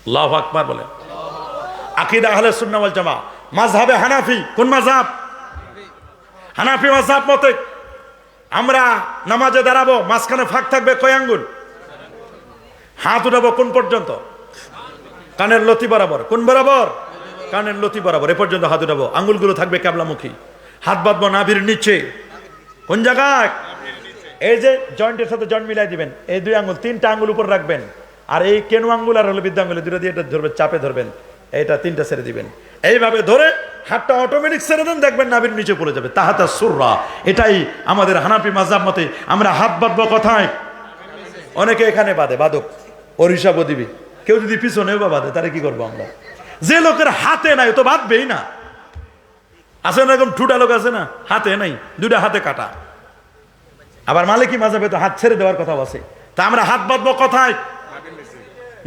আল্লাহু আকবার বলে। আকীদা আহলে সুন্নাহ ওয়াল জামাআহ। মাযহাবে হানাফি, কোন মাযহাব? হানাফি মাযহাব মতে আমরা নামাজে দাঁড়াবো, মাঝখানে ফাঁক থাকবে কয় আঙ্গুল? হাত উঠাবো কোন পর্যন্ত? কানের লতি বরাবর। কোন বরাবর? কানের লতি বরাবর, এ পর্যন্ত হাত উঠাবো। আঙ্গুলগুলো থাকবে কিবলামুখী। হাত বাঁধবো নাভির নিচে। কোন জায়গায়? এই যে জয়েন্টের সাথে জয়েন্ট মিলাই দিবেন, এই 2 আঙ্গুল, 3টা আঙ্গুল উপর রাখবেন। আর এই কেনু আঙ্গুল আর হলো বৃদ্ধ আঙ্গুল, দুটো দিয়ে এটা ধরবেন, চাপে ধরবেন, এইটা 3টা ছেড়ে দিবেন। এইভাবে ধরে হাতটা অটোমেটিক ছেড়ে দেন, দেখবেন নাভির নিচে পড়ে যাবে। তাহাতা সুররা। এটাই আমাদের হানাফি মাযহাব মতে। আমরা হাত বাঁধবো কোথায়? অনেকে এখানে বাঁধে, বাঁধক, ওর হিসাবও দিবি। কেউ যদি পিছনেও বা বাঁধে, তাহলে কি করবো আমরা? যে লোকের হাতে নাই তো বাঁধবেই না। আছে না এরকম ঠুটা লোক? আছে না? হাতে নাই, 2টা হাতে কাটা। আবার মালিকি মাযহাবে তো হাত ছেড়ে দেওয়ার কথা আছে। তা আমরা হাত বাঁধবো কোথায়?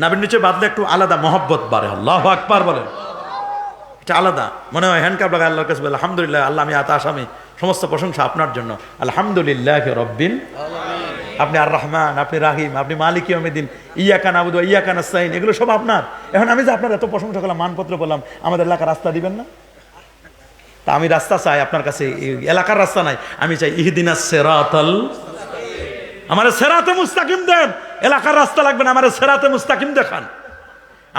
নাভির নিচে বাঁধলে একটু আলাদা মহব্বত বাড়ে। আল্লাহু আকবার বলেন। এটা আলাদা মনে হয়। হ্যান্ডকাপ লাগায় আল্লাহর কাছে বলে, আলহামদুলিল্লাহ আল্লাহ, আমি আসামি, সমস্ত প্রশংসা আপনার জন্য। আলহামদুলিল্লাহি রাব্বিল, আপনি আর রহমান, আপনি রাহিম, আপনি মালিক ইয়াউমিদ্দিন, ইয়াকা নাবুদু ওয়া ইয়াকা নাস্তাইন, এগুলো সব আপনার। এখন আমি যে আপনার এত প্রশংসা করলাম, মানপত্র বললাম, আমাদের এলাকার রাস্তা দিবেন না? তা আমি রাস্তা চাই আপনার কাছে, এলাকার রাস্তা নাই, আমি চাই ইহদিনাস সিরাতাল, আমার সিরাতে মুস্তাকিম দেন। এলাকার রাস্তা লাগবে না, আমার সিরাতে মুস্তাকিম দেখান।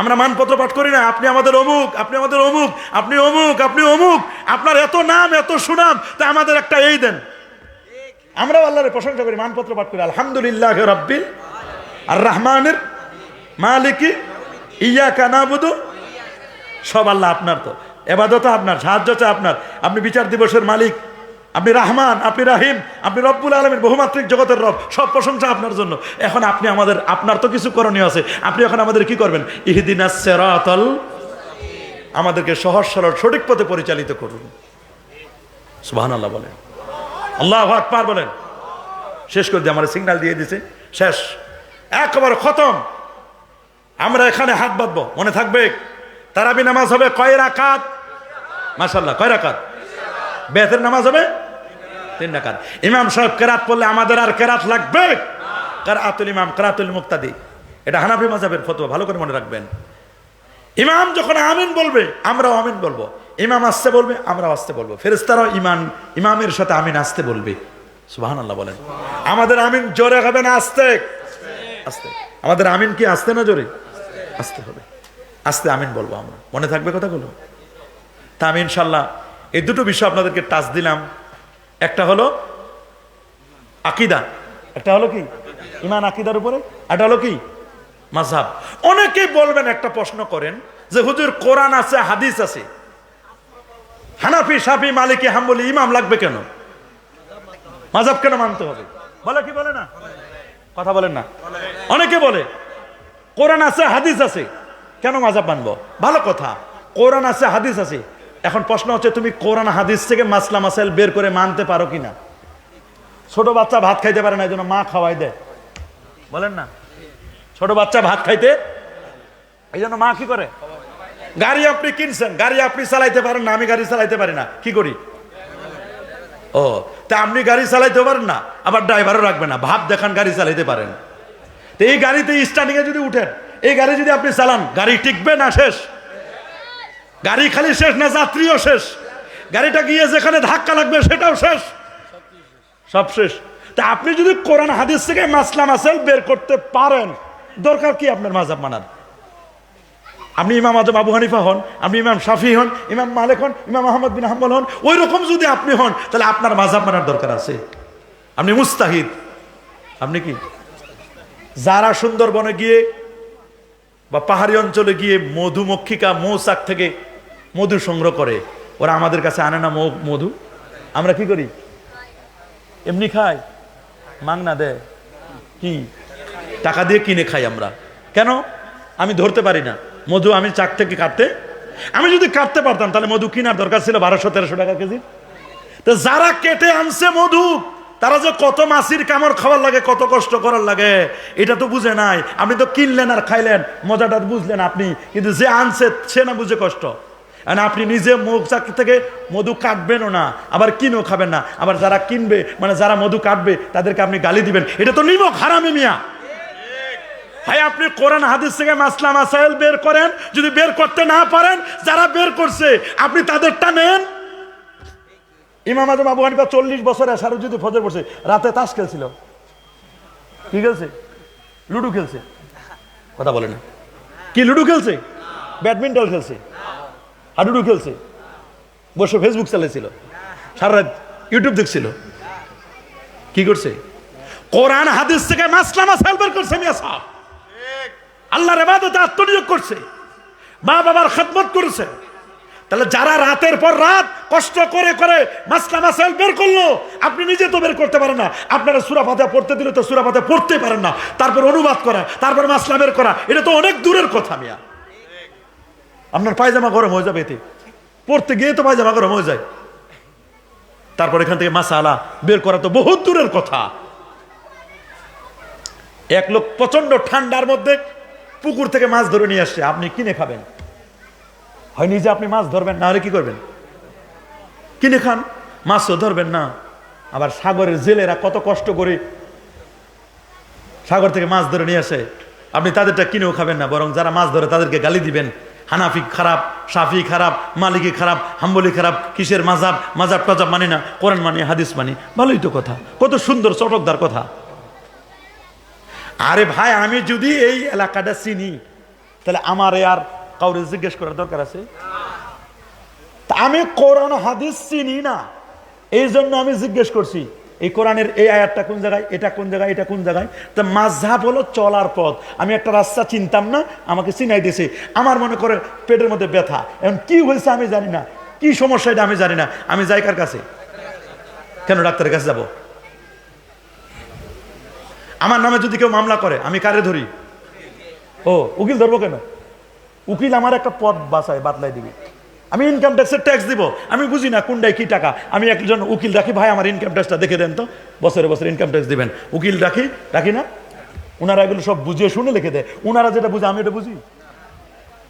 আমরা মানপত্র পাঠ করি না, আপনি আমাদের অমুক, আপনি আমাদের অমুক, আপনি অমুক, আপনি অমুক, আপনার এত নাম এত সুনাম, তা আমাদের একটা এই দেন। আমরাও আল্লাহর প্রশংসা করি, মানপত্র পাঠ করি, আলহামদুলিল্লাহ রাব্বিল আর রহমানের মালিকি ইয়াকা নাবুদু। সব আল্লাহ আপনার, তো ইবাদত আপনার, সাহায্য চাই আপনার। আপনি বিচার দিবসের মালিক, আপনি রহমান, আপনি রাহিম, আপনি রব্বুল আলামিন, বহুমাত্রিক জগতের রব। সব প্রশংসা আপনার জন্য। এখন আপনি আমাদের, আপনার তো কিছু করণীয় আছে, আপনি এখন আমাদের কি করবেন? ইহদিনাস সিরাতাল, আমাদেরকে সহজ সরল সঠিক পথে পরিচালিত করুন। সুবহানাল্লাহ বলেন, আল্লাহু আকবার বলেন। শেষ করে দিয়ে আমার সিগন্যাল দিয়ে দিছে, শেষ, একেবারে খতম। আমরা এখানে হাত বাঁধবো, মনে থাকবে। তারাবি নামাজ হবে কয় রাকাত? মাশাআল্লাহ, কয় রাকাত? বেতের নামাজ হবে 3 রাকাত। ইমাম সাহেব কেরাত পড়লে আমাদের আর কেরাত লাগবে? কেরাতুল ইমাম কেরাতুল মুক্তাদি, এটা হানাফি মাযহাবের ফতোয়া, ভালো করে মনে রাখবেন। ইমাম যখন আমিন বলবে আমরাও আমিন বলবো, ইমাম আসতে বলবে আমরাও আসতে বলবো, ফেরেশতারাও ইমামের সাথে আমিন আসতে বলবে। সুবহানাল্লাহ বলেন। আমাদের আমিন জোরে হবে না আস্তে? আস্তে। আমাদের আমিন কি আস্তে না জোরে? আস্তে হবে, আস্তে আমিন বলবো আমরা, মনে থাকবে কথাগুলো। তা আমি ইনশাল্লাহ এই দুটো বিষয় আপনাদেরকে টাচ দিলাম। একটা হলো আকীদা, একটা হলো কি ঈমান, আকীদার উপরে, একটা হলো কি মাযহাব। অনেকেই বলবেন, একটা প্রশ্ন করেন যে হুজুর কোরআন আছে হাদিস আছে, হানাফি শাফি মালিকি হাম্বলি ইমাম লাগবে কেন? মাযহাব কেন মানতে হবে? বলে কি বলে না? কথা বলেন না। অনেকে বলে কোরআন আছে হাদিস আছে, কেন মাযহাব মানবো? ভালো কথা, কোরআন আছে হাদিস আছে। এখন প্রশ্ন হচ্ছে তুমি কোরআন হাদিস থেকে মাসলা মাসাইল বের করে মানতে পারো কিনা? ছোট বাচ্চা ভাত খাইতে পারে না, এই জন্য মা খাওয়াই দেয়, বলেন না? ছোট বাচ্চা ভাত খাইতে, এই জন্য মা কি করে? গাড়ি আপনি কিনছেন, গাড়ি আপনি চালাইতে পারেন না, আমি গাড়ি চালাইতে পারি না, কি করি? ও, তা আপনি গাড়ি চালাইতে পারেন না, আবার ড্রাইভারও রাখবে না, ভাব দেখান গাড়ি চালাইতে পারেন। তো এই গাড়িতে স্টার্টিং এ যদি উঠেন, এই গাড়ি যদি আপনি চালান, গাড়ি টিকবে না শেষ? গাড়ি খালি শেষ না, যাত্রীও শেষ। গাড়িটা গিয়ে যেখানে ধাক্কা লাগবে সেটাও শেষ, সব শেষ। তা আপনি যদি কোরআন হাদিস থেকে মাসলা মাসাইল বের করতে পারেন, দরকার কি আপনার মাযহাব মানার? আপনি ইমাম আজম আবু হানিফা হন, আপনি ইমাম শাফি হন, ইমাম মালিক হন, ইমাম আহমদ বিন হাম্বল হন, ওই রকম যদি আপনি হন, তাহলে আপনার মাযহাব মানার দরকার আছে। আপনি মুস্তাহিদ। আপনি কি? যারা সুন্দরবনে গিয়ে বা পাহাড়ি অঞ্চলে গিয়ে মধুমক্ষিকা মৌচাক থেকে মধু সংগ্রহ করে, ওরা আমাদের কাছে আনে না মধু? আমরা কি করি? এমনি খাই, মাংনা দেয়, কি টাকা দিয়ে কিনে খাই আমরা। কেন? আমি ধরতে পারি না মধু, আমি চাক থেকে কাটতে, আমি যদি কাটতে পারতাম তাহলে মধু কেনার দরকার ছিল 1200-1300 টাকা কেজি। তো যারা কেটে আনছে মধু, তারা যে কত মাছির কামড় খাওয়ার লাগে, কত কষ্ট করার লাগে, এটা তো বুঝে নাই। আপনি তো কিনলেন আর খাইলেন, মজাটা বুঝলেন আপনি, কিন্তু যে আনছে সে না বুঝে কষ্ট। আর আপনি নিজে মৌচাক থেকে মধু কাটবেনও না, আবার কিনেও খাবেন না, আবার যারা কিনবে মানে যারা মধু কাটবে তাদেরকে আপনি গালি দিবেন, এটা তো নিমক হারামি মিয়া। ভাই আপনি কোরআন হাদিস থেকে মাসলা মাসাইল বের করেন, যদি বের করতে না পারেন, যারা বের করছে আপনি তাদেরটা নেন। ইমাম আজম আবু হানিফা 40 বছর এশারে যদি ফজর পড়ছে, রাতে তাস খেলছিল, কি খেলছে? লুডো খেলছে। কথা বলে না, কি লুডো খেলছে? ব্যাডমিন্টন খেলছে, হাডুডু খেলছে, বসে ফেসবুক চালাইছিল, সারা রাত ইউটিউব দেখছিল। কি করছে? কোরআন হাদিস থেকে মাসলা মাসাইল বের করছে মিয়া সাহেব। আল্লাহর ইবাদতে আত্মনিয়োগ করছে, মা বাবার খেদমত করেছে। তাহলে যারা রাতের পর রাত কষ্ট করে করে মাসলা মাসাইল বের করলো, আপনি নিজে তো বের করতে পারেন না। আপনারা সূরা ফাতিহা পড়তে দিলে তো সূরা ফাতিহা পড়তে পারেন না, তারপর অনুবাদ করা, তারপর মাসলা বের করা, এটা তো অনেক দূরের কথা মিয়া। আপনার পায়জামা গরম হয়ে যাবে, এতে পড়তে গিয়ে তো পায়জামা গরম হয়ে যায়। তারপর এখান থেকে মাসালা বের করা তো বহুত দূরের কথা। এক লোক প্রচন্ড ঠান্ডার মধ্যে পুকুর থেকে মাছ ধরে নিয়ে আসছে, আপনি কিনে খাবেন? হয় নিজে আপনি মাছ ধরবেন, না হলে কি করবেন? কিনে খান, মাছও ধরবেন না। আবার সাগরের জেলেরা কত কষ্ট করে সাগর থেকে মাছ ধরে নিয়ে আসে, আপনি তাদেরটা কিনেও খাবেন না, বরং যারা মাছ ধরে তাদেরকে গালি দিবেন। হানাফি খারাপ, শাফি খারাপ, মালিকি খারাপ, হাম্বলি খারাপ, কিসের মাযহাব? মাযহাব টাযহাব মানি না, কোরআন মানি, হাদিস মানি। ভালোই তো কথা, কত সুন্দর চটকদার কথা। আরে ভাই, আমি যদি এই এলাকাটা চিনি, তাহলে আমার আর কাউরে জিজ্ঞেস করার দরকার আছে? তা আমি কোরআন হাদিস চিনি না, এই জন্য আমি জিজ্ঞেস করছি এই কোরআনের এই আয়াতটা কোন জায়গায়, এটা কোন জায়গায়, এটা কোন জায়গায়। তা মাযহাব হলো চলার পথ। আমি একটা রাস্তা চিনতাম না, আমাকে চিনাই দিয়েছে। আমার মনে করে পেটের মধ্যে ব্যথা, এখন কি হয়েছে আমি জানি না, কি সমস্যা এটা আমি জানি না, আমি যাই কার কাছে? কেন ডাক্তারের কাছে যাব? আমার নামে যদি কেউ মামলা করে আমি কারে ধরি? ও উকিল ধরবো কেন? উকিল আমার একটা পথ বাতলাই দিবে। আমি ইনকাম ট্যাক্সের ট্যাক্স দিব, আমি বুঝি না কোনটায় কি টাকা। আমি একজন উকিল রাখি, ভাই আমার ইনকাম ট্যাক্সটা দেখে দেন তো, বছরে বছরে ইনকাম ট্যাক্স দিবেন। উকিল রাখি না, ওনারা এগুলো সব বুঝিয়ে শুনে লিখে দেয়। ওনারা যেটা বুঝে আমি এটা বুঝি?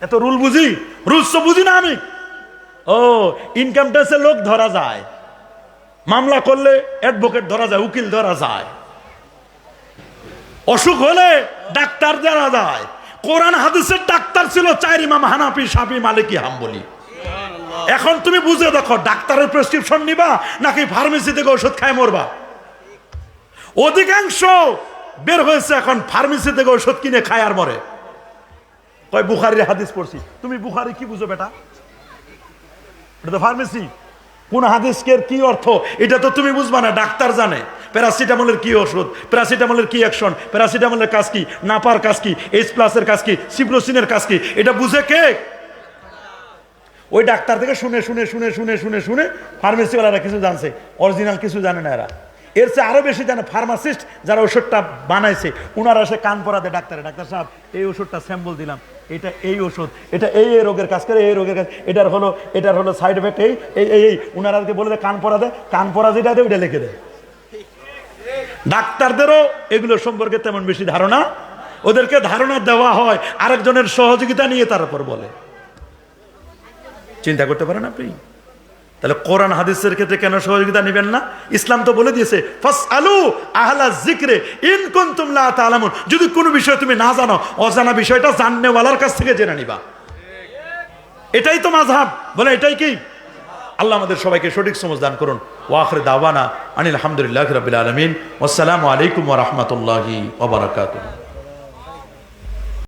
এত রুল বুঝি? রুলস তো বুঝি না আমি। ও ইনকাম ট্যাক্সের লোক ধরা যায়, মামলা করলে অ্যাডভোকেট ধরা যায়, উকিল ধরা যায়, অসুখ হলে ডাক্তার ধরা যায়। কোরআন হাদিসের ডাক্তার ছিল 4 ইমাম, হানাফি, শাফি, মালিকি, হাম্বলি। এখন তুমি বুঝে দেখো, ডাক্তারের প্রেসক্রিপশন নিবা নাকি ফার্মেসি থেকে ওষুধ খায় মরবা? অধিকাংশ বের হয়েছে এখন ফার্মেসি থেকে ওষুধ কিনে খায় আর মরে। কয় বুখারীর হাদিস পড়ছি। তুমি বুখারী কি বুঝো বেটা? এটা তো ফার্মেসি। কোন হাদিসের কি অর্থ এটা তো তুমি বুঝবা না, ডাক্তার জানে। প্যারাসিটামলের কি ওষুধ, প্যারাসিটামলের কি অ্যাকশন, প্যারাসিটামলের কাজ কি, নাপার কাজ কি, H+এর কাজ কি, সিপ্রোসিনের কাজ কি, এটা বুঝে কে? ওই ডাক্তার থেকে শুনে শুনে শুনে শুনে শুনে শুনে ফার্মেসিওয়ালারা কিছু জানছে, অরিজিনাল কিছু জানে না এরা। এর চেয়ে আরো বেশি জানে ফার্মাসিস্ট যারা ওষুধটা বানাইছে, ওনারা এসে কান পরাতে ডাক্তার সাহেব এই ওষুধটা স্যাম্পল দিলাম, এটা এই ওষুধ, এটা এই এই রোগের কাজ করে, এই রোগের কাজ, এটার হলো সাইড এফেক্ট এই এই এই ওনারাকে বলে দেয় কান পরা দেয়, কান পরা যেটা দেয় ওইটা লিখে দেয়। ডাক্তারদেরও এগুলো সম্পর্কে তেমন বেশি ধারণা, ওদেরকে ধারণা দেওয়া হয় আরেকজনের সহযোগিতা নিয়ে, তার উপর বলে। চিন্তা করতে পারেন আপনি? তাহলে কোরআন হাদিসের ক্ষেত্রে কেন সহযোগিতা নেবেন না? ইসলাম তো বলে দিয়েছে ফাসআলু আহলা যিকরি ইন কুনতুম লা তা'লামুন। যদি কোনো বিষয় তুমি না জানো, অজানা বিষয়টা জাননেওয়ালার কাছ থেকে জেনে নিবা। এটাই তো মাযহাব, বলে এটাই কি? আল্লাহ আমাদের সবাইকে সঠিক সমঝ দান করুন। ওয়া আখির দাওয়ানা আনিল হামদুলিল্লাহি রাব্বিল আলামিন। ওয়াসসালামু আলাইকুম ওয়া রাহমাতুল্লাহি ওয়া বারাকাতুহু।